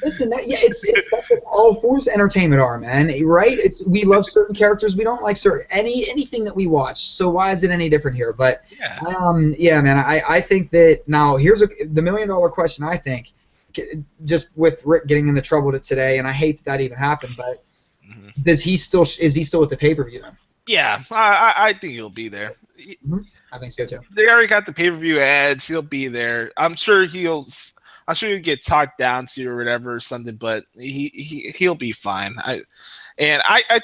Listen, that's what all forms of entertainment are, man. Right? We love certain characters, we don't like certain anything that we watch. So why is it any different here? But yeah, man. I think that now here's the $1 million question. I think just with Rick getting into trouble today, and I hate that even happened, but is he still with the pay-per-view then? Yeah, I think he'll be there. I think so too. They already got the pay-per-view ads. He'll be there. I'm sure he'll get talked down to or whatever or something, but he'll be fine. I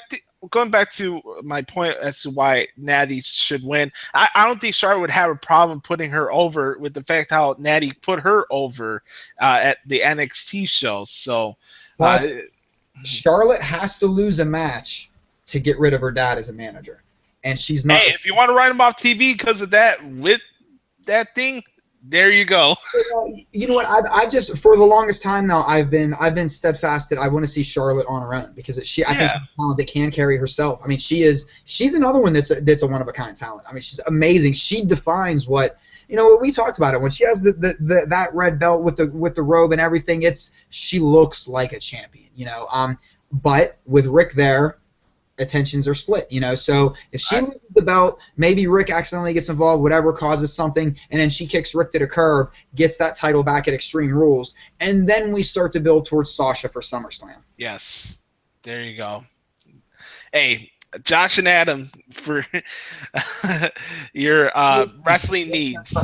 think going back to my point as to why Natty should win, I don't think Charlotte would have a problem putting her over with the fact how Natty put her over at the NXT show. So Charlotte has to lose a match to get rid of her dad as a manager. And she's not. Hey, if you want to write him off TV because of that, with that thing, there you go. You know what? I've just for the longest time now I've been steadfast that I want to see Charlotte on her own because I think she's a talent that can carry herself. I mean, she's another one that's a one of a kind talent. I mean, she's amazing. She defines what we talked about it when she has that red belt with the robe and everything. She looks like a champion. But with Rick there, attentions are split, so if she loses the belt, maybe Rick accidentally gets involved, whatever causes something, and then she kicks Rick to the curb, gets that title back at Extreme Rules, and then we start to build towards Sasha for SummerSlam. Yes, there you go. Hey, Josh and Adam, for your wrestling needs.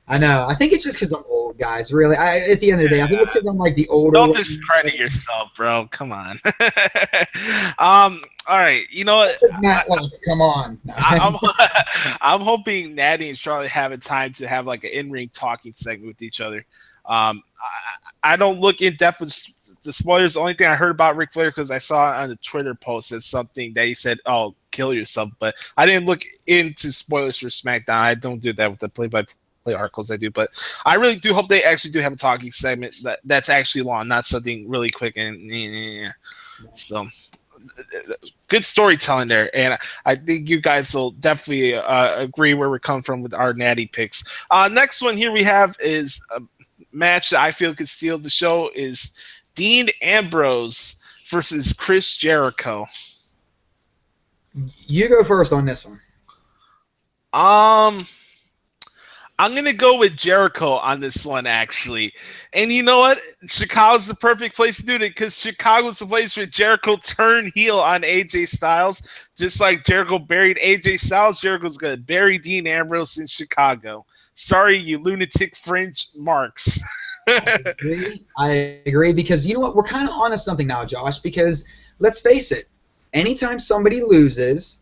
I know. I think it's just because I'm old, guys. Really, at the end of the day, I think it's because I'm like the older. Don't discredit yourself, bro. Come on. All right. You know what? Come on. I'm hoping Natty and Charlotte have a time to have like an in-ring talking segment with each other. I don't look in depth with the spoilers. The only thing I heard about Ric Flair because I saw on the Twitter post as something that he said, "Oh, kill yourself," but I didn't look into spoilers for SmackDown. I don't do that with the play-by-play articles I do, but I really do hope they actually do have a talking segment that's actually long, not something really quick and so good storytelling there. And I think you guys will definitely agree where we're coming from with our Natty picks. Next one here we have is a match that I feel could steal the show is Dean Ambrose versus Chris Jericho. You go first on this one. I'm going to go with Jericho on this one, actually. And you know what? Chicago's the perfect place to do it because Chicago's the place where Jericho turned heel on AJ Styles. Just like Jericho buried AJ Styles, Jericho's going to bury Dean Ambrose in Chicago. Sorry, you lunatic French marks. I agree because you know what? We're kind of onto something now, Josh, because let's face it. Anytime somebody loses,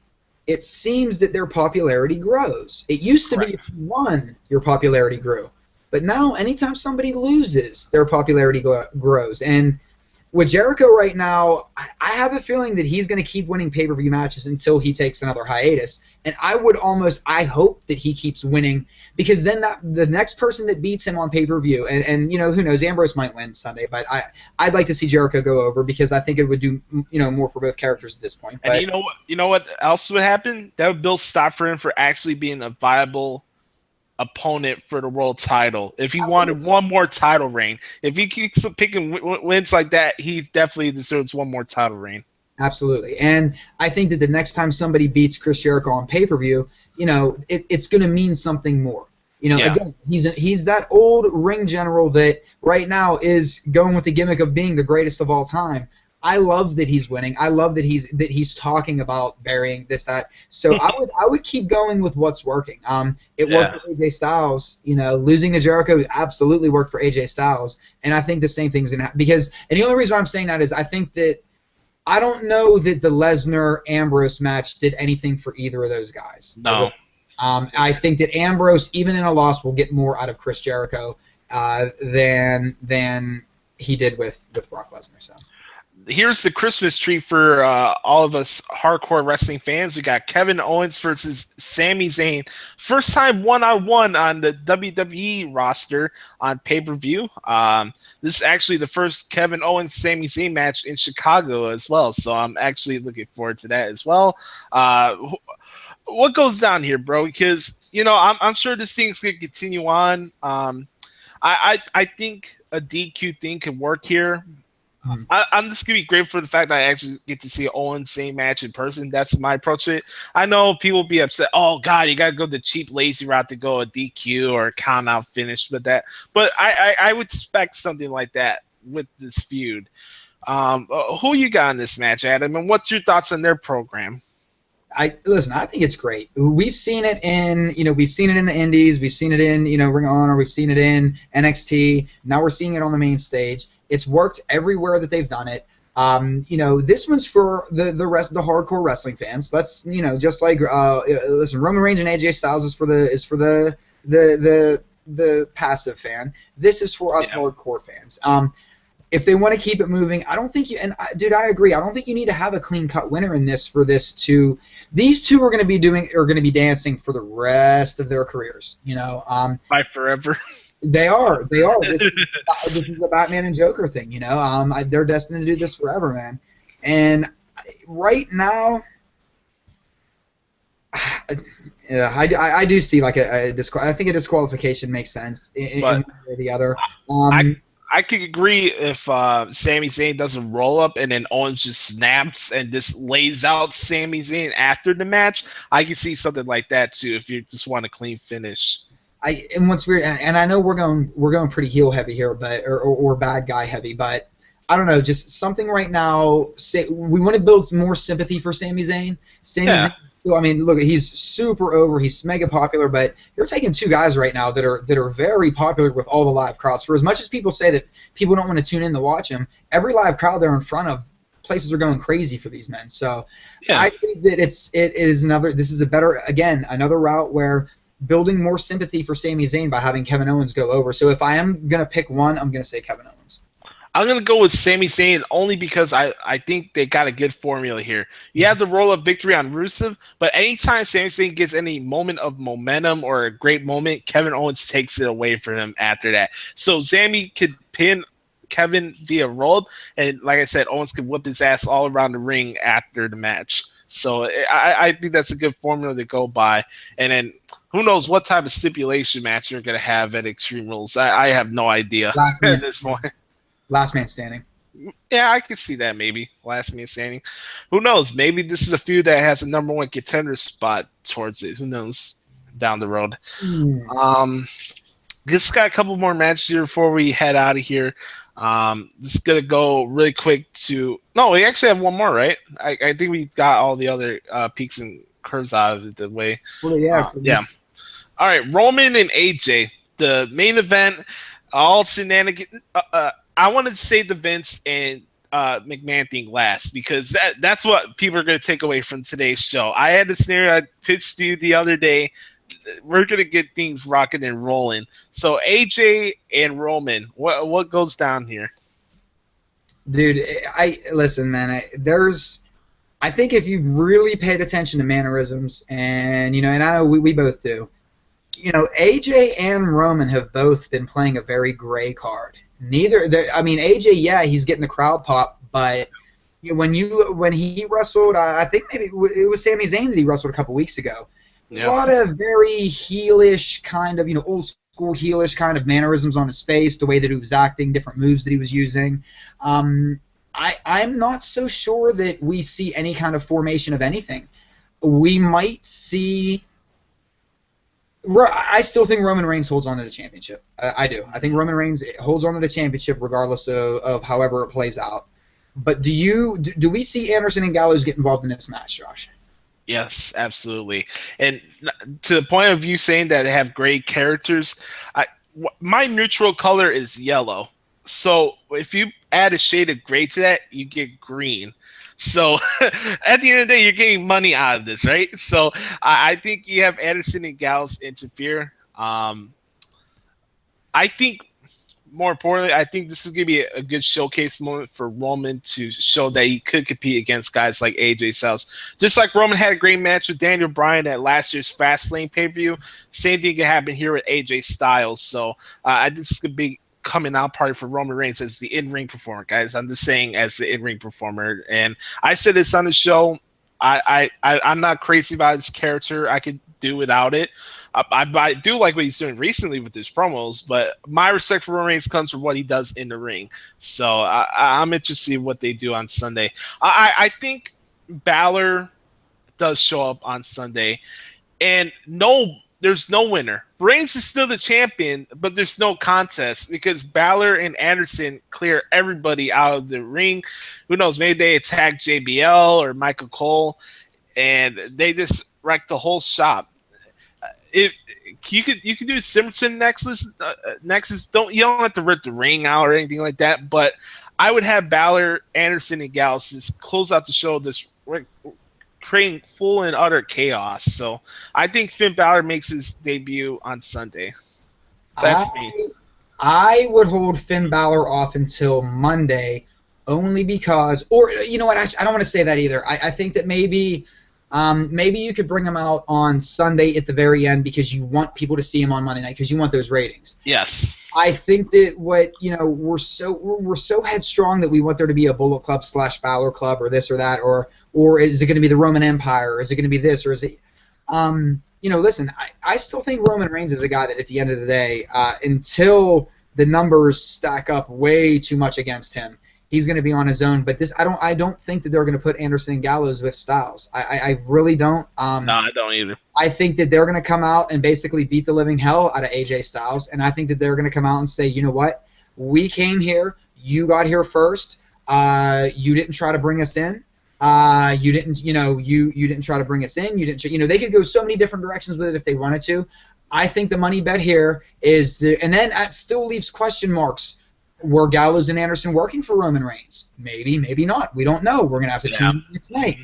it seems that their popularity grows. It used to be if you won, your popularity grew. But now, anytime somebody loses, their popularity grows. And with Jericho right now, I have a feeling that he's going to keep winning pay-per-view matches until he takes another hiatus. And I hope that he keeps winning because then the next person that beats him on pay-per-view, and who knows, Ambrose might win Sunday, but I'd like to see Jericho go over because I think it would do more for both characters at this point. But, and you know what else would happen? That would build stock for him for actually being a viable opponent for the world title. If he wanted one more title reign, if he keeps picking wins like that, he definitely deserves one more title reign. Absolutely. And I think that the next time somebody beats Chris Jericho on pay-per-view, it's going to mean something more. Again, he's that old ring general that right now is going with the gimmick of being the greatest of all time. I love that he's winning. I love that he's talking about burying this, that. So I would keep going with what's working. It worked for AJ Styles. Losing to Jericho absolutely worked for AJ Styles, and I think the same thing's gonna happen and the only reason why I'm saying that is I think that I don't know that the Lesnar-Ambrose match did anything for either of those guys. No. I think that Ambrose, even in a loss, will get more out of Chris Jericho than he did with Brock Lesnar. So here's the Christmas tree for all of us hardcore wrestling fans. We got Kevin Owens versus Sami Zayn. First time one-on-one on the WWE roster on pay-per-view. This is actually the first Kevin Owens Sami Zayn match in Chicago as well, so I'm actually looking forward to that as well. What goes down here, bro? Because I'm sure this thing's gonna continue on. I think a DQ thing can work here. I'm just gonna be grateful for the fact that I actually get to see an Owens Zayn match in person. That's my approach to it. I know people will be upset. Oh God, you gotta go the cheap, lazy route to go a DQ or a count out finish with that. But I would expect something like that with this feud. Who you got in this match, Adam? And what's your thoughts on their program? I think it's great. We've seen it in the Indies, we've seen it in Ring of Honor, we've seen it in NXT. Now we're seeing it on the main stage. It's worked everywhere that they've done it. This one's for the rest of the hardcore wrestling fans. Let's just like listen, Roman Reigns and AJ Styles is for the passive fan. This is for us hardcore fans. If they want to keep it moving, I don't think I agree. I don't think you need to have a clean-cut winner in this for this to. These two are going to be dancing for the rest of their careers. By forever. They are. This is the Batman and Joker thing. They're destined to do this forever, man. And right now, I do see like I think a disqualification makes sense in one way or the other. I could agree if Sami Zayn doesn't roll up and then Owens just snaps and just lays out Sami Zayn after the match. I can see something like that too if you just want a clean finish. And what's weird, and I know we're going pretty heel heavy here, but or bad guy heavy, but I don't know, just something right now. We want to build more sympathy for Sami Zayn. Zayn, I mean, look, he's super over. He's mega popular, but you're taking two guys right now that are very popular with all the live crowds. For as much as people say that people don't want to tune in to watch him, every live crowd they're in front of, places are going crazy for these men. So I think that this is another route where building more sympathy for Sami Zayn by having Kevin Owens go over. So if I am gonna pick one, I'm gonna say Kevin Owens. I'm going to go with Sami Zayn only because I think they got a good formula here. You have the roll-up victory on Rusev, but anytime Sami Zayn gets any moment of momentum or a great moment, Kevin Owens takes it away from him after that. So Sami could pin Kevin via roll-up, and like I said, Owens could whip his ass all around the ring after the match. So I think that's a good formula to go by. And then who knows what type of stipulation match you're going to have at Extreme Rules. I have no idea at this point. Last man standing. Yeah, I could see that maybe. Last man standing. Who knows? Maybe this is a feud that has a number one contender spot towards it. Who knows? Down the road. Just got a couple more matches here before we head out of here. This is going to go really quick to... No, we actually have one more, right? I think we got all the other peaks and curves out of the way. Well, yeah. Yeah. All right, Roman and AJ. The main event, all shenanigans... I wanted to save the Vince and McMahon thing last because that's what people are going to take away from today's show. I had a scenario I pitched to you the other day. We're going to get things rocking and rolling. So AJ and Roman, what goes down here? Dude, listen, man. I think if you've really paid attention to mannerisms, and and I know we both do. AJ and Roman have both been playing a very gray card. AJ, yeah, he's getting the crowd pop, but when he wrestled, I think maybe it was Sami Zayn that he wrestled a couple weeks ago. Yeah. A lot of very heelish kind of, old school heelish kind of mannerisms on his face, the way that he was acting, different moves that he was using. I'm not so sure that we see any kind of formation of anything. We might see... I still think Roman Reigns holds on to the championship. I do. I think Roman Reigns holds on to the championship regardless of however it plays out. But do we see Anderson and Gallows get involved in this match, Josh? Yes, absolutely. And to the point of you saying that they have great characters, my neutral color is yellow. So if you add a shade of gray to that, you get green. So at the end of the day, you're getting money out of this, right? So I think you have Anderson and Gallows interfere. I think more importantly, I think this is going to be a good showcase moment for Roman to show that he could compete against guys like AJ Styles. Just like Roman had a great match with Daniel Bryan at last year's Fastlane pay-per-view, same thing can happen here with AJ Styles. So I think this is going to be coming out party for Roman Reigns as the in-ring performer, guys. I'm just saying as the in-ring performer. And I said this on the show. I'm not crazy about his character. I could do without it. I do like what he's doing recently with his promos, but my respect for Roman Reigns comes from what he does in the ring. So I'm interested in what they do on Sunday. I think Balor does show up on Sunday, and there's no winner. Reigns is still the champion, but there's no contest because Balor and Anderson clear everybody out of the ring. Who knows? Maybe they attack JBL or Michael Cole, and they just wreck the whole shop. If you could do Simerton Nexus, you don't have to rip the ring out or anything like that. But I would have Balor, Anderson, and Gallows just close out the show, this creating full and utter chaos. So I think Finn Balor makes his debut on Sunday. That's me. I would hold Finn Balor off until Monday, only because, or you know what? I don't want to say that either. I think that maybe you could bring him out on Sunday at the very end because you want people to see him on Monday night because you want those ratings. Yes. I think that we're so headstrong that we want there to be a Bullet Club / Balor Club or this or that or is it going to be the Roman Empire? Or is it going to be this or is it listen, I still think Roman Reigns is a guy that at the end of the day, until the numbers stack up way too much against him, he's going to be on his own. But I don't think that they're going to put Anderson and Gallows with Styles. I really don't. No, I don't either. I think that they're going to come out and basically beat the living hell out of AJ Styles, and I think that they're going to come out and say, you know what, we came here, you got here first, you didn't try to bring us in. You didn't try to bring us in. You didn't. They could go so many different directions with it if they wanted to. I think the money bet here is, and then that still leaves question marks. Were Gallows and Anderson working for Roman Reigns? Maybe, maybe not. We don't know. We're gonna have to tune in next night.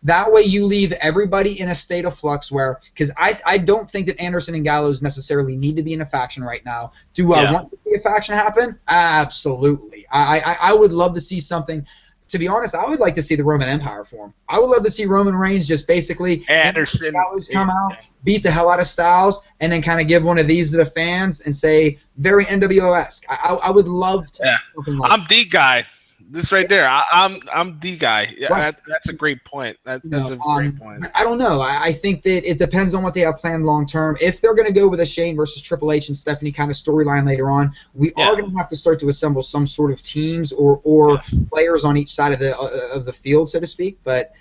That way, you leave everybody in a state of flux where, because I don't think that Anderson and Gallows necessarily need to be in a faction right now. Do I want to see a faction happen? Absolutely. I would love to see something. To be honest, I would like to see the Roman Empire form. I would love to see Roman Reigns just basically Anderson come out, beat the hell out of Styles, and then kind of give one of these to the fans and say, very NWO-esque. I would love to see something like that. I'm the guy. This right there. I'm the guy. Yeah, right. That's a great point. That's a great point. I don't know. I think that it depends on what they have planned long term. If they're going to go with a Shane versus Triple H and Stephanie kind of storyline later on, we are going to have to start to assemble some sort of teams or players on each side of the field, so to speak. But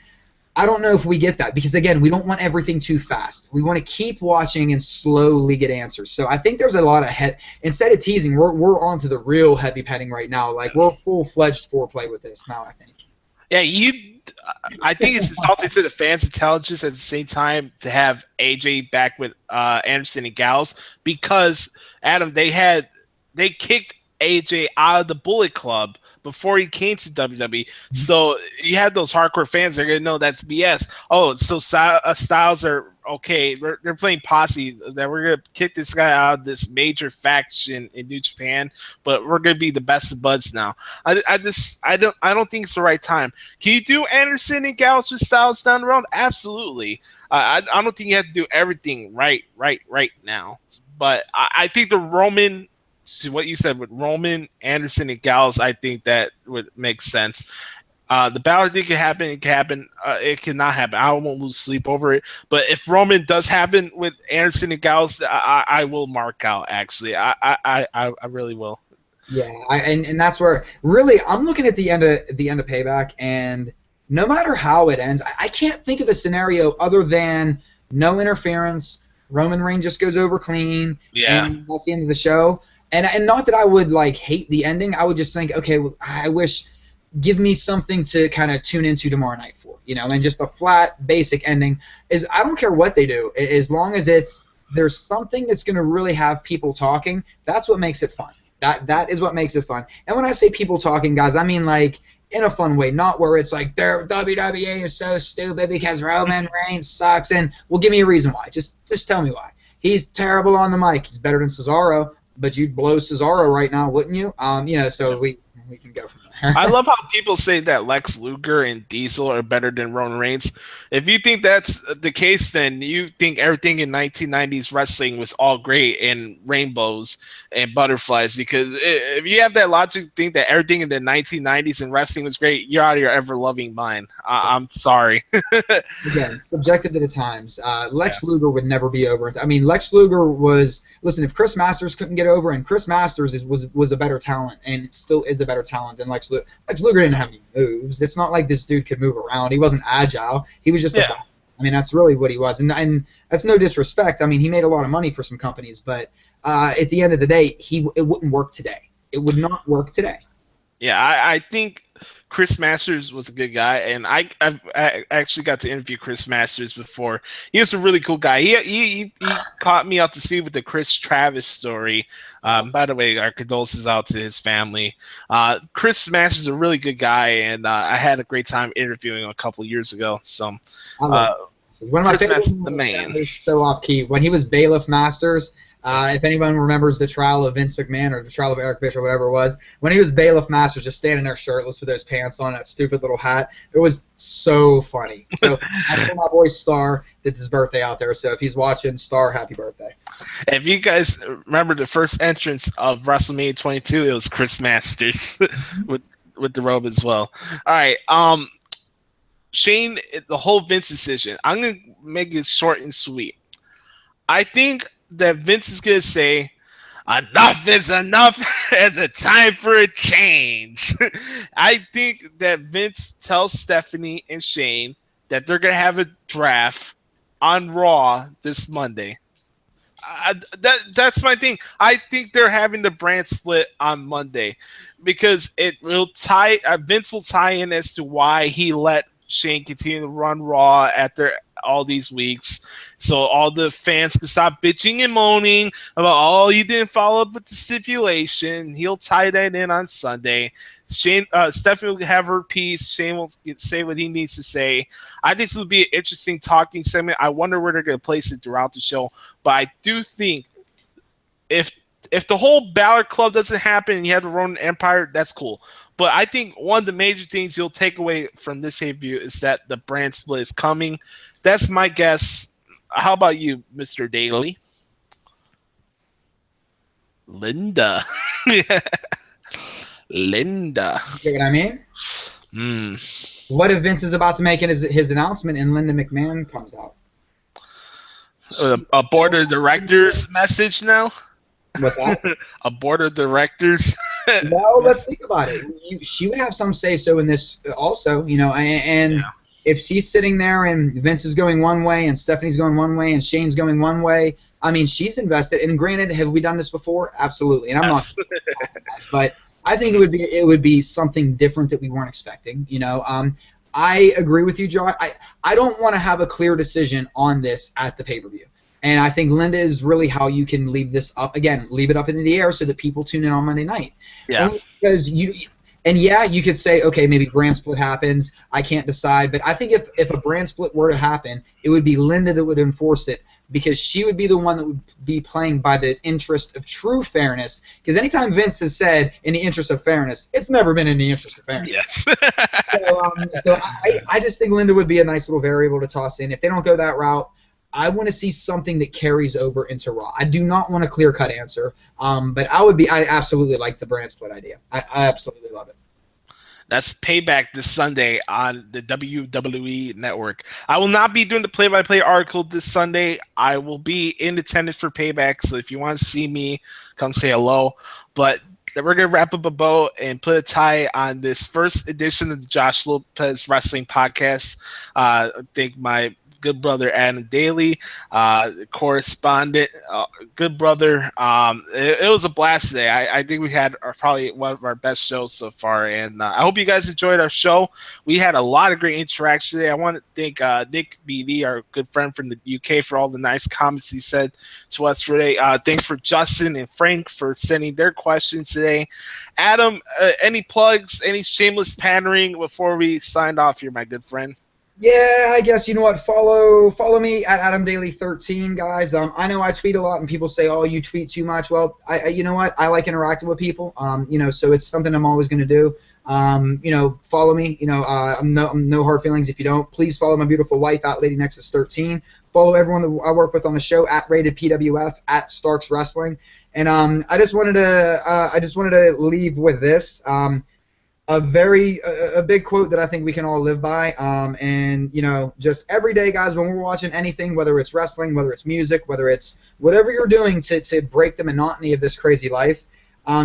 I don't know if we get that because, again, we don't want everything too fast. We want to keep watching and slowly get answers. So I think there's a lot of instead of teasing, we're on to the real heavy petting right now. Like, we're full-fledged foreplay with this now, I think. Yeah, I think it's insulting to the fans' intelligence at the same time to have AJ back with Anderson and Gallows because, Adam, they kicked AJ out of the Bullet Club before he came to WWE. So you have those hardcore fans that are going to know that's BS. Oh, so Styles are okay. They're playing posse that we're going to kick this guy out of this major faction in New Japan, but we're going to be the best of buds now. I don't think it's the right time. Can you do Anderson and Gallows with Styles down the road? Absolutely. I don't think you have to do everything right now. But I think the Roman, to what you said with Roman, Anderson, and Gallows, I think that would make sense. The Balor thing can happen. It can happen. It cannot happen. I won't lose sleep over it. But if Roman does happen with Anderson and Gallows, I will mark out. Actually, I really will. Yeah, and that's where really I'm looking at the end of Payback, and no matter how it ends, I can't think of a scenario other than no interference. Roman Reigns just goes over clean. Yeah, and that's the end of the show. And not that I would hate the ending. I would just think, okay, well, I wish give me something to kind of tune into tomorrow night for, and just a flat, basic ending is, I don't care what they do, as long as there's something that's going to really have people talking. That's what makes it fun. That is what makes it fun. And when I say people talking, guys, I mean like in a fun way, not where it's like WWE is so stupid because Roman Reigns sucks. And well, give me a reason why. Just tell me why. He's terrible on the mic. He's better than Cesaro, but you'd blow Cesaro right now, wouldn't you? So we can go from there. I love how people say that Lex Luger and Diesel are better than Roman Reigns. If you think that's the case, then you think everything in 1990s wrestling was all great and rainbows and butterflies. Because if you have that logic to think that everything in the 1990s in wrestling was great, you're out of your ever-loving mind. I'm sorry. Again, subjective to the times. Lex Luger would never be over. I mean, Lex Luger was – listen, if Chris Masters couldn't get over, and Chris Masters was a better talent, and it still is a better talent than Lex Luger. Lex Luger didn't have any moves. It's not like this dude could move around. He wasn't agile. He was just a – I mean, that's really what he was. And that's no disrespect. I mean, he made a lot of money for some companies, but at the end of the day, it wouldn't work today. It would not work today. Yeah, I think Chris Masters was a good guy, and I actually got to interview Chris Masters before. He was a really cool guy. He caught me up to speed with the Chris Travis story. By the way, our condolences out to his family. Chris Masters is a really good guy, and I had a great time interviewing him a couple of years ago. So, one of my favorites, the man. So off key when he was Bailiff Masters. If anyone remembers the trial of Vince McMahon or the trial of Eric Bischoff or whatever it was, when he was Bailiff Master, just standing there shirtless with those pants on, that stupid little hat, it was so funny. So I told my boy Star, it's his birthday out there, so if he's watching, Star, happy birthday. If you guys remember the first entrance of WrestleMania 22, it was Chris Masters with the robe as well. All right, Shane, the whole Vince decision, I'm going to make it short and sweet. I think that Vince is going to say, enough is enough. It's a time for a change. I think that Vince tells Stephanie and Shane that they're going to have a draft on Raw this Monday. That's my thing. I think they're having the brand split on Monday because it will tie. Vince will tie in as to why he let Shane continue to run Raw after all these weeks, so all the fans can stop bitching and moaning about, he didn't follow up with the stipulation. He'll tie that in on Sunday. Shane, Stephanie will have her piece. Shane will say what he needs to say. I think this will be an interesting talking segment. I wonder where they're going to place it throughout the show, but I do think if the whole Balor Club doesn't happen and you have the Roman Empire, that's cool. But I think one of the major things you'll take away from this pay-per-view is that the brand split is coming. That's my guess. How about you, Mr. Daley? Linda. Linda. You get what I mean? What if Vince is about to make his announcement and Linda McMahon comes out? A board of directors message now? What's that? A board of directors? No, let's think about it. She would have some say-so in this also, and if she's sitting there and Vince is going one way and Stephanie's going one way and Shane's going one way, I mean, she's invested. And granted, have we done this before? Absolutely. And I'm not, but I think it would be something different that we weren't expecting. I agree with you, Josh. I don't want to have a clear decision on this at the pay-per-view. And I think Linda is really how you can leave this up. Again, leave it up in the air so that people tune in on Monday night. Yeah. Only because you could say, okay, maybe brand split happens. I can't decide. But I think if a brand split were to happen, it would be Linda that would enforce it because she would be the one that would be playing by the interest of true fairness. Because anytime Vince has said in the interest of fairness, it's never been in the interest of fairness. Yes. So I just think Linda would be a nice little variable to toss in. If they don't go that route, I want to see something that carries over into Raw. I do not want a clear-cut answer, but I absolutely like the brand split idea. I absolutely love it. That's Payback this Sunday on the WWE Network. I will not be doing the play-by-play article this Sunday. I will be in attendance for Payback, so if you want to see me, come say hello. But we're going to wrap up a bow and put a tie on this first edition of the Josh Lopez Wrestling Podcast. I think my good brother Adam Daley, correspondent, good brother. It was a blast today. I think we had probably one of our best shows so far, and I hope you guys enjoyed our show. We had a lot of great interaction today. I want to thank Nick BD, our good friend from the UK, for all the nice comments he said to us today. Thanks for Justin and Frank for sending their questions today. Adam, any plugs, any shameless pandering before we sign off here, my good friend? Yeah, I guess, you know what, follow me at Adam Daley 13, guys. I know I tweet a lot and people say, oh, you tweet too much. Well, I you know what, I like interacting with people, so it's something I'm always going to do. Follow me, I'm no hard feelings if you don't. Please follow my beautiful wife at Lady Nexus 13. Follow everyone that I work with on the show at Rated PWF, at Starks Wrestling. And I just wanted to leave with this. A big quote that I think we can all live by, just every day, guys, when we're watching anything, whether it's wrestling, whether it's music, whether it's whatever you're doing to break the monotony of this crazy life,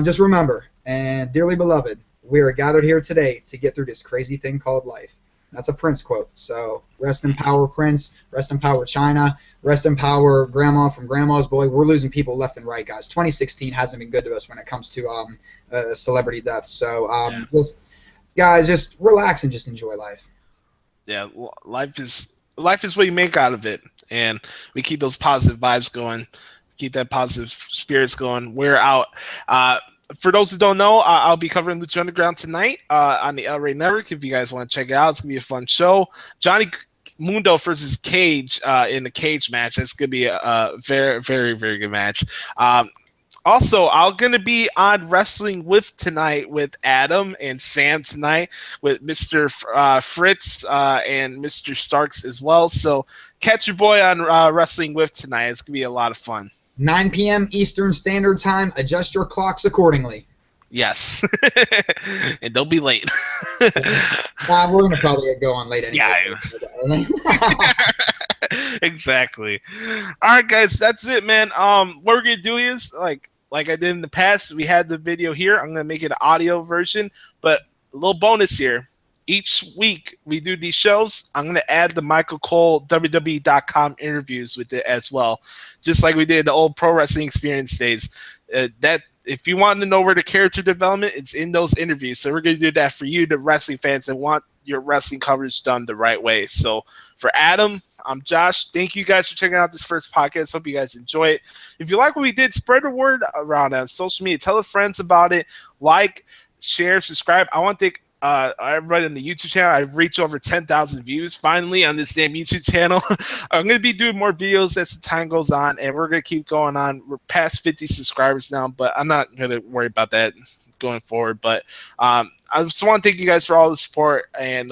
just remember, and dearly beloved, we are gathered here today to get through this crazy thing called life. That's a Prince quote. So rest in power, Prince. Rest in power, Chyna. Rest in power, Grandma from Grandma's Boy. We're losing people left and right, guys. 2016 hasn't been good to us when it comes to celebrity deaths. So just relax and just enjoy life. Yeah, life is what you make out of it, and we keep those positive vibes going, keep that positive spirits going. We're out. For those who don't know, I'll be covering Lucha Underground tonight on the El Rey Network. If you guys want to check it out, it's going to be a fun show. Johnny Mundo versus Cage in the cage match. That's going to be a very, very, very good match. Also, I'm going to be on Wrestling With tonight with Adam and Sam tonight with Mr. Fritz and Mr. Starks as well. So catch your boy on Wrestling With tonight. It's going to be a lot of fun. 9 p.m. Eastern Standard Time. Adjust your clocks accordingly. Yes. And don't be late. We're going to probably get going late anyway. Yeah. Exactly. All right, guys. That's it, man. What we're going to do is, like I did in the past, we had the video here. I'm going to make it an audio version, but a little bonus here. Each week we do these shows, I'm going to add the Michael Cole WWE.com interviews with it as well, just like we did the old Pro Wrestling Experience days. That if you want to know where the character development, it's in those interviews. So we're going to do that for you, the wrestling fans that want your wrestling coverage done the right way. So for Adam, I'm Josh. Thank you guys for checking out this first podcast. Hope you guys enjoy it. If you like what we did, spread the word around on social media. Tell your friends about it. Like, share, subscribe. I want to thank everybody on the YouTube channel. I've reached over 10,000 views finally on this damn YouTube channel. I'm going to be doing more videos as the time goes on, and we're going to keep going on. We're past 50 subscribers now, but I'm not going to worry about that going forward. But I just want to thank you guys for all the support, and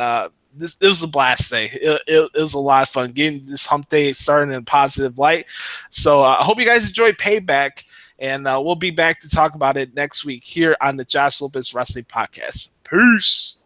this was a blast day. It was a lot of fun getting this hump day started in a positive light. So I hope you guys enjoyed Payback, and we'll be back to talk about it next week here on the Josh Lopez Wrestling Podcast. Peace.